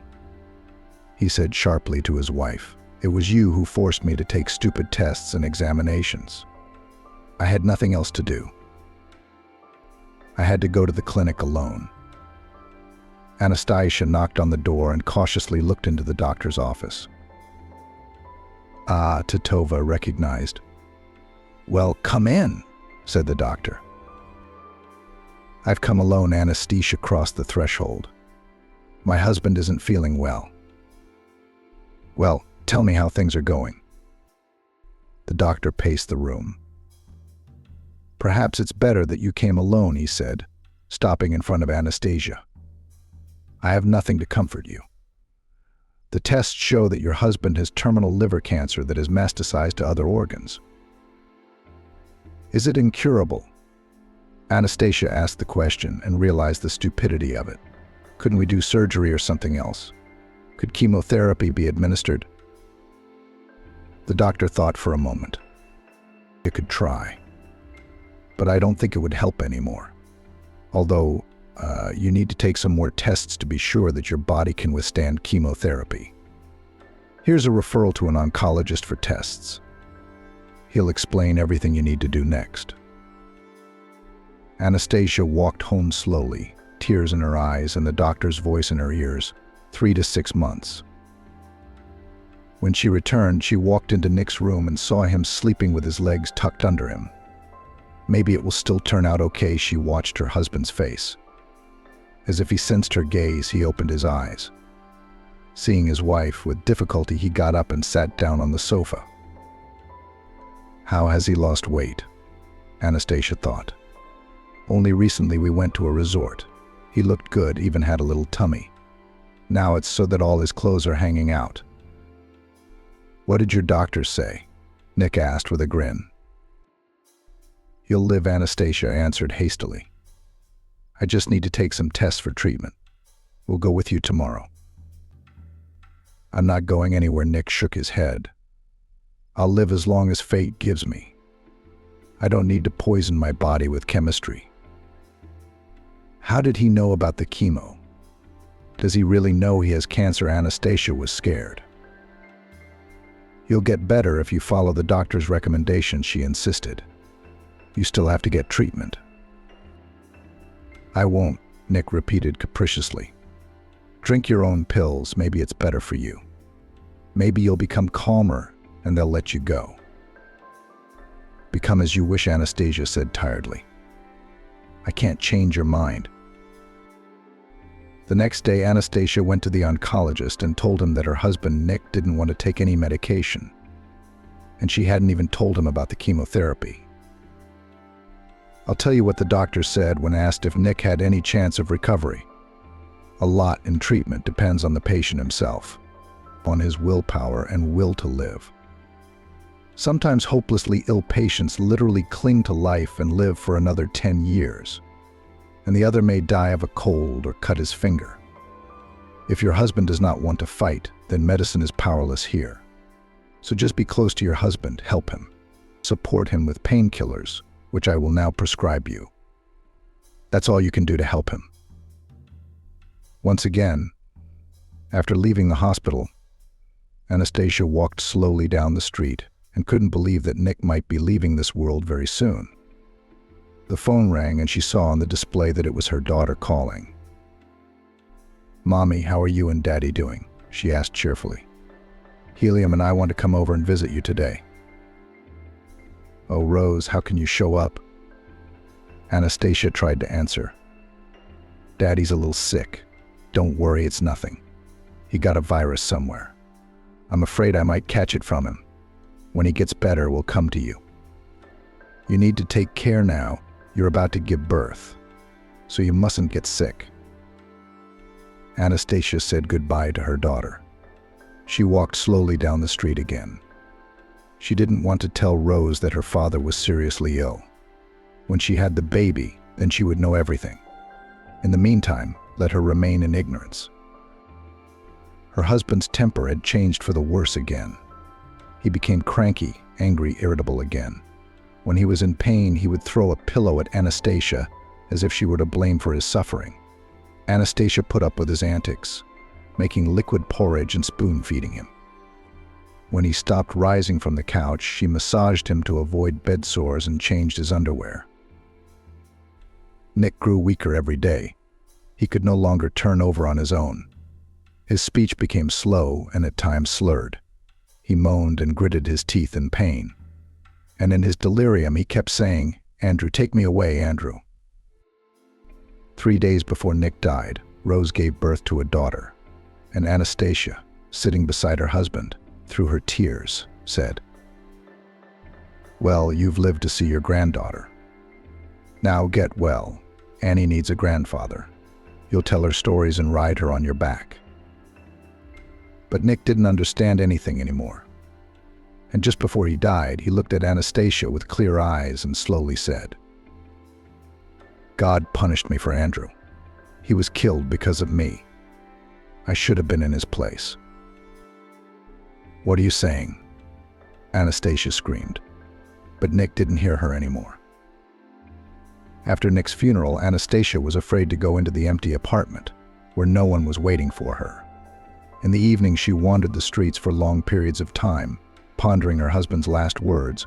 he said sharply to his wife. "It was you who forced me to take stupid tests and examinations. I had nothing else to do. I had to go to the clinic alone." Anastasia knocked on the door and cautiously looked into the doctor's office. Titova recognized. "Well, come in," said the doctor. "I've come alone." Anastasia crossed the threshold. "My husband isn't feeling well." "Well, tell me how things are going." The doctor paced the room. "Perhaps it's better that you came alone," he said, stopping in front of Anastasia. "I have nothing to comfort you. The tests show that your husband has terminal liver cancer that has metastasized to other organs." "Is it incurable?" Anastasia asked the question and realized the stupidity of it. Couldn't we do surgery or something else? Could chemotherapy be administered? The doctor thought for a moment. "You could try. But I don't think it would help anymore. Although, you need to take some more tests to be sure that your body can withstand chemotherapy. Here's a referral to an oncologist for tests. He'll explain everything you need to do next." Anastasia walked home slowly, tears in her eyes and the doctor's voice in her ears. 3 to 6 months. When she returned, she walked into Nick's room and saw him sleeping with his legs tucked under him. Maybe it will still turn out okay, she watched her husband's face. As if he sensed her gaze, he opened his eyes. Seeing his wife, with difficulty he got up and sat down on the sofa. How has he lost weight? Anastasia thought. Only recently we went to a resort. He looked good, even had a little tummy. Now it's so that all his clothes are hanging out. "What did your doctor say?" Nick asked with a grin. "You'll live," Anastasia answered hastily. "I just need to take some tests for treatment. We'll go with you tomorrow." "I'm not going anywhere," Nick shook his head. "I'll live as long as fate gives me. I don't need to poison my body with chemistry." How did he know about the chemo? Does he really know he has cancer? Anastasia was scared. "You'll get better if you follow the doctor's recommendations," she insisted. "You still have to get treatment." "I won't," Nick repeated capriciously. "Drink your own pills. Maybe it's better for you. Maybe you'll become calmer and they'll let you go." "Become as you wish," Anastasia said tiredly. "I can't change your mind." The next day, Anastasia went to the oncologist and told him that her husband Nick didn't want to take any medication, and she hadn't even told him about the chemotherapy. "I'll tell you what the doctor said when asked if Nick had any chance of recovery. A lot in treatment depends on the patient himself, on his willpower and will to live. Sometimes hopelessly ill patients literally cling to life and live for another 10 years, and the other may die of a cold or cut his finger. If your husband does not want to fight, then medicine is powerless here. So just be close to your husband, help him, support him with painkillers, which I will now prescribe you. That's all you can do to help him." Once again, after leaving the hospital, Anastasia walked slowly down the street and couldn't believe that Nick might be leaving this world very soon. The phone rang and she saw on the display that it was her daughter calling. "Mommy, how are you and Daddy doing?" she asked cheerfully. "Helium and I want to come over and visit you today." "Oh, Rose, how can you show up?" Anastasia tried to answer. "Daddy's a little sick. Don't worry, it's nothing. He got a virus somewhere. I'm afraid I might catch it from him. When he gets better, we'll come to you. You need to take care now. You're about to give birth, so you mustn't get sick." Anastasia said goodbye to her daughter. She walked slowly down the street again. She didn't want to tell Rose that her father was seriously ill. When she had the baby, then she would know everything. In the meantime, let her remain in ignorance. Her husband's temper had changed for the worse again. He became cranky, angry, irritable again. When he was in pain, he would throw a pillow at Anastasia as if she were to blame for his suffering. Anastasia put up with his antics, making liquid porridge and spoon-feeding him. When he stopped rising from the couch, she massaged him to avoid bed sores and changed his underwear. Nick grew weaker every day. He could no longer turn over on his own. His speech became slow and at times slurred. He moaned and gritted his teeth in pain. And in his delirium, he kept saying, "Andrew, take me away, Andrew." 3 days before Nick died, Rose gave birth to a daughter, and Anastasia, sitting beside her husband, through her tears, said, "Well, you've lived to see your granddaughter. Now get well. Annie needs a grandfather. You'll tell her stories and ride her on your back." But Nick didn't understand anything anymore. And just before he died, he looked at Anastasia with clear eyes and slowly said, "God punished me for Andrew. He was killed because of me. I should have been in his place." "What are you saying?" Anastasia screamed, but Nick didn't hear her anymore. After Nick's funeral, Anastasia was afraid to go into the empty apartment, where no one was waiting for her. In the evening, she wandered the streets for long periods of time, pondering her husband's last words,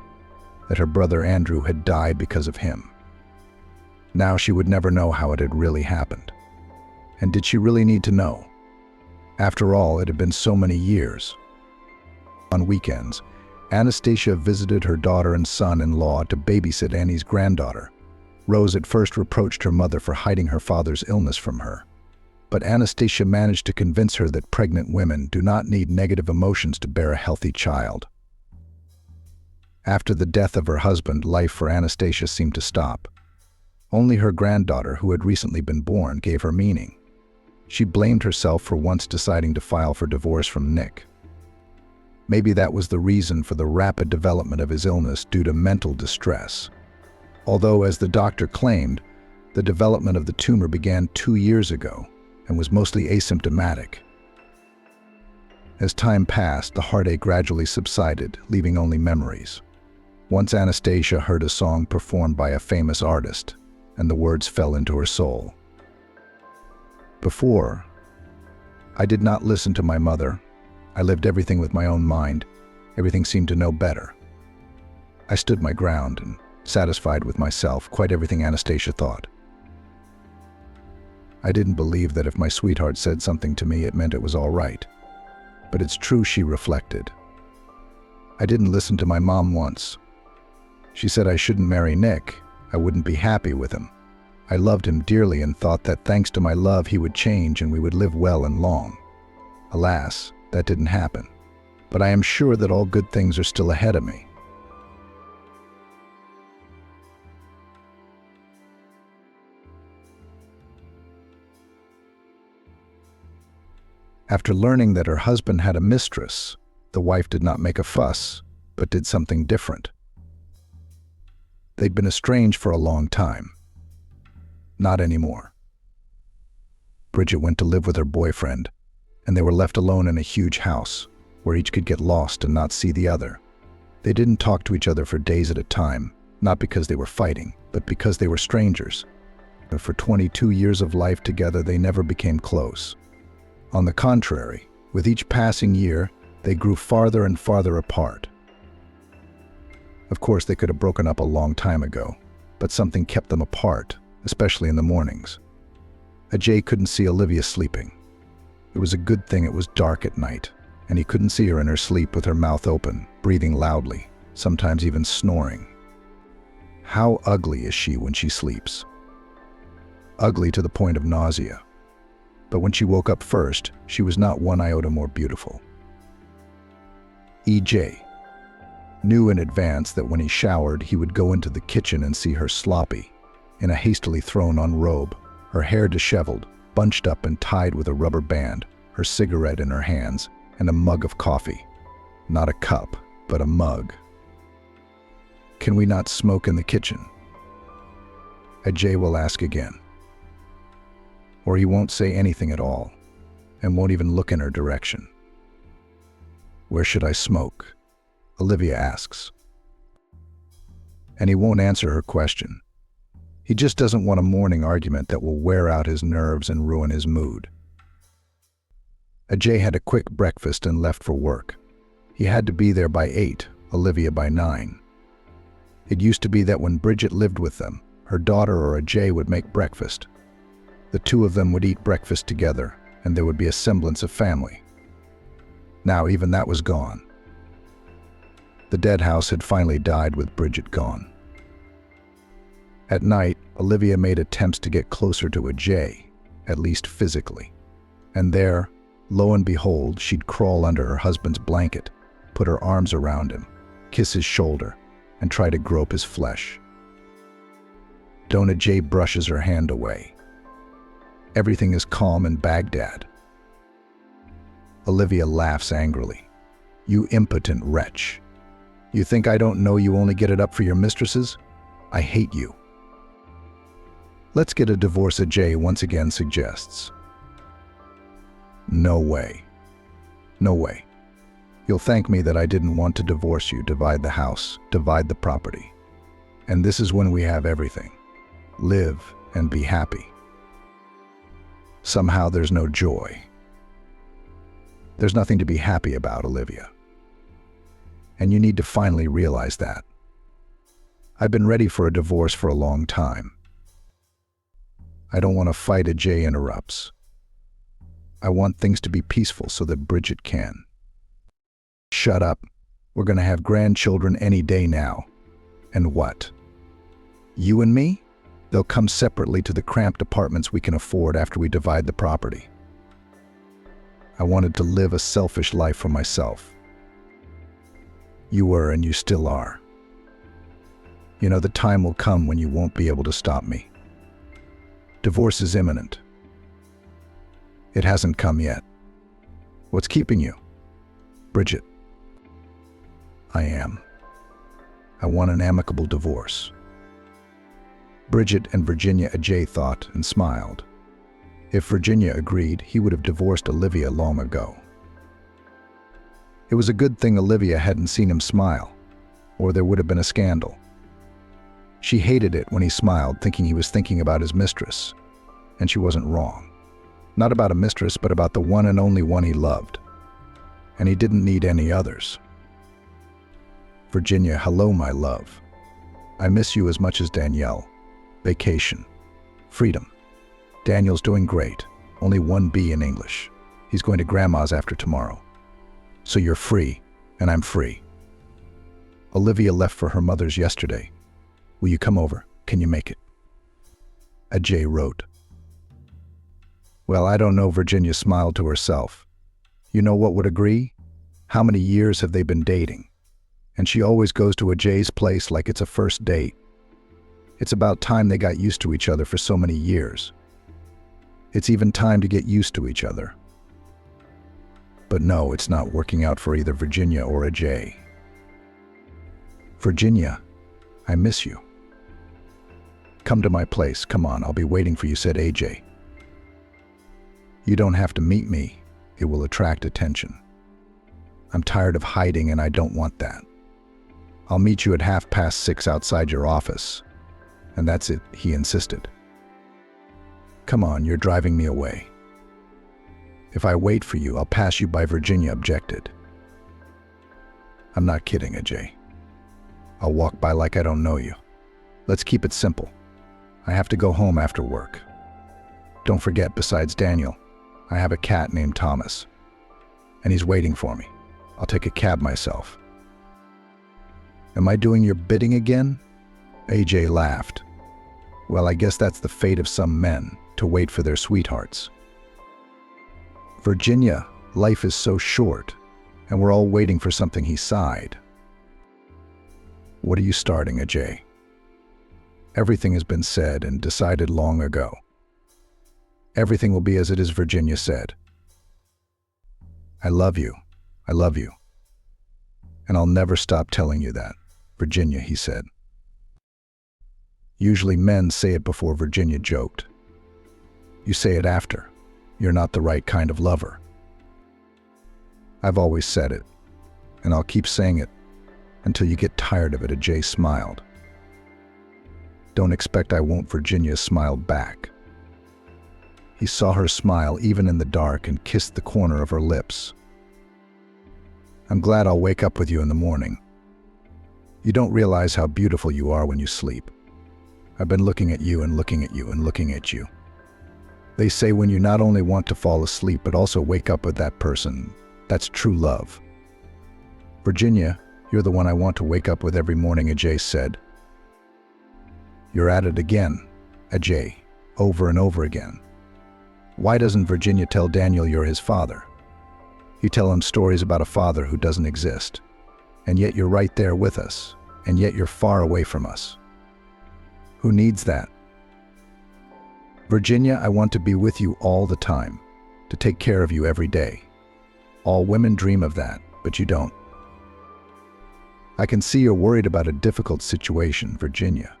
that her brother Andrew had died because of him. Now she would never know how it had really happened. And did she really need to know? After all, it had been so many years. On weekends, Anastasia visited her daughter and son-in-law to babysit Annie's granddaughter. Rose at first reproached her mother for hiding her father's illness from her. But Anastasia managed to convince her that pregnant women do not need negative emotions to bear a healthy child. After the death of her husband, life for Anastasia seemed to stop. Only her granddaughter, who had recently been born, gave her meaning. She blamed herself for once deciding to file for divorce from Nick. Maybe that was the reason for the rapid development of his illness due to mental distress. Although, as the doctor claimed, the development of the tumor began 2 years ago and was mostly asymptomatic. As time passed, the heartache gradually subsided, leaving only memories. Once Anastasia heard a song performed by a famous artist, and the words fell into her soul. Before, I did not listen to my mother. I lived everything with my own mind. Everything seemed to know better. I stood my ground and, satisfied with myself, quite everything Anastasia thought. I didn't believe that if my sweetheart said something to me, it meant it was all right. But it's true, she reflected. I didn't listen to my mom once. She said I shouldn't marry Nick. I wouldn't be happy with him. I loved him dearly and thought that thanks to my love he would change and we would live well and long. Alas, that didn't happen. But I am sure that all good things are still ahead of me. After learning that her husband had a mistress, the wife did not make a fuss, but did something different. They'd been estranged for a long time. Not anymore. Bridget went to live with her boyfriend, and they were left alone in a huge house, where each could get lost and not see the other. They didn't talk to each other for days at a time, not because they were fighting, but because they were strangers. For 22 years of life together, they never became close. On the contrary, with each passing year, they grew farther and farther apart. Of course, they could have broken up a long time ago, but something kept them apart, especially in the mornings. Ajay couldn't see Olivia sleeping. It was a good thing it was dark at night, and he couldn't see her in her sleep with her mouth open, breathing loudly, sometimes even snoring. How ugly is she when she sleeps? Ugly to the point of nausea. But when she woke up first, she was not one iota more beautiful. EJ knew in advance that when he showered, he would go into the kitchen and see her sloppy, in a hastily thrown-on robe, her hair disheveled, bunched up and tied with a rubber band, her cigarette in her hands, and a mug of coffee. Not a cup, but a mug. Can we not smoke in the kitchen? Ajay will ask again. Or he won't say anything at all, and won't even look in her direction. Where should I smoke? Olivia asks. And he won't answer her question. He just doesn't want a morning argument that will wear out his nerves and ruin his mood. Ajay had a quick breakfast and left for work. He had to be there by 8, Olivia by 9. It used to be that when Bridget lived with them, her daughter or Ajay would make breakfast. The two of them would eat breakfast together, and there would be a semblance of family. Now even that was gone. The dead house had finally died with Bridget gone. At night, Olivia made attempts to get closer to Ajay, at least physically. And there, lo and behold, she'd crawl under her husband's blanket, put her arms around him, kiss his shoulder, and try to grope his flesh. Ajay brushes her hand away. Everything is calm in Baghdad. Olivia laughs angrily. You impotent wretch. You think I don't know you only get it up for your mistresses? I hate you. Let's get a divorce, Ajay once again suggests. No way. No way. You'll thank me that I didn't want to divorce you, divide the house, divide the property. And this is when we have everything. Live and be happy. Somehow there's no joy. There's nothing to be happy about, Olivia. And you need to finally realize that. I've been ready for a divorce for a long time. I don't want to fight, Ajay interrupts. I want things to be peaceful so that Bridget can. Shut up. We're going to have grandchildren any day now. And what? You and me? They'll come separately to the cramped apartments we can afford after we divide the property. I wanted to live a selfish life for myself. You were and you still are. You know, the time will come when you won't be able to stop me. Divorce is imminent. It hasn't come yet. What's keeping you? Bridget. I am. I want an amicable divorce. Bridget and Virginia Ajay thought and smiled. If Virginia agreed, he would have divorced Olivia long ago. It was a good thing Olivia hadn't seen him smile, or there would have been a scandal. She hated it when he smiled, thinking he was thinking about his mistress, and she wasn't wrong. Not about a mistress, but about the one and only one he loved, and he didn't need any others. Virginia, hello, my love. I miss you as much as Danielle. Vacation. Freedom. Daniel's doing great. Only one B in English. He's going to Grandma's after tomorrow. So you're free, and I'm free. Olivia left for her mother's yesterday. Will you come over? Can you make it? Ajay wrote. Well, I don't know, Virginia smiled to herself. You know what would agree? How many years have they been dating? And she always goes to Ajay's place like it's a first date. It's about time they got used to each other for so many years. It's even time to get used to each other. But no, it's not working out for either Virginia or Ajay. Virginia, I miss you. Come to my place, come on, I'll be waiting for you, said Ajay. You don't have to meet me, it will attract attention. I'm tired of hiding and I don't want that. I'll meet you at 6:30 outside your office. And that's it, he insisted. Come on, you're driving me away. If I wait for you, I'll pass you by, Virginia objected. I'm not kidding, Ajay. I'll walk by like I don't know you. Let's keep it simple. I have to go home after work. Don't forget, besides Daniel, I have a cat named Thomas. And he's waiting for me. I'll take a cab myself. Am I doing your bidding again? Ajay laughed. Well, I guess that's the fate of some men, to wait for their sweethearts. Virginia, life is so short, and we're all waiting for something, he sighed. What are you starting, Ajay? Everything has been said and decided long ago. Everything will be as it is, Virginia said. I love you. I love you. And I'll never stop telling you that, Virginia, he said. Usually men say it before, Virginia joked. You say it after. You're not the right kind of lover. I've always said it, and I'll keep saying it until you get tired of it, Ajay smiled. Don't expect I won't, Virginia smiled back. He saw her smile even in the dark and kissed the corner of her lips. I'm glad I'll wake up with you in the morning. You don't realize how beautiful you are when you sleep. I've been looking at you and looking at you and looking at you. They say when you not only want to fall asleep but also wake up with that person, that's true love. Virginia, you're the one I want to wake up with every morning, Ajay said. You're at it again, Ajay, over and over again. Why doesn't Virginia tell Daniel you're his father? You tell him stories about a father who doesn't exist, and yet you're right there with us, and yet you're far away from us. Who needs that? Virginia, I want to be with you all the time, to take care of you every day. All women dream of that, but you don't. I can see you're worried about a difficult situation, Virginia,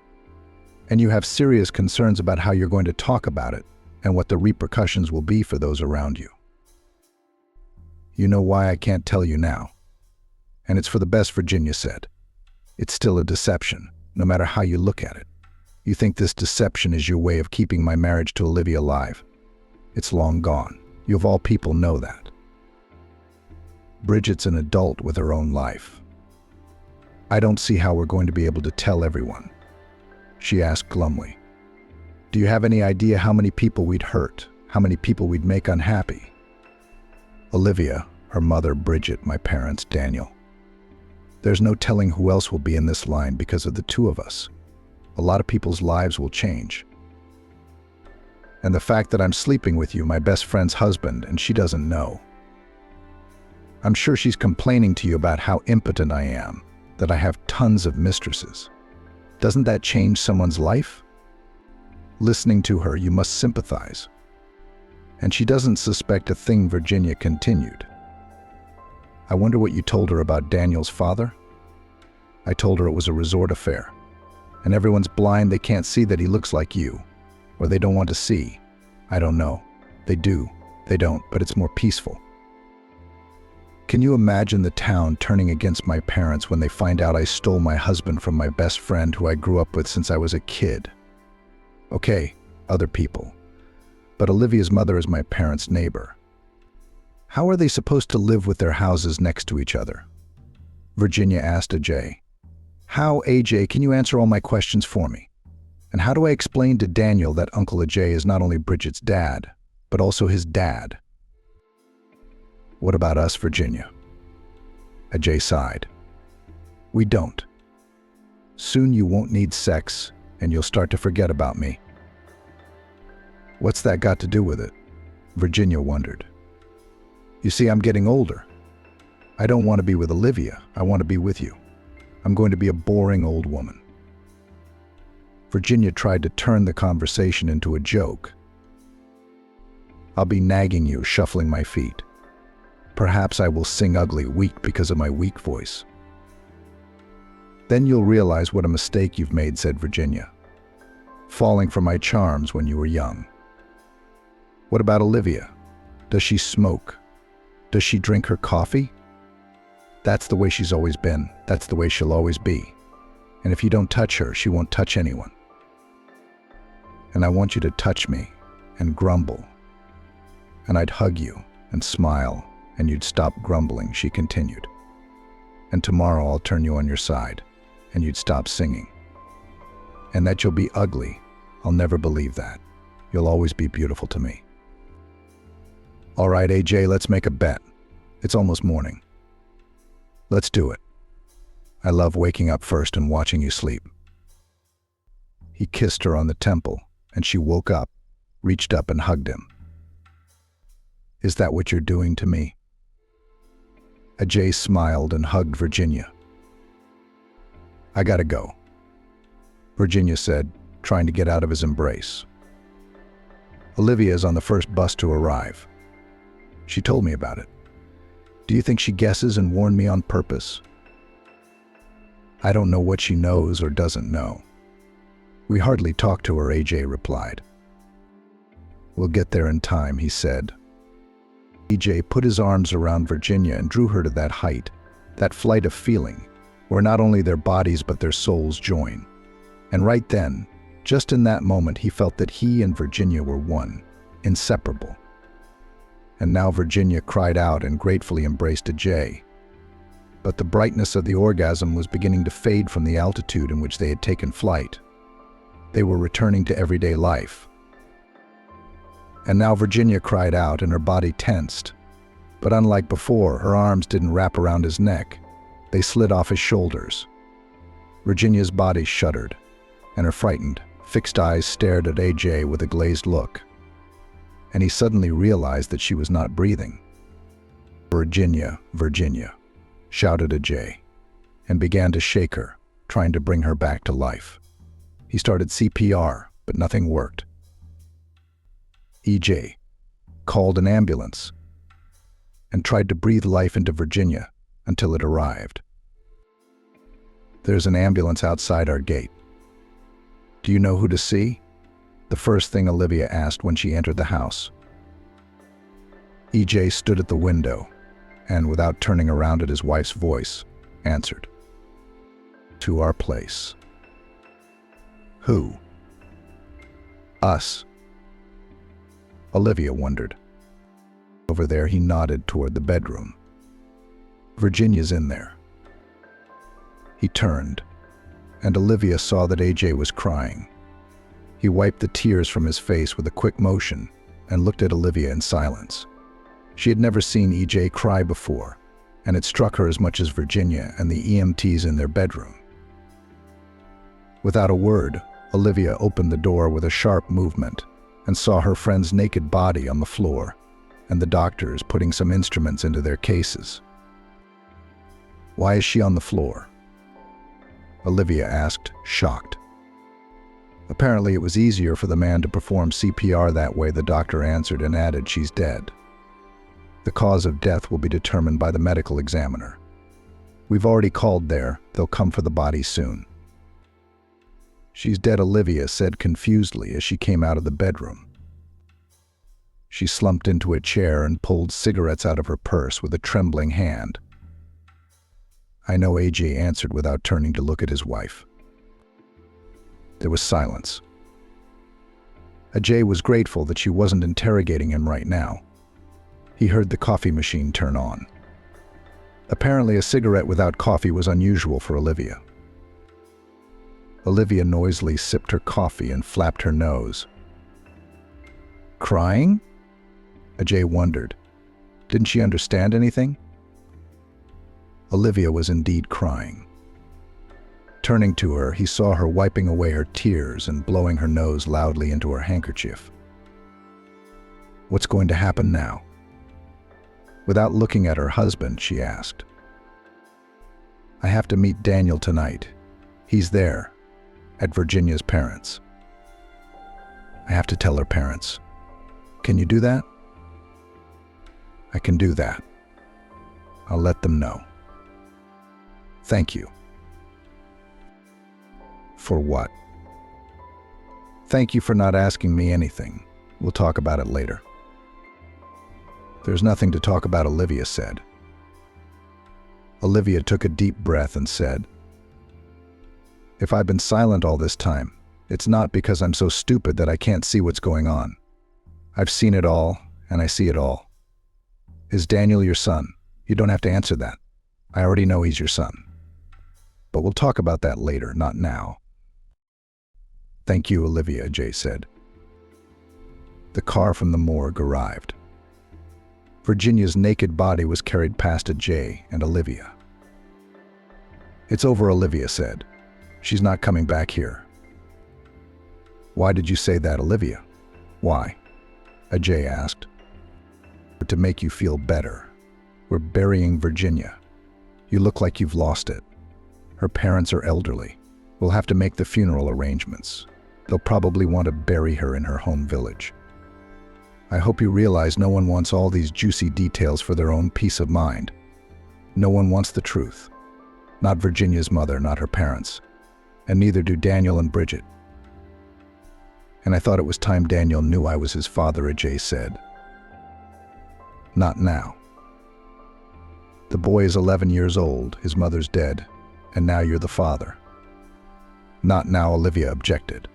and you have serious concerns about how you're going to talk about it and what the repercussions will be for those around you. You know why I can't tell you now. And it's for the best, Virginia said. It's still a deception, no matter how you look at it. You think this deception is your way of keeping my marriage to Olivia alive. It's long gone. You of all people know that. Bridget's an adult with her own life. I don't see how we're going to be able to tell everyone. She asked glumly. Do you have any idea how many people we'd hurt? How many people we'd make unhappy? Olivia, her mother, Bridget, my parents, Daniel. There's no telling who else will be in this line because of the two of us. A lot of people's lives will change. And the fact that I'm sleeping with you, my best friend's husband, and she doesn't know. I'm sure she's complaining to you about how impotent I am, that I have tons of mistresses. Doesn't that change someone's life? Listening to her, you must sympathize. And she doesn't suspect a thing, Virginia continued. I wonder what you told her about Daniel's father? I told her it was a resort affair. And everyone's blind, they can't see that he looks like you. Or they don't want to see. I don't know. They do. They don't, but it's more peaceful. Can you imagine the town turning against my parents when they find out I stole my husband from my best friend who I grew up with since I was a kid? Okay, other people. But Olivia's mother is my parents' neighbor. How are they supposed to live with their houses next to each other? Virginia asked AJ. How, AJ, can you answer all my questions for me? And how do I explain to Daniel that Uncle AJ is not only Bridget's dad, but also his dad? What about us, Virginia? AJ sighed. We don't. Soon you won't need sex, and you'll start to forget about me. What's that got to do with it? Virginia wondered. You see, I'm getting older. I don't want to be with Olivia. I want to be with you. I'm going to be a boring old woman. Virginia tried to turn the conversation into a joke. I'll be nagging you, shuffling my feet. Perhaps I will sing ugly, weak because of my weak voice. Then you'll realize what a mistake you've made, said Virginia. Falling for my charms when you were young. What about Olivia? Does she smoke? Does she drink her coffee? That's the way she's always been. That's the way she'll always be. And if you don't touch her, she won't touch anyone. And I want you to touch me and grumble. And I'd hug you and smile, and you'd stop grumbling, she continued. And tomorrow I'll turn you on your side, and you'd stop singing. And that you'll be ugly, I'll never believe that. You'll always be beautiful to me. All right, AJ, let's make a bet. It's almost morning. Let's do it. I love waking up first and watching you sleep. He kissed her on the temple, and she woke up, reached up and hugged him. Is that what you're doing to me? AJ smiled and hugged Virginia. I gotta go, Virginia said, trying to get out of his embrace. Olivia is on the first bus to arrive. She told me about it. Do you think she guesses and warned me on purpose? I don't know what she knows or doesn't know. We hardly talk to her, AJ replied. We'll get there in time, he said. AJ put his arms around Virginia and drew her to that height, that flight of feeling, where not only their bodies but their souls join. And right then, just in that moment, he felt that he and Virginia were one, inseparable. And now Virginia cried out and gratefully embraced AJ. But the brightness of the orgasm was beginning to fade from the altitude in which they had taken flight. They were returning to everyday life. And now Virginia cried out and her body tensed. But unlike before, her arms didn't wrap around his neck. They slid off his shoulders. Virginia's body shuddered, and her frightened, fixed eyes stared at AJ with a glazed look. And he suddenly realized that she was not breathing. Virginia, Virginia, shouted AJ, and began to shake her, trying to bring her back to life. He started CPR, but nothing worked. EJ called an ambulance and tried to breathe life into Virginia until it arrived. There's an ambulance outside our gate. Do you know who to see? The first thing Olivia asked when she entered the house. EJ stood at the window and, without turning around at his wife's voice, answered. To our place. Who? Us. Olivia wondered. Over there, he nodded toward the bedroom. Virginia's in there. He turned, and Olivia saw that AJ was crying. He wiped the tears from his face with a quick motion and looked at Olivia in silence. She had never seen EJ cry before, and it struck her as much as Virginia and the EMTs in their bedroom. Without a word, Olivia opened the door with a sharp movement and saw her friend's naked body on the floor and the doctors putting some instruments into their cases. Why is she on the floor? Olivia asked, shocked. Apparently it was easier for the man to perform CPR that way, the doctor answered and added, she's dead. The cause of death will be determined by the medical examiner. We've already called there. They'll come for the body soon. She's dead, Olivia said confusedly as she came out of the bedroom. She slumped into a chair and pulled cigarettes out of her purse with a trembling hand. I know, AJ answered without turning to look at his wife. There was silence. Ajay was grateful that she wasn't interrogating him right now. He heard the coffee machine turn on. Apparently, a cigarette without coffee was unusual for Olivia. Olivia noisily sipped her coffee and flapped her nose. Crying? Ajay wondered. Didn't she understand anything? Olivia was indeed crying. Turning to her, he saw her wiping away her tears and blowing her nose loudly into her handkerchief. What's going to happen now? Without looking at her husband, she asked. I have to meet Daniel tonight. He's there, at Virginia's parents. I have to tell her parents. Can you do that? I can do that. I'll let them know. Thank you. For what? Thank you for not asking me anything. We'll talk about it later. There's nothing to talk about, Olivia said. Olivia took a deep breath and said, If I've been silent all this time, it's not because I'm so stupid that I can't see what's going on. I've seen it all, and I see it all. Is Daniel your son? You don't have to answer that. I already know he's your son. But we'll talk about that later, not now. Thank you, Olivia, Jay said. The car from the morgue arrived. Virginia's naked body was carried past Ajay and Olivia. It's over, Olivia said. She's not coming back here. Why did you say that, Olivia? Why? Ajay asked. To make you feel better. We're burying Virginia. You look like you've lost it. Her parents are elderly. We'll have to make the funeral arrangements. They'll probably want to bury her in her home village. I hope you realize no one wants all these juicy details for their own peace of mind. No one wants the truth. Not Virginia's mother, not her parents. And neither do Daniel and Bridget. And I thought it was time Daniel knew I was his father, Ajay said. Not now. The boy is 11 years old, his mother's dead, and now you're the father. Not now, Olivia objected.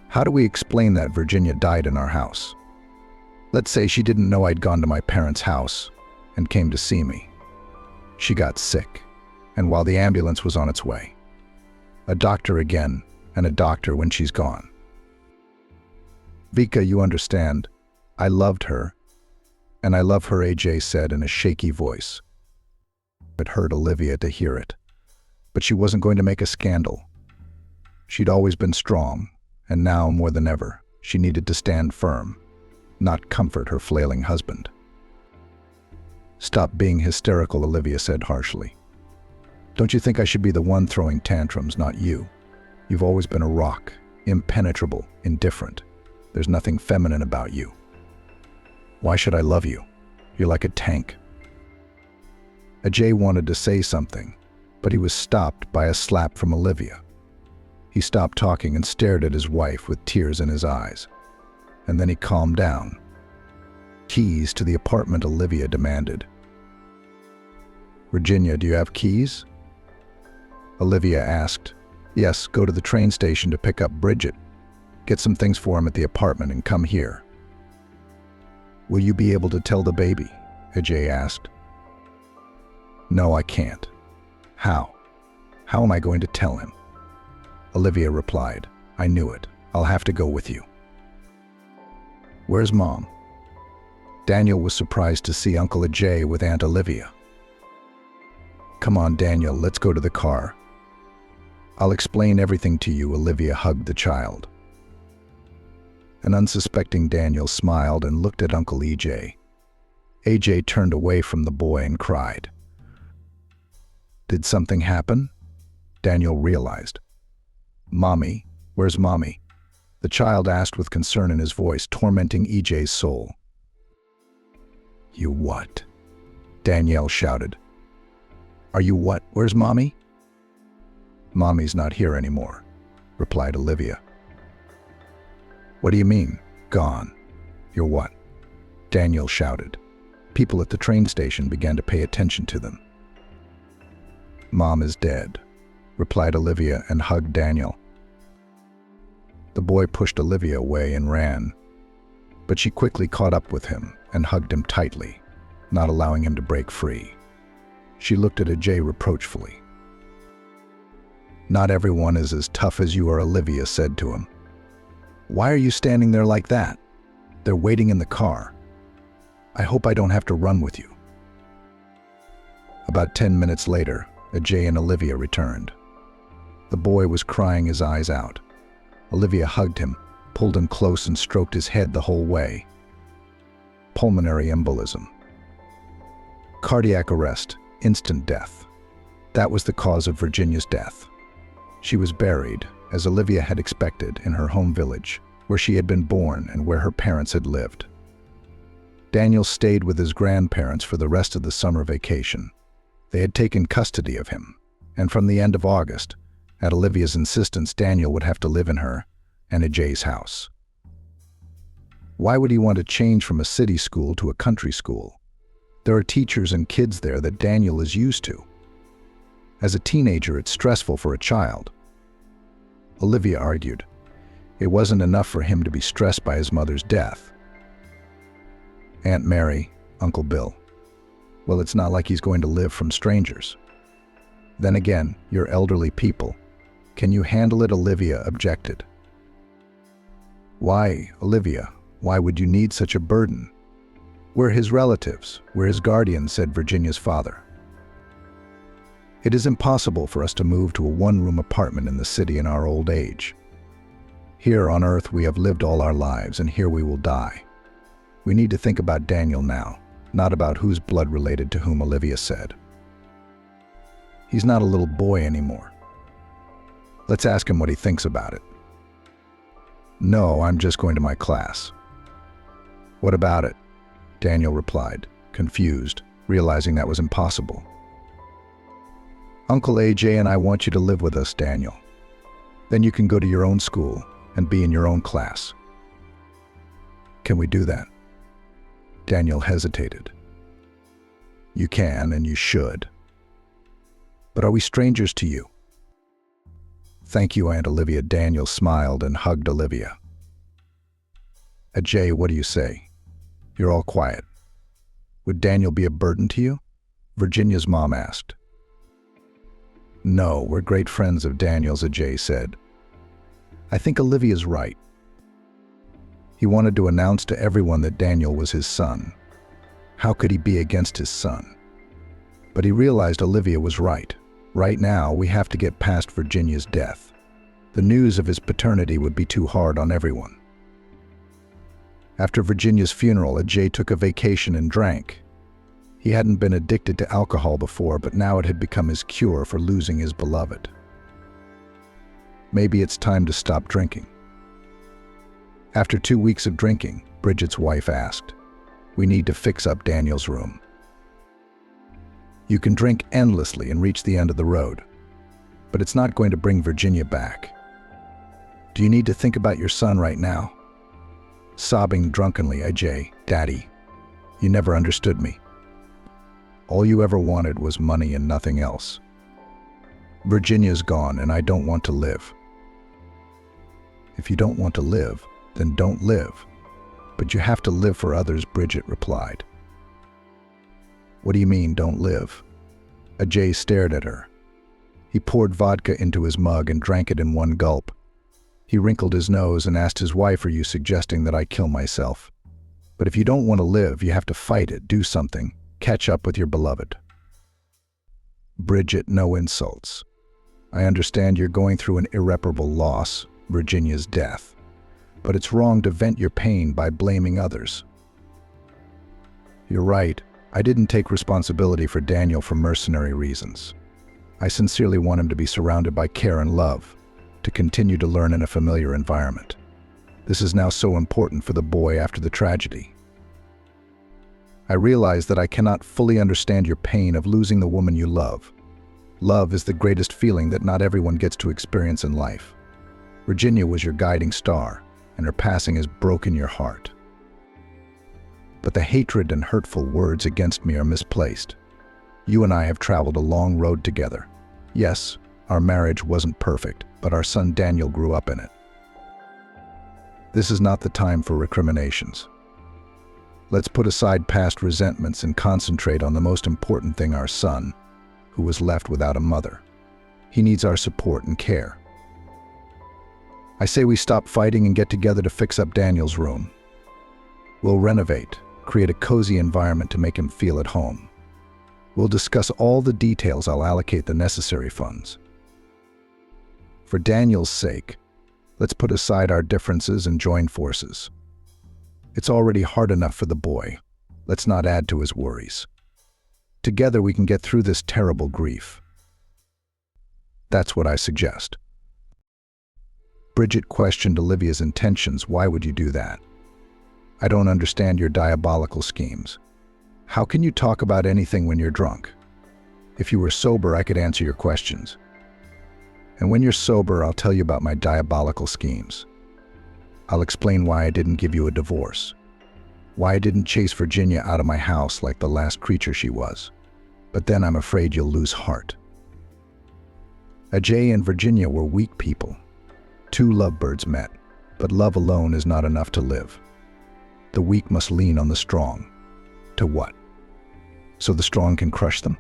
How do we explain that Virginia died in our house? Let's say she didn't know I'd gone to my parents' house and came to see me. She got sick, and while the ambulance was on its way. A doctor again, and a doctor when she's gone. Vika, you understand. I loved her, and I love her, Ajay said in a shaky voice. It hurt Olivia to hear it, but she wasn't going to make a scandal. She'd always been strong, and now more than ever, she needed to stand firm, not comfort her flailing husband. Stop being hysterical, Olivia said harshly. Don't you think I should be the one throwing tantrums, not you? You've always been a rock, impenetrable, indifferent. There's nothing feminine about you. Why should I love you? You're like a tank. Ajay wanted to say something, but he was stopped by a slap from Olivia. He stopped talking and stared at his wife with tears in his eyes. And then he calmed down. Keys to the apartment, Olivia demanded. Virginia, do you have keys? Olivia asked. Yes, go to the train station to pick up Bridget. Get some things for him at the apartment and come here. Will you be able to tell the baby? Ajay asked. No, I can't. How? How am I going to tell him? Olivia replied. I knew it. I'll have to go with you. Where's Mom? Daniel was surprised to see Uncle Ajay with Aunt Olivia. Come on, Daniel, let's go to the car. I'll explain everything to you, Olivia hugged the child. An unsuspecting Daniel smiled and looked at Uncle AJ. AJ turned away from the boy and cried. Did something happen? Daniel realized. Mommy, where's Mommy? The child asked with concern in his voice, tormenting EJ's soul. You what? Danielle shouted. Are you what? Where's Mommy? Mommy's not here anymore, replied Olivia. What do you mean, gone? You're what? Daniel shouted. People at the train station began to pay attention to them. Mom is dead, replied Olivia and hugged Daniel. The boy pushed Olivia away and ran, but she quickly caught up with him and hugged him tightly, not allowing him to break free. She looked at Ajay reproachfully. Not everyone is as tough as you are, Olivia said to him. Why are you standing there like that? They're waiting in the car. I hope I don't have to run with you. About 10 minutes later, Ajay and Olivia returned. The boy was crying his eyes out. Olivia hugged him, pulled him close and stroked his head the whole way. Pulmonary embolism. Cardiac arrest, instant death. That was the cause of Virginia's death. She was buried, as Olivia had expected, in her home village, where she had been born and where her parents had lived. Daniel stayed with his grandparents for the rest of the summer vacation. They had taken custody of him, and from the end of August, at Olivia's insistence, Daniel would have to live in her and Ajay's house. Why would he want to change from a city school to a country school? There are teachers and kids there that Daniel is used to. As a teenager, it's stressful for a child. Olivia argued. It wasn't enough for him to be stressed by his mother's death. Aunt Mary, Uncle Bill. Well, it's not like he's going to live from strangers. Then again, you're elderly people. Can you handle it? Olivia objected. Why, Olivia, why would you need such a burden? We're his relatives, we're his guardians, said Virginia's father. It is impossible for us to move to a one-room apartment in the city in our old age. Here on Earth we have lived all our lives, and here we will die. We need to think about Daniel now, not about whose blood related to whom, Olivia said. He's not a little boy anymore. Let's ask him what he thinks about it. No, I'm just going to my class. What about it? Daniel replied, confused, realizing that was impossible. Uncle AJ and I want you to live with us, Daniel. Then you can go to your own school and be in your own class. Can we do that? Daniel hesitated. You can and you should. But are we strangers to you? Thank you, Aunt Olivia. Daniel smiled and hugged Olivia. Ajay, what do you say? You're all quiet. Would Daniel be a burden to you? Virginia's mom asked. No, we're great friends of Daniel's, Ajay said. I think Olivia's right. He wanted to announce to everyone that Daniel was his son. How could he be against his son? But he realized Olivia was right. Right now, we have to get past Virginia's death. The news of his paternity would be too hard on everyone. After Virginia's funeral, Ajay took a vacation and drank. He hadn't been addicted to alcohol before, but now it had become his cure for losing his beloved. Maybe it's time to stop drinking. After 2 weeks of drinking, Bridget's wife asked, "We need to fix up Daniel's room. You can drink endlessly and reach the end of the road, but it's not going to bring Virginia back. Do you need to think about your son right now?" Sobbing drunkenly, Ajay, "Daddy, you never understood me. All you ever wanted was money and nothing else. Virginia's gone and I don't want to live." If you don't want to live, then don't live. But you have to live for others, Bridget replied. What do you mean, don't live? Ajay stared at her. He poured vodka into his mug and drank it in one gulp. He wrinkled his nose and asked his wife, "Are you suggesting that I kill myself? But if you don't want to live, you have to fight it, do something, catch up with your beloved." Bridget, no insults. I understand you're going through an irreparable loss, Virginia's death, but it's wrong to vent your pain by blaming others. You're right. I didn't take responsibility for Daniel for mercenary reasons. I sincerely want him to be surrounded by care and love, to continue to learn in a familiar environment. This is now so important for the boy after the tragedy. I realize that I cannot fully understand your pain of losing the woman you love, Love is the greatest feeling that not everyone gets to experience in life. Virginia was your guiding star, and her passing has broken your heart. But the hatred and hurtful words against me are misplaced. You and I have traveled a long road together. Yes, our marriage wasn't perfect, but our son Daniel grew up in it. This is not the time for recriminations. Let's put aside past resentments and concentrate on the most important thing: our son, who was left without a mother. He needs our support and care. I say we stop fighting and get together to fix up Daniel's room. We'll renovate, create a cozy environment to make him feel at home. We'll discuss all the details. I'll allocate the necessary funds. For Daniel's sake, let's put aside our differences and join forces. It's already hard enough for the boy. Let's not add to his worries. Together we can get through this terrible grief. That's what I suggest. Bridget questioned Olivia's intentions. Why would you do that? I don't understand your diabolical schemes. How can you talk about anything when you're drunk? If you were sober, I could answer your questions. And when you're sober, I'll tell you about my diabolical schemes. I'll explain why I didn't give you a divorce. Why I didn't chase Virginia out of my house like the last creature she was. But then I'm afraid you'll lose heart. Ajay and Virginia were weak people. Two lovebirds met, but love alone is not enough to live. The weak must lean on the strong. To what? So the strong can crush them?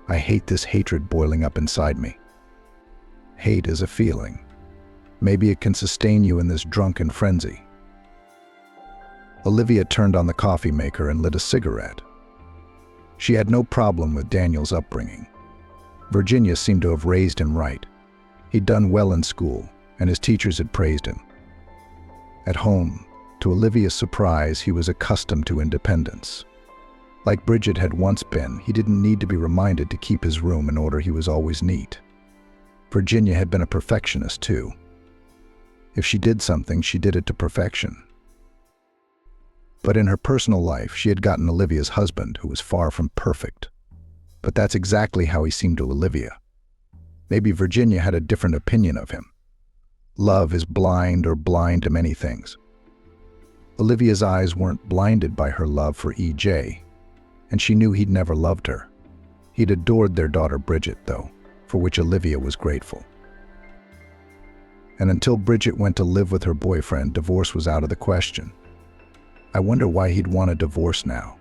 I hate this hatred boiling up inside me. Hate is a feeling. Maybe it can sustain you in this drunken frenzy. Olivia turned on the coffee maker and lit a cigarette. She had no problem with Daniel's upbringing. Virginia seemed to have raised him right. He'd done well in school, and his teachers had praised him. At home, to Olivia's surprise, he was accustomed to independence. Like Bridget had once been, he didn't need to be reminded to keep his room in order. He was always neat. Virginia had been a perfectionist too. If she did something, she did it to perfection. But in her personal life, she had gotten Olivia's husband, who was far from perfect. But that's exactly how he seemed to Olivia. Maybe Virginia had a different opinion of him. Love is blind to many things. Olivia's eyes weren't blinded by her love for EJ, and she knew he'd never loved her. He'd adored their daughter Bridget, though, for which Olivia was grateful. And until Bridget went to live with her boyfriend, divorce was out of the question. I wonder why he'd want a divorce now,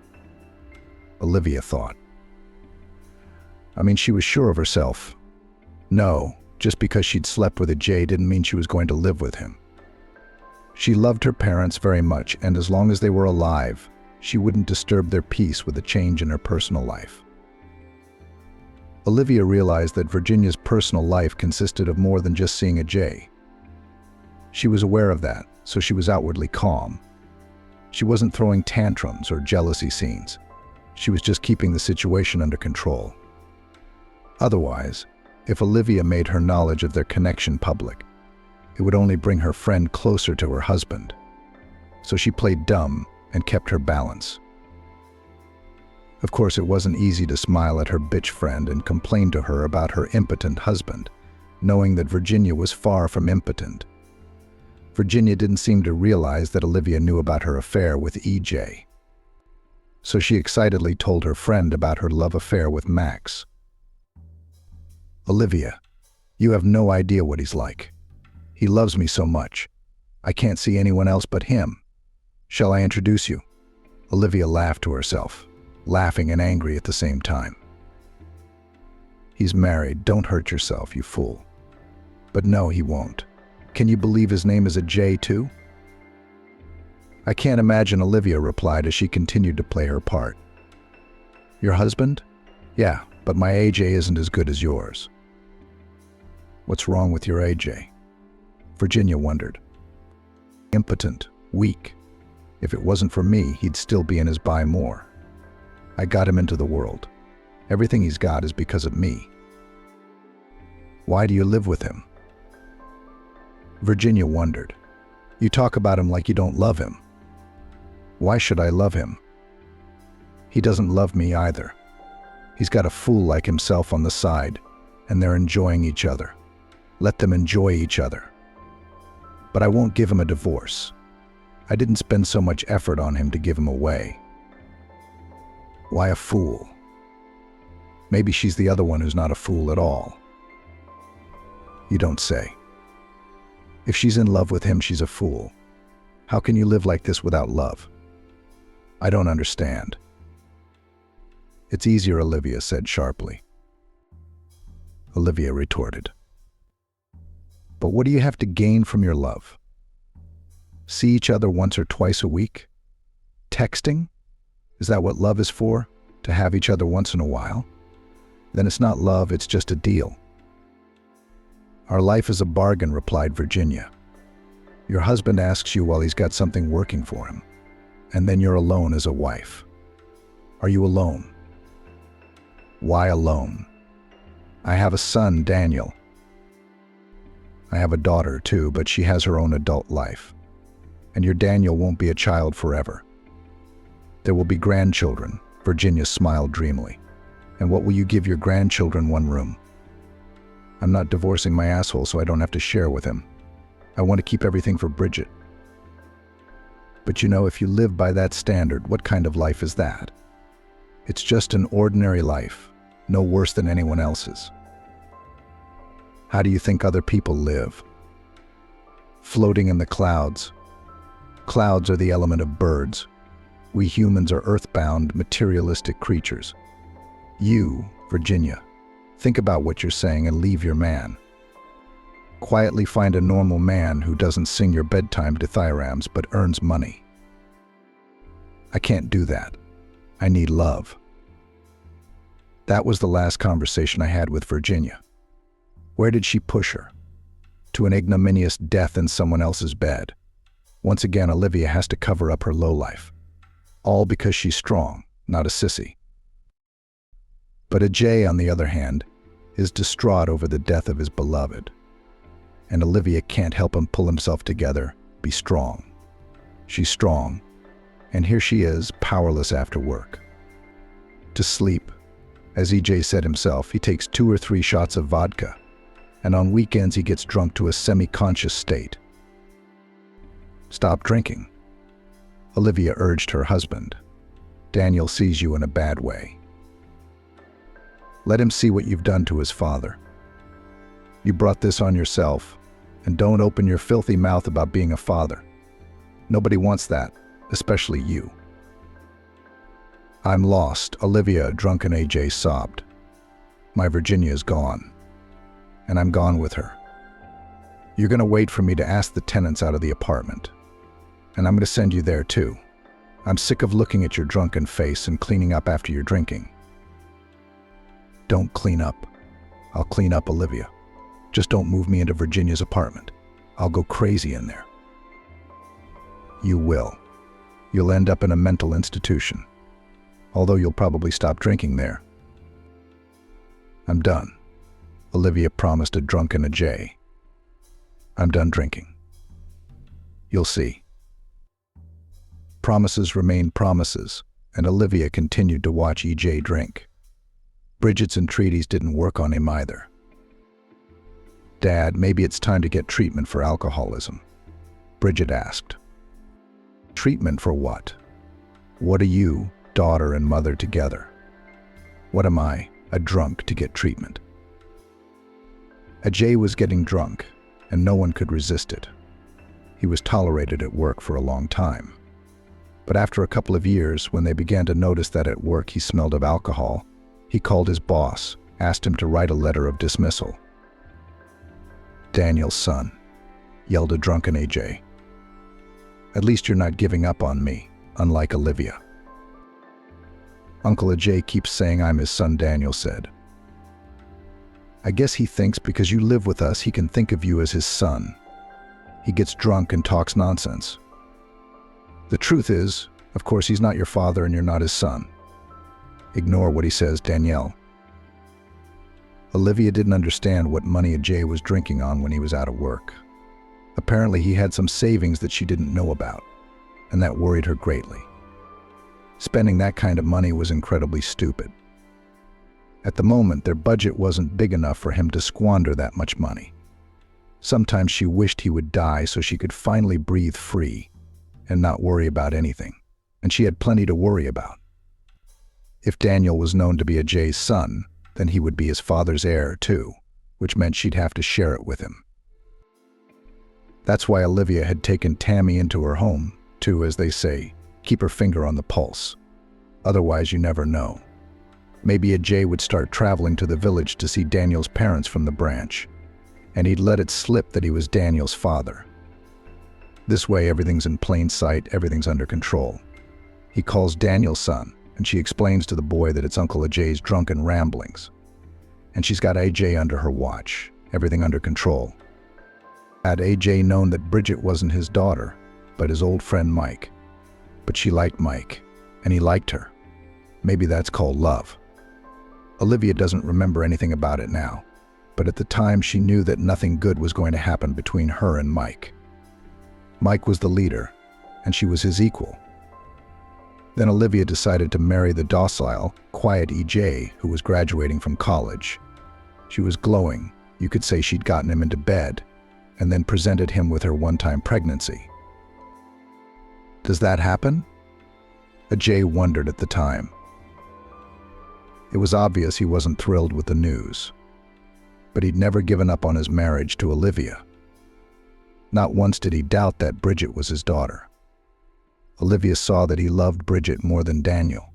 Olivia thought. I mean, she was sure of herself. No, just because she'd slept with Ajay didn't mean she was going to live with him. She loved her parents very much, and as long as they were alive, she wouldn't disturb their peace with a change in her personal life. Olivia realized that Virginia's personal life consisted of more than just seeing Ajay. She was aware of that, so she was outwardly calm. She wasn't throwing tantrums or jealousy scenes. She was just keeping the situation under control. Otherwise, if Olivia made her knowledge of their connection public, it would only bring her friend closer to her husband. So she played dumb and kept her balance. Of course, it wasn't easy to smile at her bitch friend and complain to her about her impotent husband, knowing that Virginia was far from impotent. Virginia didn't seem to realize that Olivia knew about her affair with EJ. So she excitedly told her friend about her love affair with Max. Olivia, you have no idea what he's like. He loves me so much. I can't see anyone else but him. Shall I introduce you? Olivia laughed to herself, laughing and angry at the same time. He's married. Don't hurt yourself, you fool. But no, he won't. Can you believe his name is Ajay too? I can't imagine, Olivia replied as she continued to play her part. Your husband? Yeah, but my AJ isn't as good as yours. What's wrong with your AJ? Virginia wondered. Impotent, weak. If it wasn't for me, he'd still be in his buy more. I got him into the world. Everything he's got is because of me. Why do you live with him? Virginia wondered. You talk about him like you don't love him. Why should I love him? He doesn't love me either. He's got a fool like himself on the side, and they're enjoying each other. Let them enjoy each other. But I won't give him a divorce. I didn't spend so much effort on him to give him away. Why a fool? Maybe she's the other one who's not a fool at all. You don't say. If she's in love with him, she's a fool. How can you live like this without love? I don't understand. It's easier, Olivia said sharply. Olivia retorted. But what do you have to gain from your love? See each other once or twice a week? Texting? Is that what love is for? To have each other once in a while? Then it's not love, it's just a deal. Our life is a bargain, replied Virginia. Your husband asks you while he's got something working for him, and then you're alone as a wife. Are you alone? Why alone? I have a son, Daniel. I have a daughter too, but she has her own adult life. And your Daniel won't be a child forever. There will be grandchildren, Virginia smiled dreamily. And what will you give your grandchildren? One room? I'm not divorcing my asshole so I don't have to share with him. I want to keep everything for Bridget. But you know, if you live by that standard, what kind of life is that? It's just an ordinary life, no worse than anyone else's. How do you think other people live? Floating in the clouds. Clouds are the element of birds. We humans are earthbound, materialistic creatures. You, Virginia, think about what you're saying and leave your man. Quietly find a normal man who doesn't sing your bedtime dithyrambs but earns money. I can't do that. I need love. That was the last conversation I had with Virginia. Where did she push her? To an ignominious death in someone else's bed. Once again, Olivia has to cover up her lowlife. All because she's strong, not a sissy. But Ajay, on the other hand, is distraught over the death of his beloved. And Olivia can't help him pull himself together, be strong. She's strong, and here she is, powerless after work. To sleep. As EJ said himself, he takes 2 or 3 shots of vodka, and on weekends he gets drunk to a semi-conscious state. Stop drinking. Olivia urged her husband. Daniel sees you in a bad way. Let him see what you've done to his father. You brought this on yourself, and don't open your filthy mouth about being a father. Nobody wants that, especially you. I'm lost, Olivia, a drunken AJ sobbed. My Virginia is gone, and I'm gone with her. You're going to wait for me to ask the tenants out of the apartment, and I'm going to send you there too. I'm sick of looking at your drunken face and cleaning up after your drinking. Don't clean up. I'll clean up, Olivia. Just don't move me into Virginia's apartment. I'll go crazy in there. You will. You'll end up in a mental institution. Although you'll probably stop drinking there. I'm done. Olivia promised a drunken Ajay. I'm done drinking. You'll see. Promises remained promises, and Olivia continued to watch EJ drink. Bridget's entreaties didn't work on him either. Dad, maybe it's time to get treatment for alcoholism, Bridget asked. Treatment for what? What are you, daughter and mother, together? What am I, a drunk, to get treatment? Ajay was getting drunk, and no one could resist it. He was tolerated at work for a long time. But after a couple of years, when they began to notice that at work he smelled of alcohol, he called his boss, asked him to write a letter of dismissal. Daniel's son, yelled a drunken AJ. At least you're not giving up on me, unlike Olivia. Uncle Ajay keeps saying I'm his son, Daniel said. I guess he thinks because you live with us, he can think of you as his son. He gets drunk and talks nonsense. The truth is, of course, he's not your father and you're not his son. Ignore what he says, Danielle. Olivia didn't understand what money Ajay was drinking on when he was out of work. Apparently he had some savings that she didn't know about, and that worried her greatly. Spending that kind of money was incredibly stupid. At the moment, their budget wasn't big enough for him to squander that much money. Sometimes she wished he would die so she could finally breathe free and not worry about anything. And she had plenty to worry about. If Daniel was known to be Ajay's son, then he would be his father's heir too, which meant she'd have to share it with him. That's why Olivia had taken Tammy into her home, to, as they say, keep her finger on the pulse. Otherwise, you never know. Maybe Ajay would start traveling to the village to see Daniel's parents from the branch, and he'd let it slip that he was Daniel's father. This way, everything's in plain sight, everything's under control. He calls Daniel son, and she explains to the boy that it's Uncle Ajay's drunken ramblings. And she's got Ajay under her watch, everything under control. Had Ajay known that Bridget wasn't his daughter, but his old friend Mike. But she liked Mike, and he liked her. Maybe that's called love. Olivia doesn't remember anything about it now, but at the time she knew that nothing good was going to happen between her and Mike. Mike was the leader, and she was his equal. Then Olivia decided to marry the docile, quiet EJ who was graduating from college. She was glowing. You could say she'd gotten him into bed, and then presented him with her one-time pregnancy. Does that happen? Ajay wondered at the time. It was obvious he wasn't thrilled with the news, but he'd never given up on his marriage to Olivia. Not once did he doubt that Bridget was his daughter. Olivia saw that he loved Bridget more than Daniel.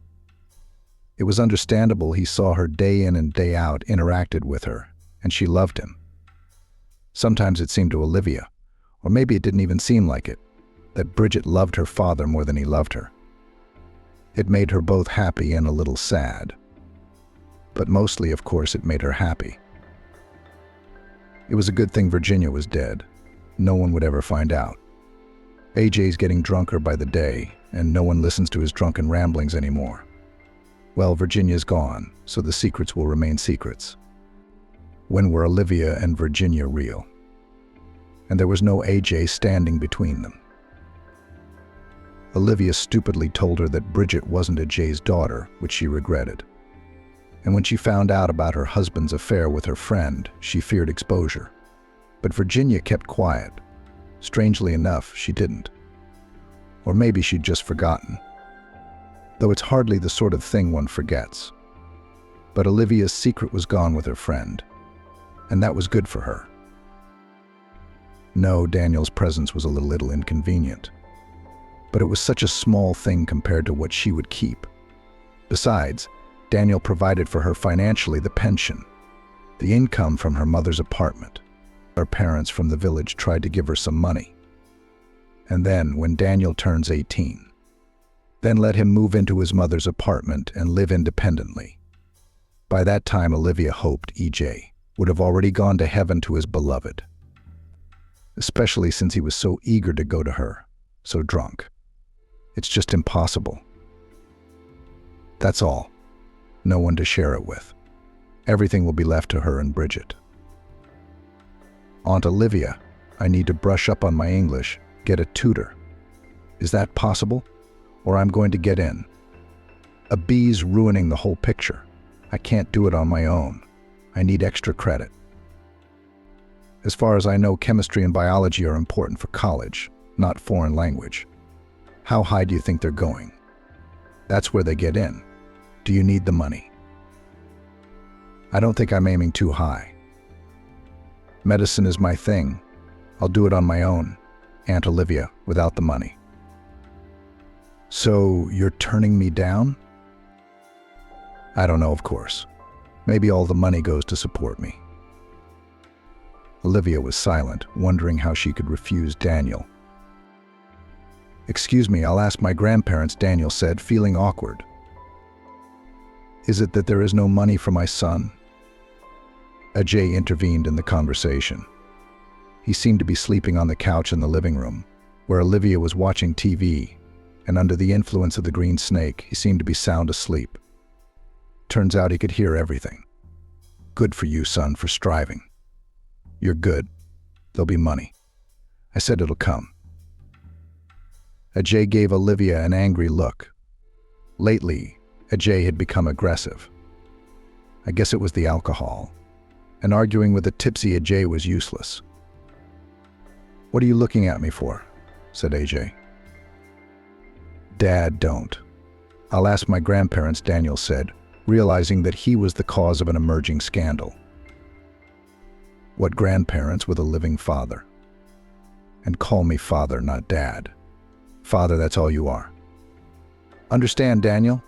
It was understandable. He saw her day in and day out, interacted with her, and she loved him. Sometimes it seemed to Olivia, or maybe it didn't even seem like it, that Bridget loved her father more than he loved her. It made her both happy and a little sad. But mostly, of course, it made her happy. It was a good thing Virginia was dead. No one would ever find out. AJ's getting drunker by the day, and no one listens to his drunken ramblings anymore. Well, Virginia's gone, so the secrets will remain secrets. When were Olivia and Virginia real? And there was no AJ standing between them. Olivia stupidly told her that Bridget wasn't Ajay's daughter, which she regretted. And when she found out about her husband's affair with her friend, she feared exposure. But Virginia kept quiet. Strangely enough, she didn't. Or maybe she'd just forgotten. Though it's hardly the sort of thing one forgets. But Olivia's secret was gone with her friend, and that was good for her. No, Daniel's presence was a little inconvenient. But it was such a small thing compared to what she would keep. Besides, Daniel provided for her financially the pension, the income from her mother's apartment. Her parents from the village tried to give her some money. And then, when Daniel turns 18, then let him move into his mother's apartment and live independently. By that time, Olivia hoped EJ would have already gone to heaven to his beloved, especially since he was so eager to go to her, so drunk. It's just impossible. That's all. No one to share it with. Everything will be left to her and Bridget. Aunt Olivia, I need to brush up on my English, get a tutor. Is that possible? Or I'm going to get in. A B's ruining the whole picture. I can't do it on my own. I need extra credit. As far as I know, chemistry and biology are important for college, not foreign language. How high do you think they're going? That's where they get in. Do you need the money? I don't think I'm aiming too high. Medicine is my thing. I'll do it on my own, Aunt Olivia, without the money. So, you're turning me down? I don't know, of course. Maybe all the money goes to support me. Olivia was silent, wondering how she could refuse Daniel. Excuse me, I'll ask my grandparents, Daniel said, feeling awkward. Is it that there is no money for my son? Ajay intervened in the conversation. He seemed to be sleeping on the couch in the living room, where Olivia was watching TV, and under the influence of the green snake, he seemed to be sound asleep. Turns out he could hear everything. Good for you, son, for striving. You're good. There'll be money. I said it'll come. Ajay gave Olivia an angry look. Lately, Ajay had become aggressive. I guess it was the alcohol, and arguing with a tipsy AJ was useless. "What are you looking at me for?" said AJ. "Dad, don't. I'll ask my grandparents," Daniel said, realizing that he was the cause of an emerging scandal. What grandparents with a living father? And call me father, not dad. Father, that's all you are. Understand, Daniel?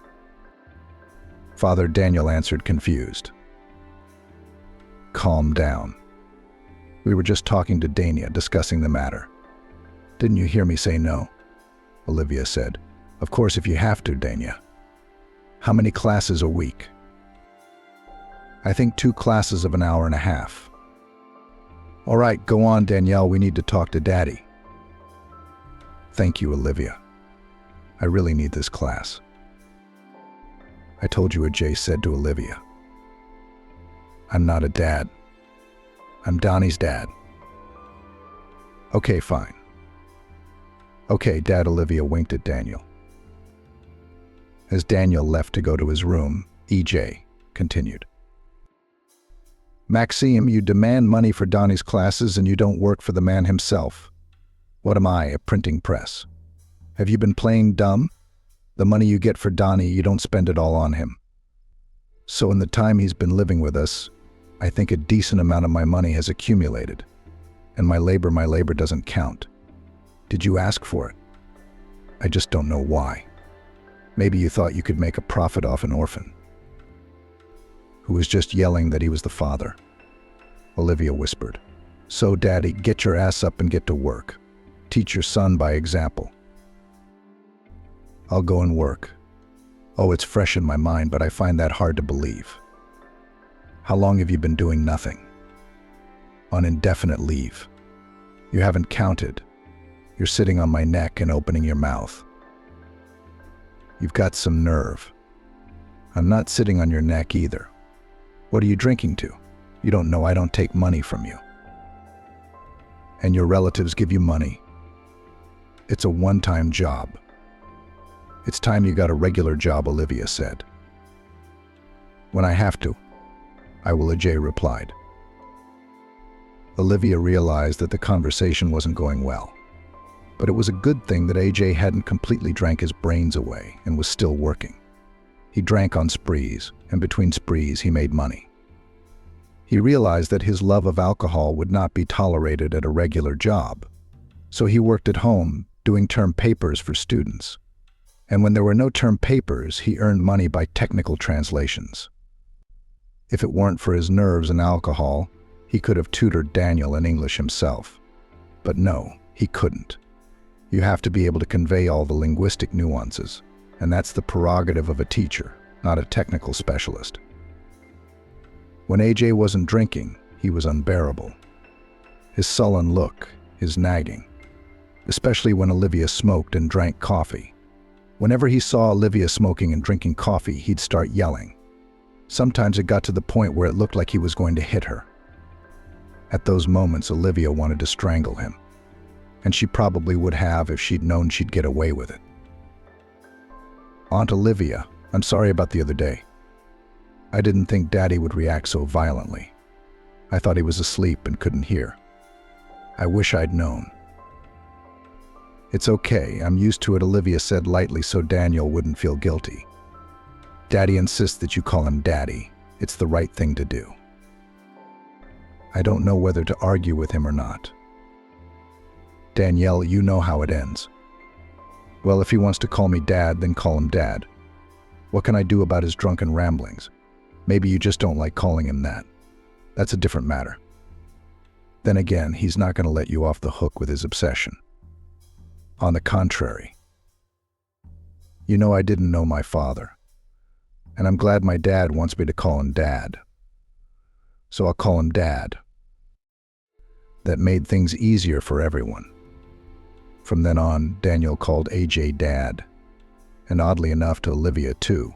Father, Daniel answered, confused. Calm down. We were just talking to Dania, discussing the matter. Didn't you hear me say no? Olivia said. Of course, if you have to, Dania. How many classes a week? I think 2 classes of an hour and a half. All right, go on, Danielle, we need to talk to Daddy. Thank you, Olivia. I really need this class. I told you what Jay said to Olivia. I'm not a dad. I'm Donnie's dad. Okay, fine. Okay, Dad, Olivia winked at Daniel. As Daniel left to go to his room, EJ continued. Maxime, you demand money for Donnie's classes and you don't work for the man himself. What am I, a printing press? Have you been playing dumb? The money you get for Donnie, you don't spend it all on him. So in the time he's been living with us, I think a decent amount of my money has accumulated. And my labor doesn't count. Did you ask for it? I just don't know why. Maybe you thought you could make a profit off an orphan who was just yelling that he was the father. Olivia whispered. So, Daddy, get your ass up and get to work. Teach your son by example. I'll go and work. Oh, it's fresh in my mind, but I find that hard to believe. How long have you been doing nothing? On indefinite leave. You haven't counted. You're sitting on my neck and opening your mouth. You've got some nerve. I'm not sitting on your neck either. What are you drinking to? You don't know I don't take money from you. And your relatives give you money. It's a one-time job. It's time you got a regular job, Olivia said. When I have to, I will, AJ replied. Olivia realized that the conversation wasn't going well. But it was a good thing that AJ hadn't completely drank his brains away and was still working. He drank on sprees, and between sprees he made money. He realized that his love of alcohol would not be tolerated at a regular job, so he worked at home doing term papers for students. And when there were no term papers, he earned money by technical translations. If it weren't for his nerves and alcohol, he could have tutored Daniel in English himself. But no, he couldn't. You have to be able to convey all the linguistic nuances, and that's the prerogative of a teacher, not a technical specialist. When AJ wasn't drinking, he was unbearable. His sullen look, his nagging, especially when Olivia smoked and drank coffee. Whenever he saw Olivia smoking and drinking coffee, he'd start yelling. Sometimes it got to the point where it looked like he was going to hit her. At those moments, Olivia wanted to strangle him. And she probably would have if she'd known she'd get away with it. Aunt Olivia, I'm sorry about the other day. I didn't think Daddy would react so violently. I thought he was asleep and couldn't hear. I wish I'd known. It's okay, I'm used to it, Olivia said lightly so Daniel wouldn't feel guilty. Daddy insists that you call him Daddy. It's the right thing to do. I don't know whether to argue with him or not. Danielle, you know how it ends. Well, if he wants to call me Dad, then call him Dad. What can I do about his drunken ramblings? Maybe you just don't like calling him that. That's a different matter. Then again, he's not going to let you off the hook with his obsession. On the contrary. You know I didn't know my father. And I'm glad my dad wants me to call him Dad. So I'll call him Dad. That made things easier for everyone. From then on, Daniel called AJ Dad, and oddly enough to Olivia too.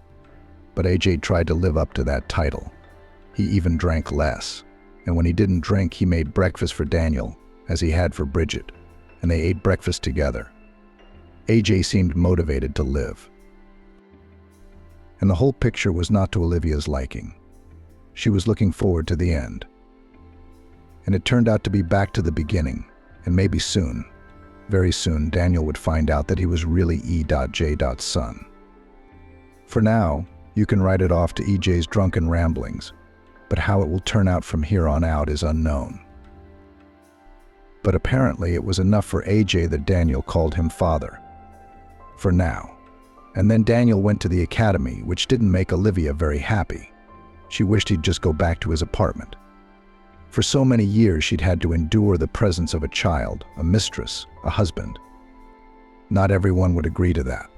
But AJ tried to live up to that title. He even drank less, and when he didn't drink, he made breakfast for Daniel, as he had for Bridget, and they ate breakfast together. AJ seemed motivated to live. And the whole picture was not to Olivia's liking. She was looking forward to the end. And it turned out to be back to the beginning, and maybe soon, very soon, Daniel would find out that he was really E.J.'s son. For now, you can write it off to EJ's drunken ramblings, but how it will turn out from here on out is unknown. But apparently it was enough for AJ that Daniel called him father. For now. And then Daniel went to the academy, which didn't make Olivia very happy. She wished he'd just go back to his apartment. For so many years she'd had to endure the presence of a child, a mistress, a husband. Not everyone would agree to that.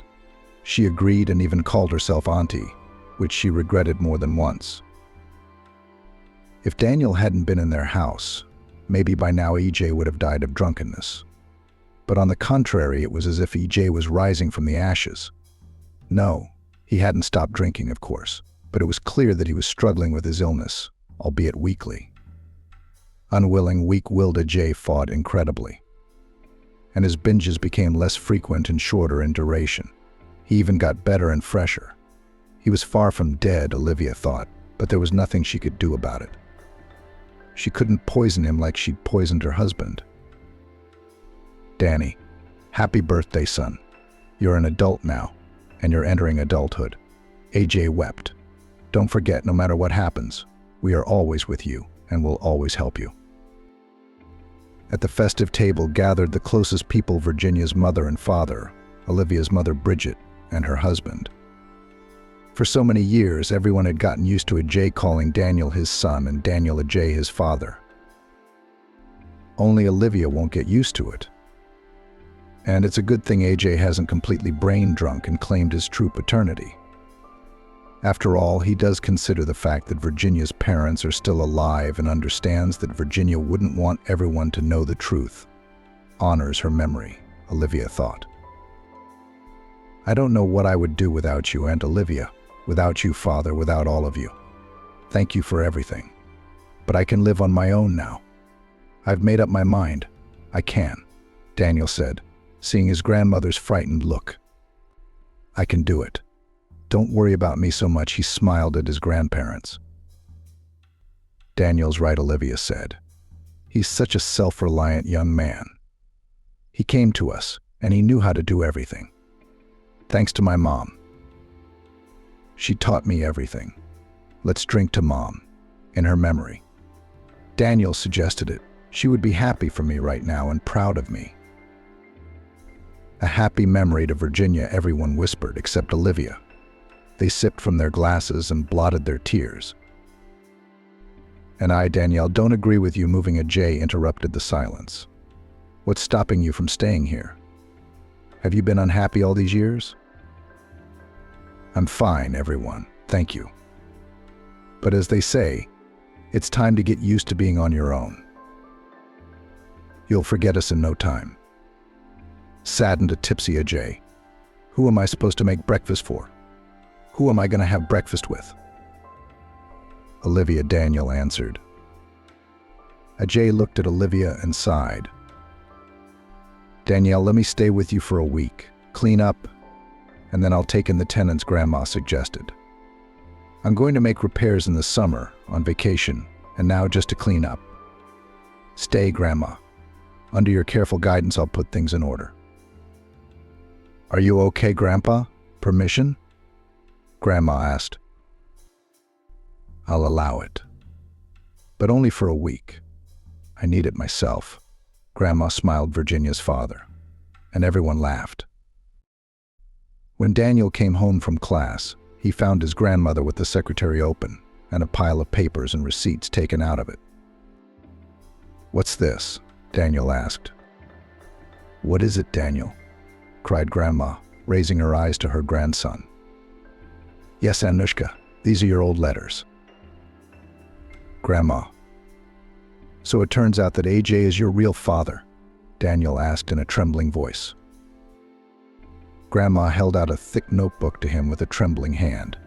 She agreed and even called herself auntie, which she regretted more than once. If Daniel hadn't been in their house, maybe by now EJ would have died of drunkenness. But on the contrary, it was as if EJ was rising from the ashes. No, he hadn't stopped drinking, of course, but it was clear that he was struggling with his illness, albeit weakly. Unwilling, weak-willed EJ fought incredibly. And his binges became less frequent and shorter in duration. He even got better and fresher. He was far from dead, Olivia thought, but there was nothing she could do about it. She couldn't poison him like she'd poisoned her husband. Danny, happy birthday, son. You're an adult now, and you're entering adulthood. AJ wept. Don't forget, no matter what happens, we are always with you and will always help you. At the festive table gathered the closest people, Virginia's mother and father, Olivia's mother Bridget, and her husband. For so many years, everyone had gotten used to AJ calling Daniel his son and Daniel AJ his father. Only Olivia won't get used to it. And it's a good thing AJ hasn't completely brain drunk and claimed his true paternity. After all, he does consider the fact that Virginia's parents are still alive and understands that Virginia wouldn't want everyone to know the truth. Honors her memory, Olivia thought. I don't know what I would do without you, Aunt Olivia, without you, Father, without all of you. Thank you for everything. But I can live on my own now. I've made up my mind. I can, Daniel said, seeing his grandmother's frightened look. I can do it. Don't worry about me so much, he smiled at his grandparents. Daniel's right, Olivia said. He's such a self-reliant young man. He came to us, and he knew how to do everything. Thanks to my mom. She taught me everything. Let's drink to Mom, in her memory. Daniel suggested it. She would be happy for me right now and proud of me. A happy memory to Virginia, everyone whispered, except Olivia. They sipped from their glasses and blotted their tears. And I, Danielle, don't agree with you, moving AJ interrupted the silence. What's stopping you from staying here? Have you been unhappy all these years? I'm fine, everyone, thank you. But as they say, it's time to get used to being on your own. You'll forget us in no time. Saddened a tipsy AJ. Who am I supposed to make breakfast for? Who am I going to have breakfast with? Olivia, Daniel answered. AJ looked at Olivia and sighed. Danielle, let me stay with you for a week, clean up, and then I'll take in the tenants, Grandma suggested. I'm going to make repairs in the summer, on vacation, and now just to clean up. Stay, Grandma. Under your careful guidance, I'll put things in order. Are you okay, Grandpa? Permission? Grandma asked. I'll allow it. But only for a week. I need it myself. Grandma smiled, Virginia's father, and everyone laughed. When Daniel came home from class, he found his grandmother with the secretary open and a pile of papers and receipts taken out of it. What's this? Daniel asked. What is it, Daniel? Cried Grandma, raising her eyes to her grandson. Yes, Anushka, these are your old letters. Grandma. So it turns out that AJ is your real father? Daniel asked in a trembling voice. Grandma held out a thick notebook to him with a trembling hand.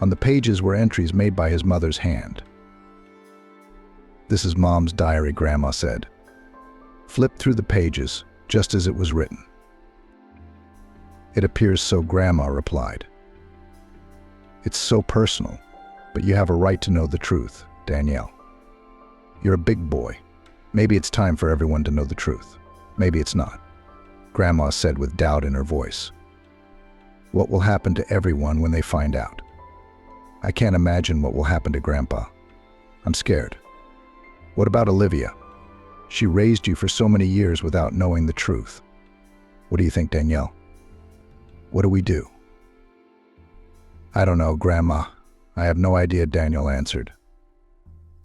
On the pages were entries made by his mother's hand. This is Mom's diary, Grandma said. Flip through the pages, just as it was written. It appears so, Grandma replied. It's so personal. But you have a right to know the truth, Danielle. You're a big boy. Maybe it's time for everyone to know the truth. Maybe it's not, Grandma said with doubt in her voice. What will happen to everyone when they find out? I can't imagine what will happen to Grandpa. I'm scared. What about Olivia? She raised you for so many years without knowing the truth. What do you think, Danielle? What do we do? I don't know, Grandma. I have no idea, Daniel answered.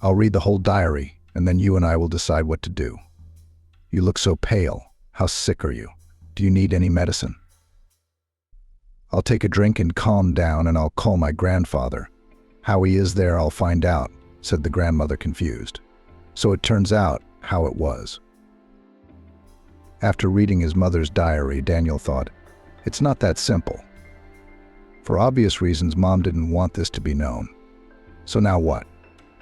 I'll read the whole diary, and then you and I will decide what to do. You look so pale. How sick are you? Do you need any medicine? I'll take a drink and calm down, and I'll call my grandfather. How he is there, I'll find out, said the grandmother, confused. So it turns out how it was. After reading his mother's diary, Daniel thought, it's not that simple. For obvious reasons, Mom didn't want this to be known. So now what?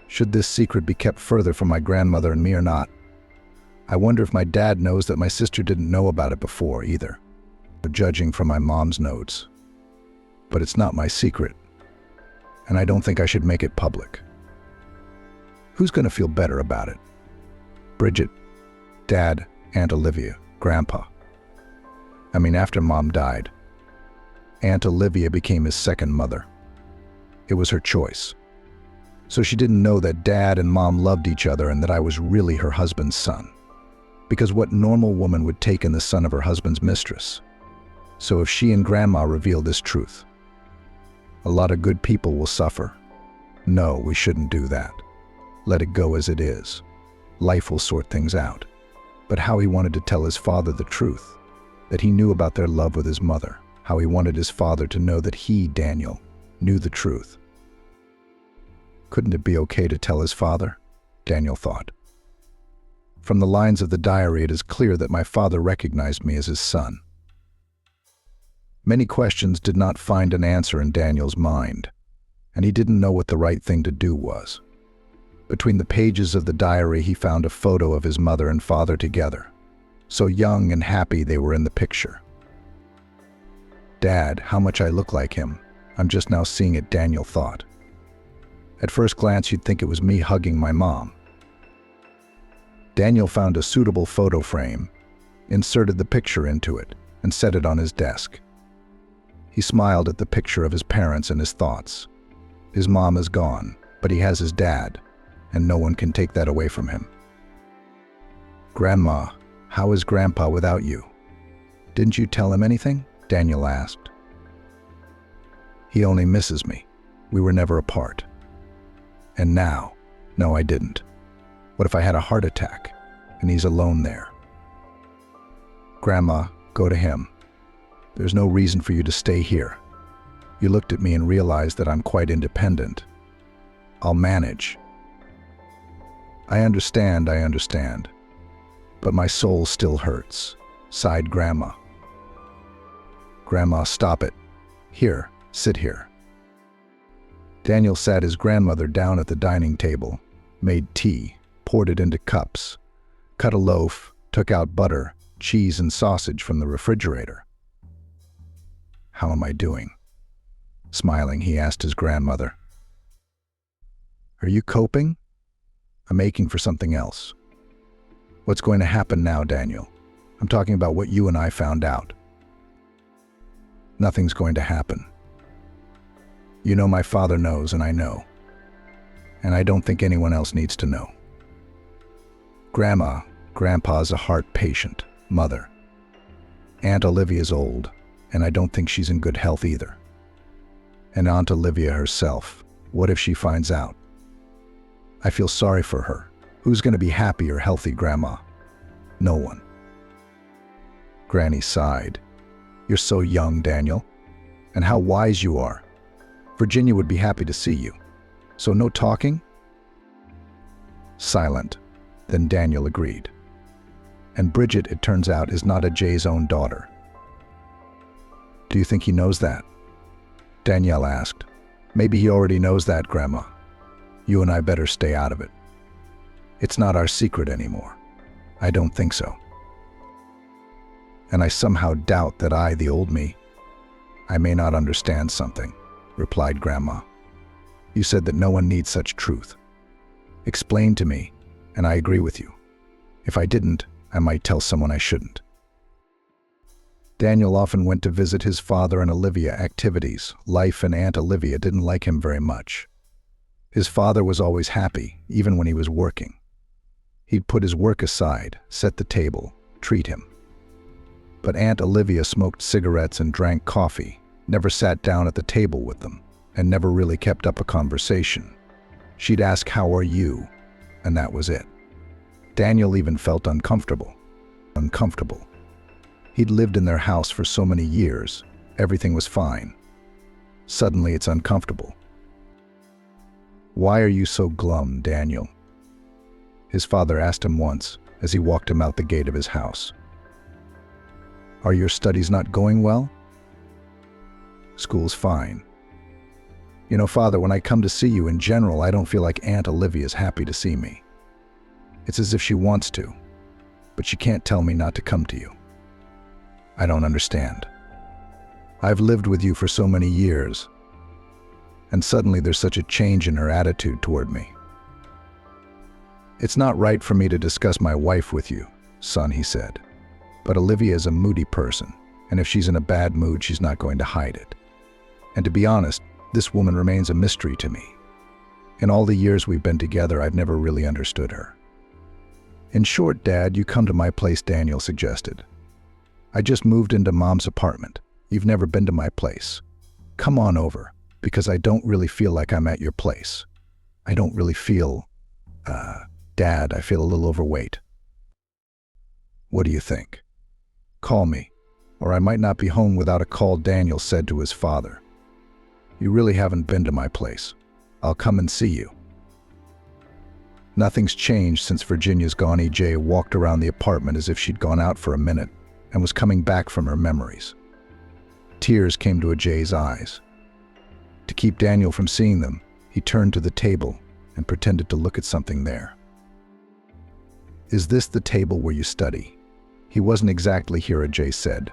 Should this secret be kept further from my grandmother and me or not? I wonder if my dad knows that my sister didn't know about it before either, judging from my mom's notes. But it's not my secret, and I don't think I should make it public. Who's going to feel better about it? Bridget, Dad, Aunt Olivia, Grandpa. After Mom died, Aunt Olivia became his second mother. It was her choice. So she didn't know that Dad and Mom loved each other and that I was really her husband's son. Because what normal woman would take in the son of her husband's mistress? So if she and Grandma reveal this truth, a lot of good people will suffer. No, we shouldn't do that. Let it go as it is. Life will sort things out. But how he wanted to tell his father the truth, that he knew about their love with his mother, how he wanted his father to know that he, Daniel, knew the truth. Couldn't it be okay to tell his father? Daniel thought. From the lines of the diary, it is clear that my father recognized me as his son. Many questions did not find an answer in Daniel's mind, and he didn't know what the right thing to do was. Between the pages of the diary, he found a photo of his mother and father together. So young and happy they were in the picture. Dad, how much I look like him. I'm just now seeing it, Daniel thought. At first glance, you'd think it was me hugging my mom. Daniel found a suitable photo frame, inserted the picture into it, and set it on his desk. He smiled at the picture of his parents and his thoughts. His mom is gone, but he has his dad, and no one can take that away from him. Grandma, how is Grandpa without you? Didn't you tell him anything? Daniel asked. He only misses me. We were never apart. And now, no, I didn't. What if I had a heart attack and he's alone there? Grandma, go to him. There's no reason for you to stay here. You looked at me and realized that I'm quite independent. I'll manage. I understand. But my soul still hurts, sighed Grandma. Grandma, stop it. Here, sit here. Daniel sat his grandmother down at the dining table, made tea, poured it into cups, cut a loaf, took out butter, cheese, and sausage from the refrigerator. How am I doing? Smiling, he asked his grandmother. Are you coping? I'm aching for something else. What's going to happen now, Daniel? I'm talking about what you and I found out. Nothing's going to happen. You know my father knows, and I know. And I don't think anyone else needs to know. Grandpa's a heart patient, Mother. Aunt Olivia's old, and I don't think she's in good health either. And Aunt Olivia herself, what if she finds out? I feel sorry for her. Who's going to be happy or healthy, Grandma? No one. Granny sighed. You're so young, Daniel. And how wise you are. Virginia would be happy to see you. So no talking? Silent. Then Daniel agreed. And Bridget, it turns out, is not a Jay's own daughter. Do you think he knows that? Danielle asked. Maybe he already knows that, Grandma. You and I better stay out of it. It's not our secret anymore. I don't think so. And I somehow doubt that the old me, I may not understand something, replied Grandma. You said that no one needs such truth. Explain to me, and I agree with you. If I didn't, I might tell someone I shouldn't. Daniel often went to visit his father and Olivia activities. Life and Aunt Olivia didn't like him very much. His father was always happy, even when he was working. He'd put his work aside, set the table, treat him. But Aunt Olivia smoked cigarettes and drank coffee, never sat down at the table with them, and never really kept up a conversation. She'd ask, "How are you?" and that was it. Daniel even felt uncomfortable. He'd lived in their house for so many years. Everything was fine. Suddenly it's uncomfortable. "Why are you so glum, Daniel?" his father asked him once as he walked him out the gate of his house. "Are your studies not going well?" "School's fine." "You know, Father, when I come to see you in general, I don't feel like Aunt Olivia's happy to see me. It's as if she wants to, but she can't tell me not to come to you. I don't understand. I've lived with you for so many years, and suddenly there's such a change in her attitude toward me." "It's not right for me to discuss my wife with you, son," he said. "But Olivia is a moody person, and if she's in a bad mood, she's not going to hide it. And to be honest, this woman remains a mystery to me. In all the years we've been together, I've never really understood her." "In short, Dad, you come to my place," Daniel suggested. "I just moved into Mom's apartment. You've never been to my place. Come on over, because I don't really feel like I'm at your place. I don't really feel, Dad, I feel a little overweight." "What do you think?" "Call me, or I might not be home without a call," Daniel said to his father. "You really haven't been to my place. I'll come and see you." Nothing's changed since Virginia's gone. EJ walked around the apartment as if she'd gone out for a minute and was coming back from her memories. Tears came to Ajay's eyes. To keep Daniel from seeing them, he turned to the table and pretended to look at something there. "Is this the table where you study?" "He wasn't exactly here," Ajay said.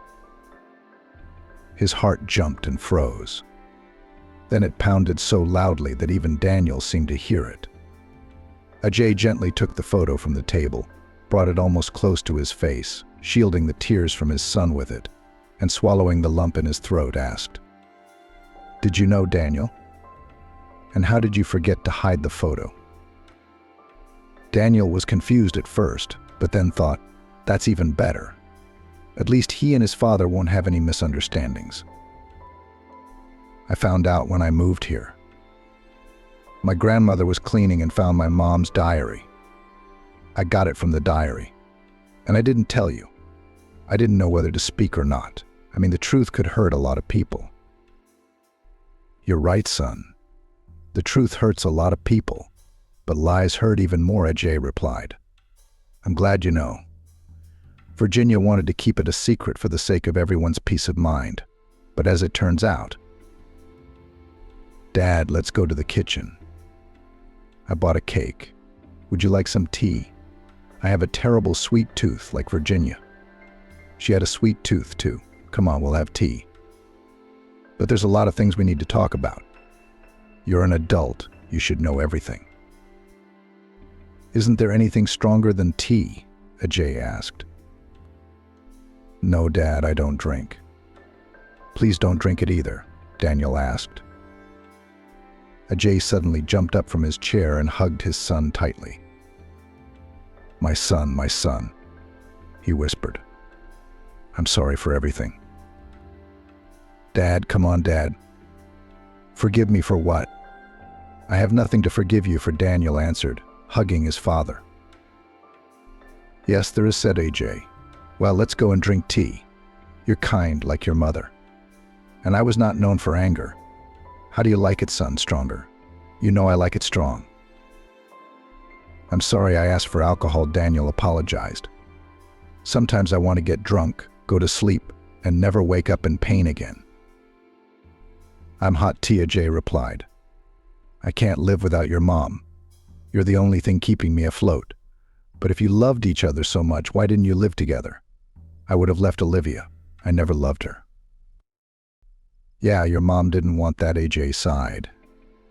His heart jumped and froze. Then it pounded so loudly that even Daniel seemed to hear it. Ajay gently took the photo from the table, brought it almost close to his face, shielding the tears from his son with it, and swallowing the lump in his throat, asked, "Did you know, Daniel? And how did you forget to hide the photo?" Daniel was confused at first, but then thought, that's even better. At least he and his father won't have any misunderstandings. "I found out when I moved here. My grandmother was cleaning and found my mom's diary. I got it from the diary. And I didn't tell you. I didn't know whether to speak or not. I mean, the truth could hurt a lot of people." "You're right, son. The truth hurts a lot of people, but lies hurt even more," Ajay replied. "I'm glad you know. Virginia wanted to keep it a secret for the sake of everyone's peace of mind, but as it turns out..." "Dad, let's go to the kitchen. I bought a cake. Would you like some tea? I have a terrible sweet tooth like Virginia. She had a sweet tooth too. Come on, we'll have tea. But there's a lot of things we need to talk about. You're an adult. You should know everything." "Isn't there anything stronger than tea?" Ajay asked. "No, Dad, I don't drink." "Please don't drink it either," Daniel asked. Ajay suddenly jumped up from his chair and hugged his son tightly. My son," he whispered. "I'm sorry for everything." "Dad, come on, Dad." "Forgive me for what?" "I have nothing to forgive you for," Daniel answered, hugging his father. "Yes, there is," said Ajay. "Well, let's go and drink tea. You're kind like your mother. And I was not known for anger. How do you like it, son? Stronger?" "You know I like it strong." "I'm sorry I asked for alcohol," Daniel apologized. "Sometimes I want to get drunk, go to sleep, and never wake up in pain again." "I'm hot tea," Ajay replied. "I can't live without your mom. You're the only thing keeping me afloat. But if you loved each other so much, why didn't you live together? I would have left Olivia. I never loved her." "Yeah, your mom didn't want that," Ajay sighed.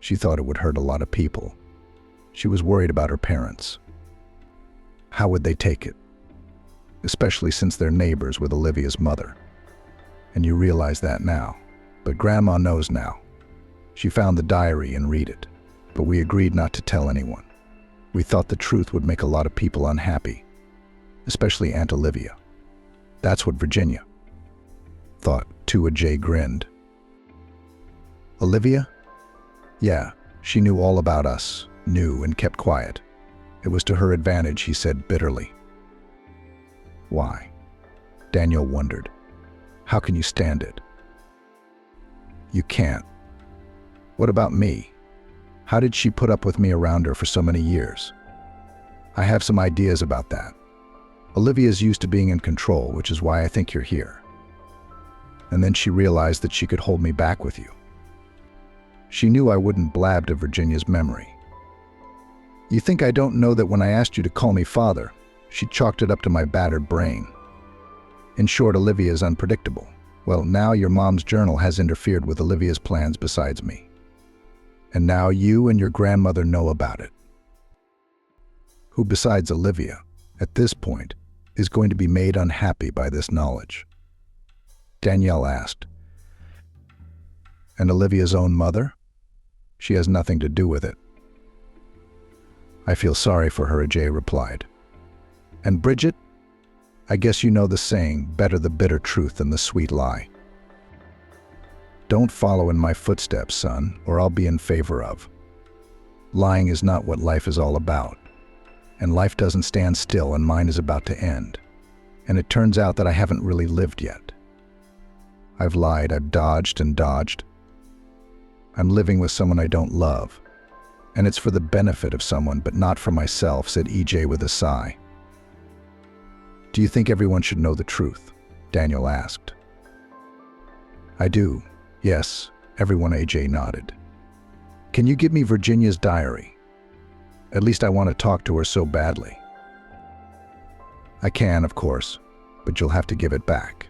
She thought it would hurt a lot of people. She was worried about her parents. How would they take it? Especially since they're neighbors with Olivia's mother. And you realize that now. But Grandma knows now. She found the diary and read it. But we agreed not to tell anyone. We thought the truth would make a lot of people unhappy. Especially Aunt Olivia. That's what Virginia thought, too. Ajay grinned. Olivia? Yeah, she knew all about us, knew and kept quiet. It was to her advantage, he said bitterly. Why? Daniel wondered. How can you stand it? You can't. What about me? How did she put up with me around her for so many years? I have some ideas about that. Olivia's used to being in control, which is why I think you're here. And then she realized that she could hold me back with you. She knew I wouldn't blab to Virginia's memory. You think I don't know that when I asked you to call me father, she chalked it up to my battered brain. In short, Olivia is unpredictable. Well, now your mom's journal has interfered with Olivia's plans besides me. And now you and your grandmother know about it. Who besides Olivia, at this point, is going to be made unhappy by this knowledge? Danielle asked. And Olivia's own mother? She has nothing to do with it. I feel sorry for her, Ajay replied. And Bridget? I guess you know the saying, better the bitter truth than the sweet lie. Don't follow in my footsteps, son, or I'll be in favor of. Lying is not what life is all about. And life doesn't stand still, and mine is about to end. And it turns out that I haven't really lived yet. I've lied, I've dodged and dodged. I'm living with someone I don't love. And it's for the benefit of someone, but not for myself, said EJ with a sigh. Do you think everyone should know the truth? Daniel asked. I do. Yes, everyone, AJ nodded. Can you give me Virginia's diary? At least I want to talk to her so badly. I can, of course, but you'll have to give it back.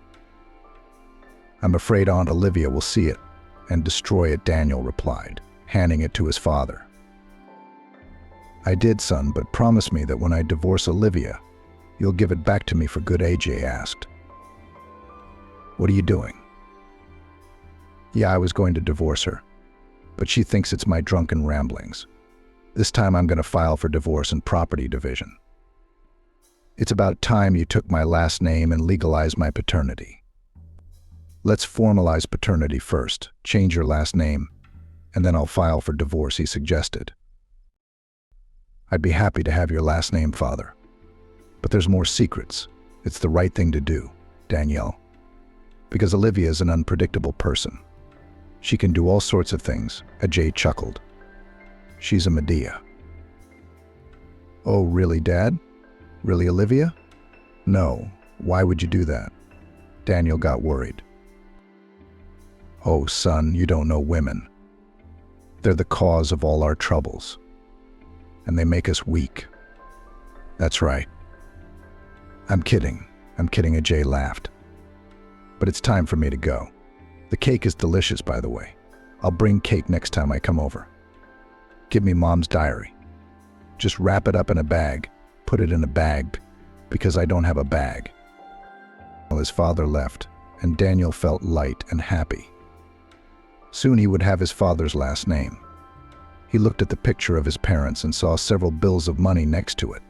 I'm afraid Aunt Olivia will see it and destroy it, Daniel replied, handing it to his father. I did, son, but promise me that when I divorce Olivia, you'll give it back to me for good, AJ asked. What are you doing? Yeah, I was going to divorce her, but she thinks it's my drunken ramblings. This time I'm going to file for divorce and property division. It's about time you took my last name and legalized my paternity. Let's formalize paternity first, change your last name, and then I'll file for divorce, he suggested. I'd be happy to have your last name, father. But there's more secrets. It's the right thing to do, Danielle. Because Olivia is an unpredictable person. She can do all sorts of things, Ajay chuckled. She's a Medea. Oh, really, Dad? Really, Olivia? No, why would you do that? Daniel got worried. Oh, son, you don't know women. They're the cause of all our troubles. And they make us weak. That's right. I'm kidding, Ajay laughed. But it's time for me to go. The cake is delicious, by the way. I'll bring cake next time I come over. Give me Mom's diary. Just wrap it up in a bag, put it in a bag, because I don't have a bag. Well, his father left, and Daniel felt light and happy. Soon he would have his father's last name. He looked at the picture of his parents and saw several bills of money next to it.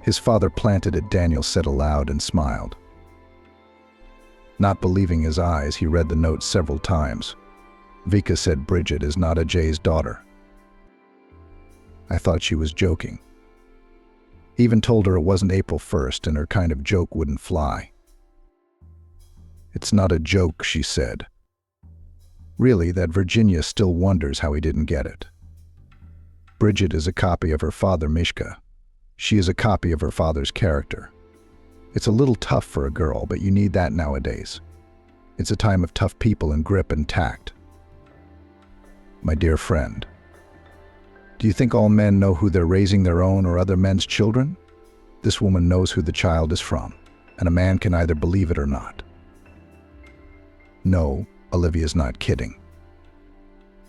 His father planted it, Daniel said aloud, and smiled. Not believing his eyes, he read the note several times. Vika said Bridget is not Ajay's daughter. I thought she was joking. He even told her it wasn't April 1st and her kind of joke wouldn't fly. It's not a joke, she said. Really, that Virginia still wonders how he didn't get it. Bridget is a copy of her father, Mishka. She is a copy of her father's character. It's a little tough for a girl, but you need that nowadays. It's a time of tough people and grip and tact. My dear friend, do you think all men know who they're raising their own or other men's children? This woman knows who the child is from, and a man can either believe it or not. No, Olivia's not kidding.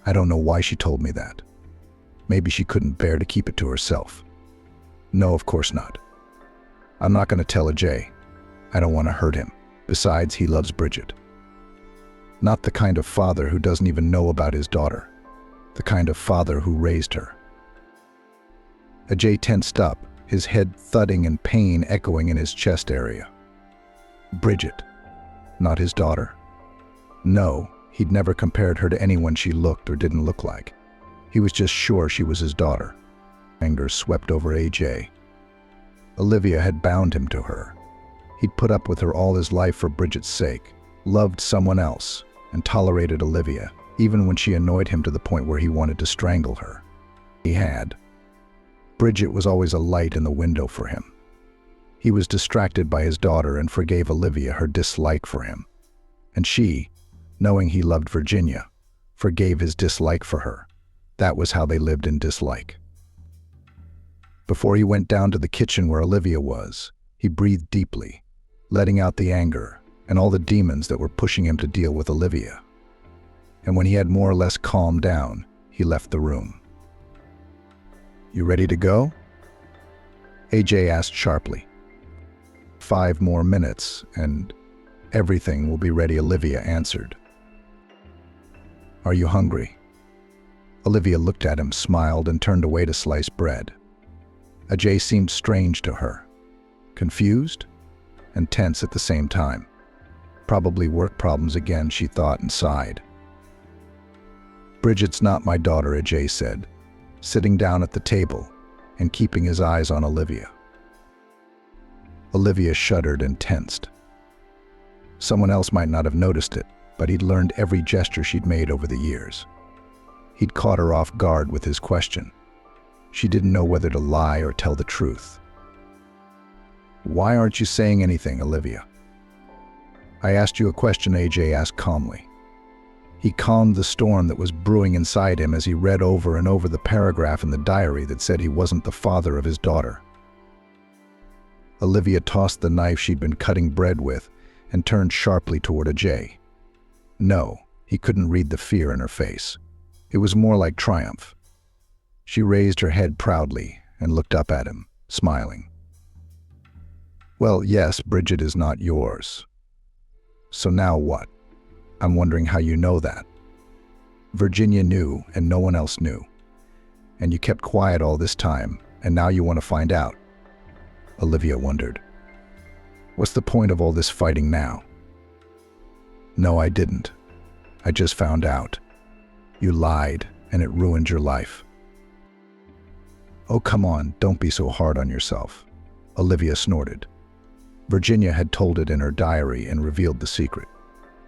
I don't know why she told me that. Maybe she couldn't bear to keep it to herself. No, of course not. I'm not going to tell Ajay. I don't want to hurt him. Besides, he loves Bridget. Not the kind of father who doesn't even know about his daughter. The kind of father who raised her. Ajay tensed up, his head thudding and pain echoing in his chest area. Bridget, not his daughter. No, he'd never compared her to anyone she looked or didn't look like. He was just sure she was his daughter. Anger swept over AJ. Olivia had bound him to her. He'd put up with her all his life for Bridget's sake, loved someone else, and tolerated Olivia, even when she annoyed him to the point where he wanted to strangle her. He had. Bridget was always a light in the window for him. He was distracted by his daughter and forgave Olivia her dislike for him. And she, knowing he loved Virginia, forgave his dislike for her. That was how they lived in dislike. Before he went down to the kitchen where Olivia was, he breathed deeply, letting out the anger and all the demons that were pushing him to deal with Olivia. And when he had more or less calmed down, he left the room. You ready to go? AJ asked sharply. 5 more minutes, and everything will be ready, Olivia answered. Are you hungry? Olivia looked at him, smiled, and turned away to slice bread. Ajay seemed strange to her, confused and tense at the same time. Probably work problems again, she thought and sighed. Bridget's not my daughter, Ajay said, sitting down at the table and keeping his eyes on Olivia. Olivia shuddered and tensed. Someone else might not have noticed it, but he'd learned every gesture she'd made over the years. He'd caught her off guard with his question. She didn't know whether to lie or tell the truth. Why aren't you saying anything, Olivia? I asked you a question, AJ asked calmly. He calmed the storm that was brewing inside him as he read over and over the paragraph in the diary that said he wasn't the father of his daughter. Olivia tossed the knife she'd been cutting bread with and turned sharply toward Ajay. No, he couldn't read the fear in her face. It was more like triumph. She raised her head proudly and looked up at him, smiling. Well, yes, Bridget is not yours. So now what? I'm wondering how you know that. Virginia knew and no one else knew. And you kept quiet all this time, and now you want to find out. Olivia wondered. What's the point of all this fighting now? No, I didn't. I just found out. You lied, and it ruined your life. Oh, come on, don't be so hard on yourself. Olivia snorted. Virginia had told it in her diary and revealed the secret.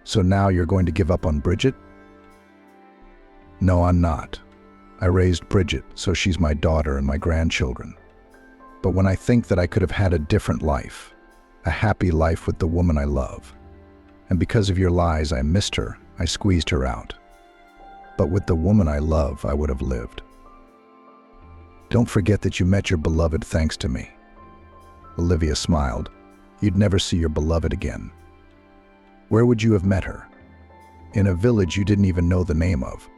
So now you're going to give up on Bridget? No, I'm not. I raised Bridget, so she's my daughter and my grandchildren. But when I think that I could have had a different life, a happy life with the woman I love, and because of your lies I missed her, I squeezed her out. But with the woman I love, I would have lived. Don't forget that you met your beloved thanks to me. Olivia smiled. You'd never see your beloved again. Where would you have met her? In a village you didn't even know the name of.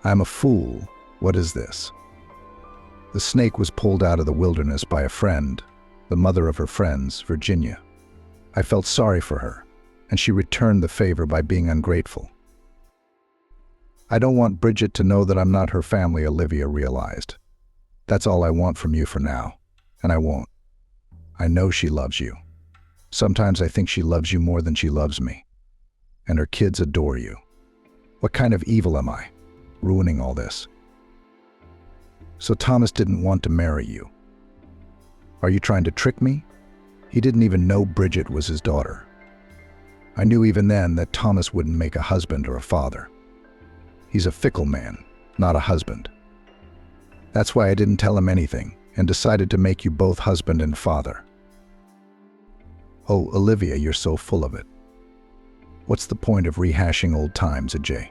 I'm a fool. What is this? The snake was pulled out of the wilderness by a friend, the mother of her friends, Virginia. I felt sorry for her, and she returned the favor by being ungrateful. I don't want Bridget to know that I'm not her family, Olivia realized. That's all I want from you for now, and I won't. I know she loves you. Sometimes I think she loves you more than she loves me. And her kids adore you. What kind of evil am I, ruining all this? So Thomas didn't want to marry you. Are you trying to trick me? He didn't even know Bridget was his daughter. I knew even then that Thomas wouldn't make a husband or a father. He's a fickle man, not a husband. That's why I didn't tell him anything and decided to make you both husband and father. Oh, Olivia, you're so full of it. What's the point of rehashing old times, Ajay?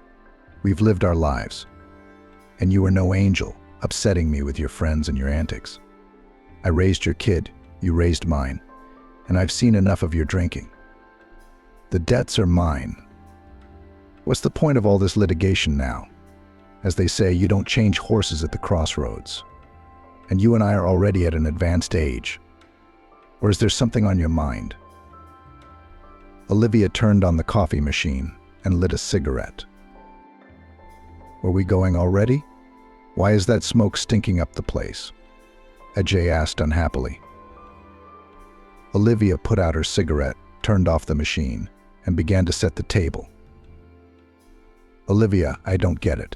We've lived our lives. And you were no angel, upsetting me with your friends and your antics. I raised your kid, you raised mine, and I've seen enough of your drinking. The debts are mine. What's the point of all this litigation now? As they say, you don't change horses at the crossroads. And you and I are already at an advanced age. Or is there something on your mind? Olivia turned on the coffee machine and lit a cigarette. Were we going already? Why is that smoke stinking up the place? Ajay asked unhappily. Olivia put out her cigarette, turned off the machine, and began to set the table. Olivia, I don't get it.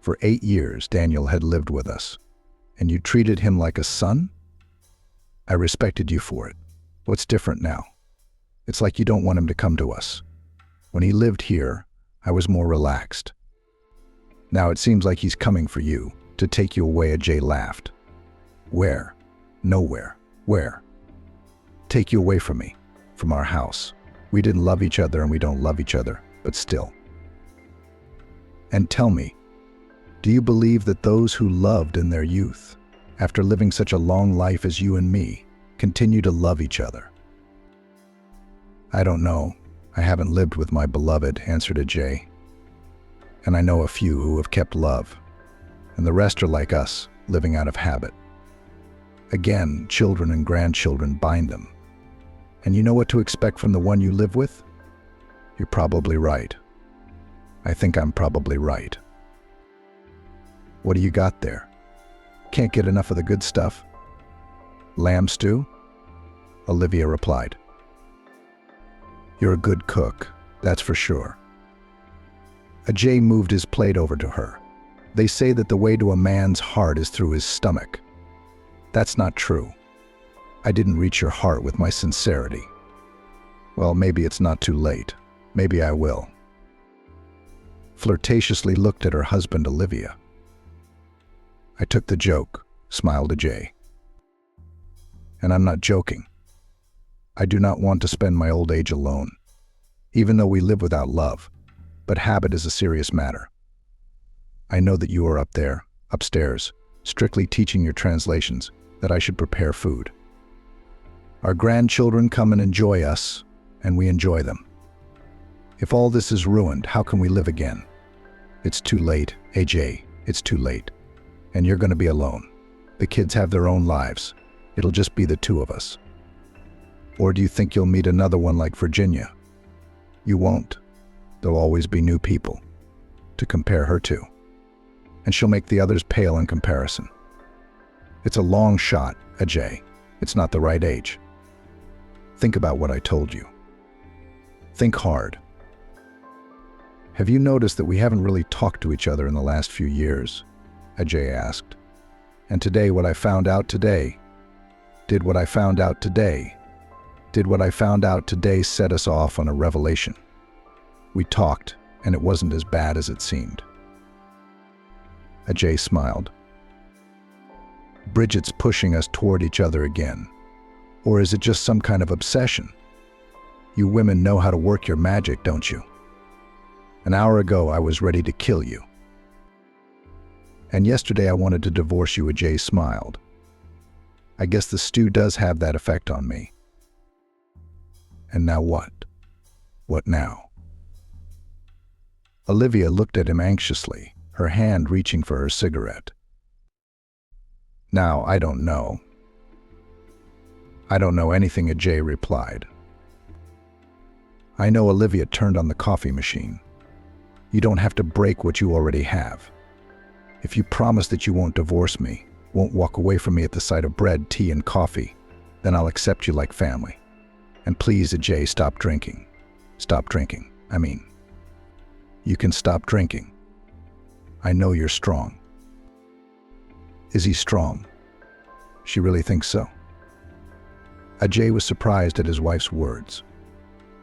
For 8 years, Daniel had lived with us, and you treated him like a son? I respected you for it. What's different now? It's like you don't want him to come to us. When he lived here, I was more relaxed. Now it seems like he's coming for you, to take you away. Ajay laughed. Where? Nowhere. Where? Take you away from me, from our house. We didn't love each other and we don't love each other, but still. And tell me, do you believe that those who loved in their youth, after living such a long life as you and me, continue to love each other? I don't know. I haven't lived with my beloved, answered Ajay. And I know a few who have kept love, and the rest are like us, living out of habit. Again, children and grandchildren bind them. And you know what to expect from the one you live with? You're probably right. I think I'm probably right. What do you got there? Can't get enough of the good stuff? Lamb stew? Olivia replied. You're a good cook, that's for sure. Ajay moved his plate over to her. They say that the way to a man's heart is through his stomach. That's not true. I didn't reach your heart with my sincerity. Well, maybe it's not too late. Maybe I will. Flirtatiously looked at her husband, Olivia. I took the joke, smiled Ajay. And I'm not joking. I do not want to spend my old age alone, even though we live without love, but habit is a serious matter. I know that you are up there, upstairs, strictly teaching your translations, that I should prepare food. Our grandchildren come and enjoy us, and we enjoy them. If all this is ruined, how can we live again? It's too late, Ajay, it's too late. And you're going to be alone. The kids have their own lives. It'll just be the two of us. Or do you think you'll meet another one like Virginia? You won't. There'll always be new people to compare her to. And she'll make the others pale in comparison. It's a long shot, Ajay. It's not the right age. Think about what I told you. Think hard. Have you noticed that we haven't really talked to each other in the last few years? Ajay asked. And today, what I found out today set us off on a revelation. We talked, and it wasn't as bad as it seemed. Ajay smiled. Bridget's pushing us toward each other again. Or is it just some kind of obsession? You women know how to work your magic, don't you? An hour ago, I was ready to kill you. And yesterday I wanted to divorce you. Ajay smiled. I guess the stew does have that effect on me. And now what? What now? Olivia looked at him anxiously, her hand reaching for her cigarette. Now, I don't know. I don't know anything, Ajay replied. I know. Olivia turned on the coffee machine. You don't have to break what you already have. If you promise that you won't divorce me, won't walk away from me at the sight of bread, tea, and coffee, then I'll accept you like family. And please, Ajay, stop drinking. Stop drinking. I mean, you can stop drinking. I know you're strong. Is he strong? She really thinks so. Ajay was surprised at his wife's words.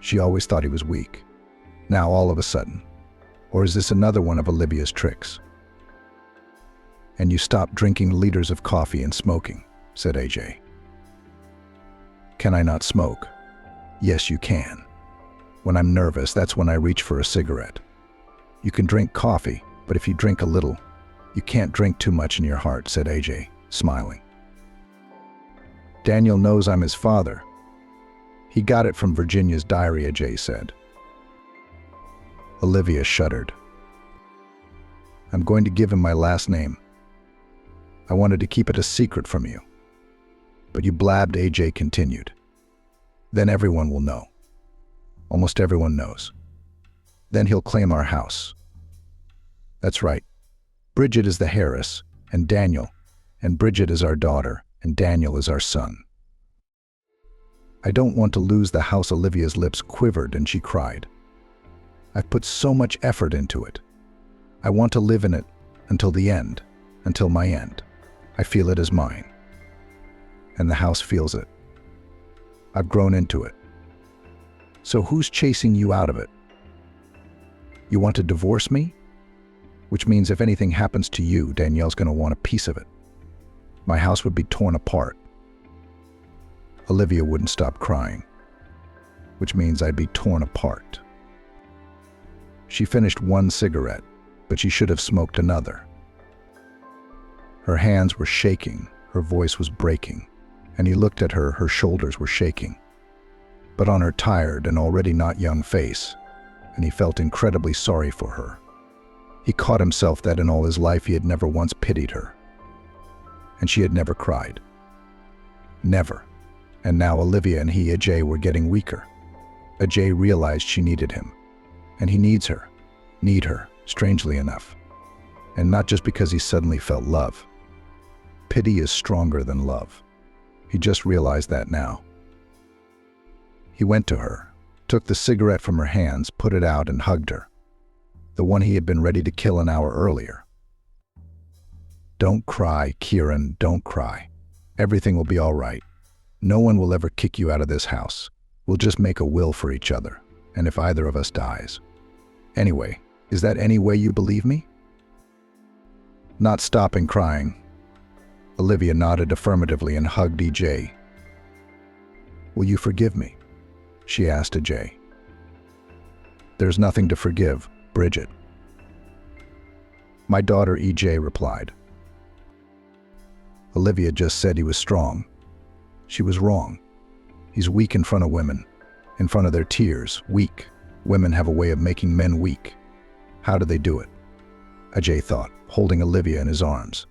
She always thought he was weak. Now all of a sudden. Or is this another one of Olivia's tricks? And you stop drinking liters of coffee and smoking, said Ajay. Can I not smoke? Yes, you can. When I'm nervous, that's when I reach for a cigarette. You can drink coffee, but if you drink a little, you can't drink too much in your heart, said Ajay, smiling. Daniel knows I'm his father. He got it from Virginia's diary, Ajay said. Olivia shuddered. I'm going to give him my last name. I wanted to keep it a secret from you. But you blabbed, AJ continued. Then everyone will know. Almost everyone knows. Then he'll claim our house. That's right. Bridget is the Harris, and Daniel, and Bridget is our daughter, and Daniel is our son. I don't want to lose the house. Olivia's lips quivered and she cried. I've put so much effort into it. I want to live in it until the end, until my end. I feel it as mine. And the house feels it. I've grown into it. So who's chasing you out of it? You want to divorce me? Which means if anything happens to you, Danielle's going to want a piece of it. My house would be torn apart. Olivia wouldn't stop crying, which means I'd be torn apart. She finished one cigarette, but she should have smoked another. Her hands were shaking, her voice was breaking, and he looked at her, her shoulders were shaking. But on her tired and already not young face, and he felt incredibly sorry for her. He caught himself that in all his life he had never once pitied her. And she had never cried. Never. And now Olivia and he, Ajay, were getting weaker. Ajay realized she needed him. And he needs her. Need her, strangely enough. And not just because he suddenly felt love. Pity is stronger than love. He just realized that now. He went to her, took the cigarette from her hands, put it out and hugged her. The one he had been ready to kill an hour earlier. Don't cry, Kieran, don't cry. Everything will be all right. No one will ever kick you out of this house. We'll just make a will for each other, and if either of us dies. Anyway, is that any way you believe me? Not stopping crying, Olivia nodded affirmatively and hugged EJ. Will you forgive me? She asked Ajay. There's nothing to forgive, Bridget. My daughter, EJ replied. Olivia just said he was strong. She was wrong. He's weak in front of women, in front of their tears, weak. Women have a way of making men weak. How do they do it? Ajay thought, holding Olivia in his arms.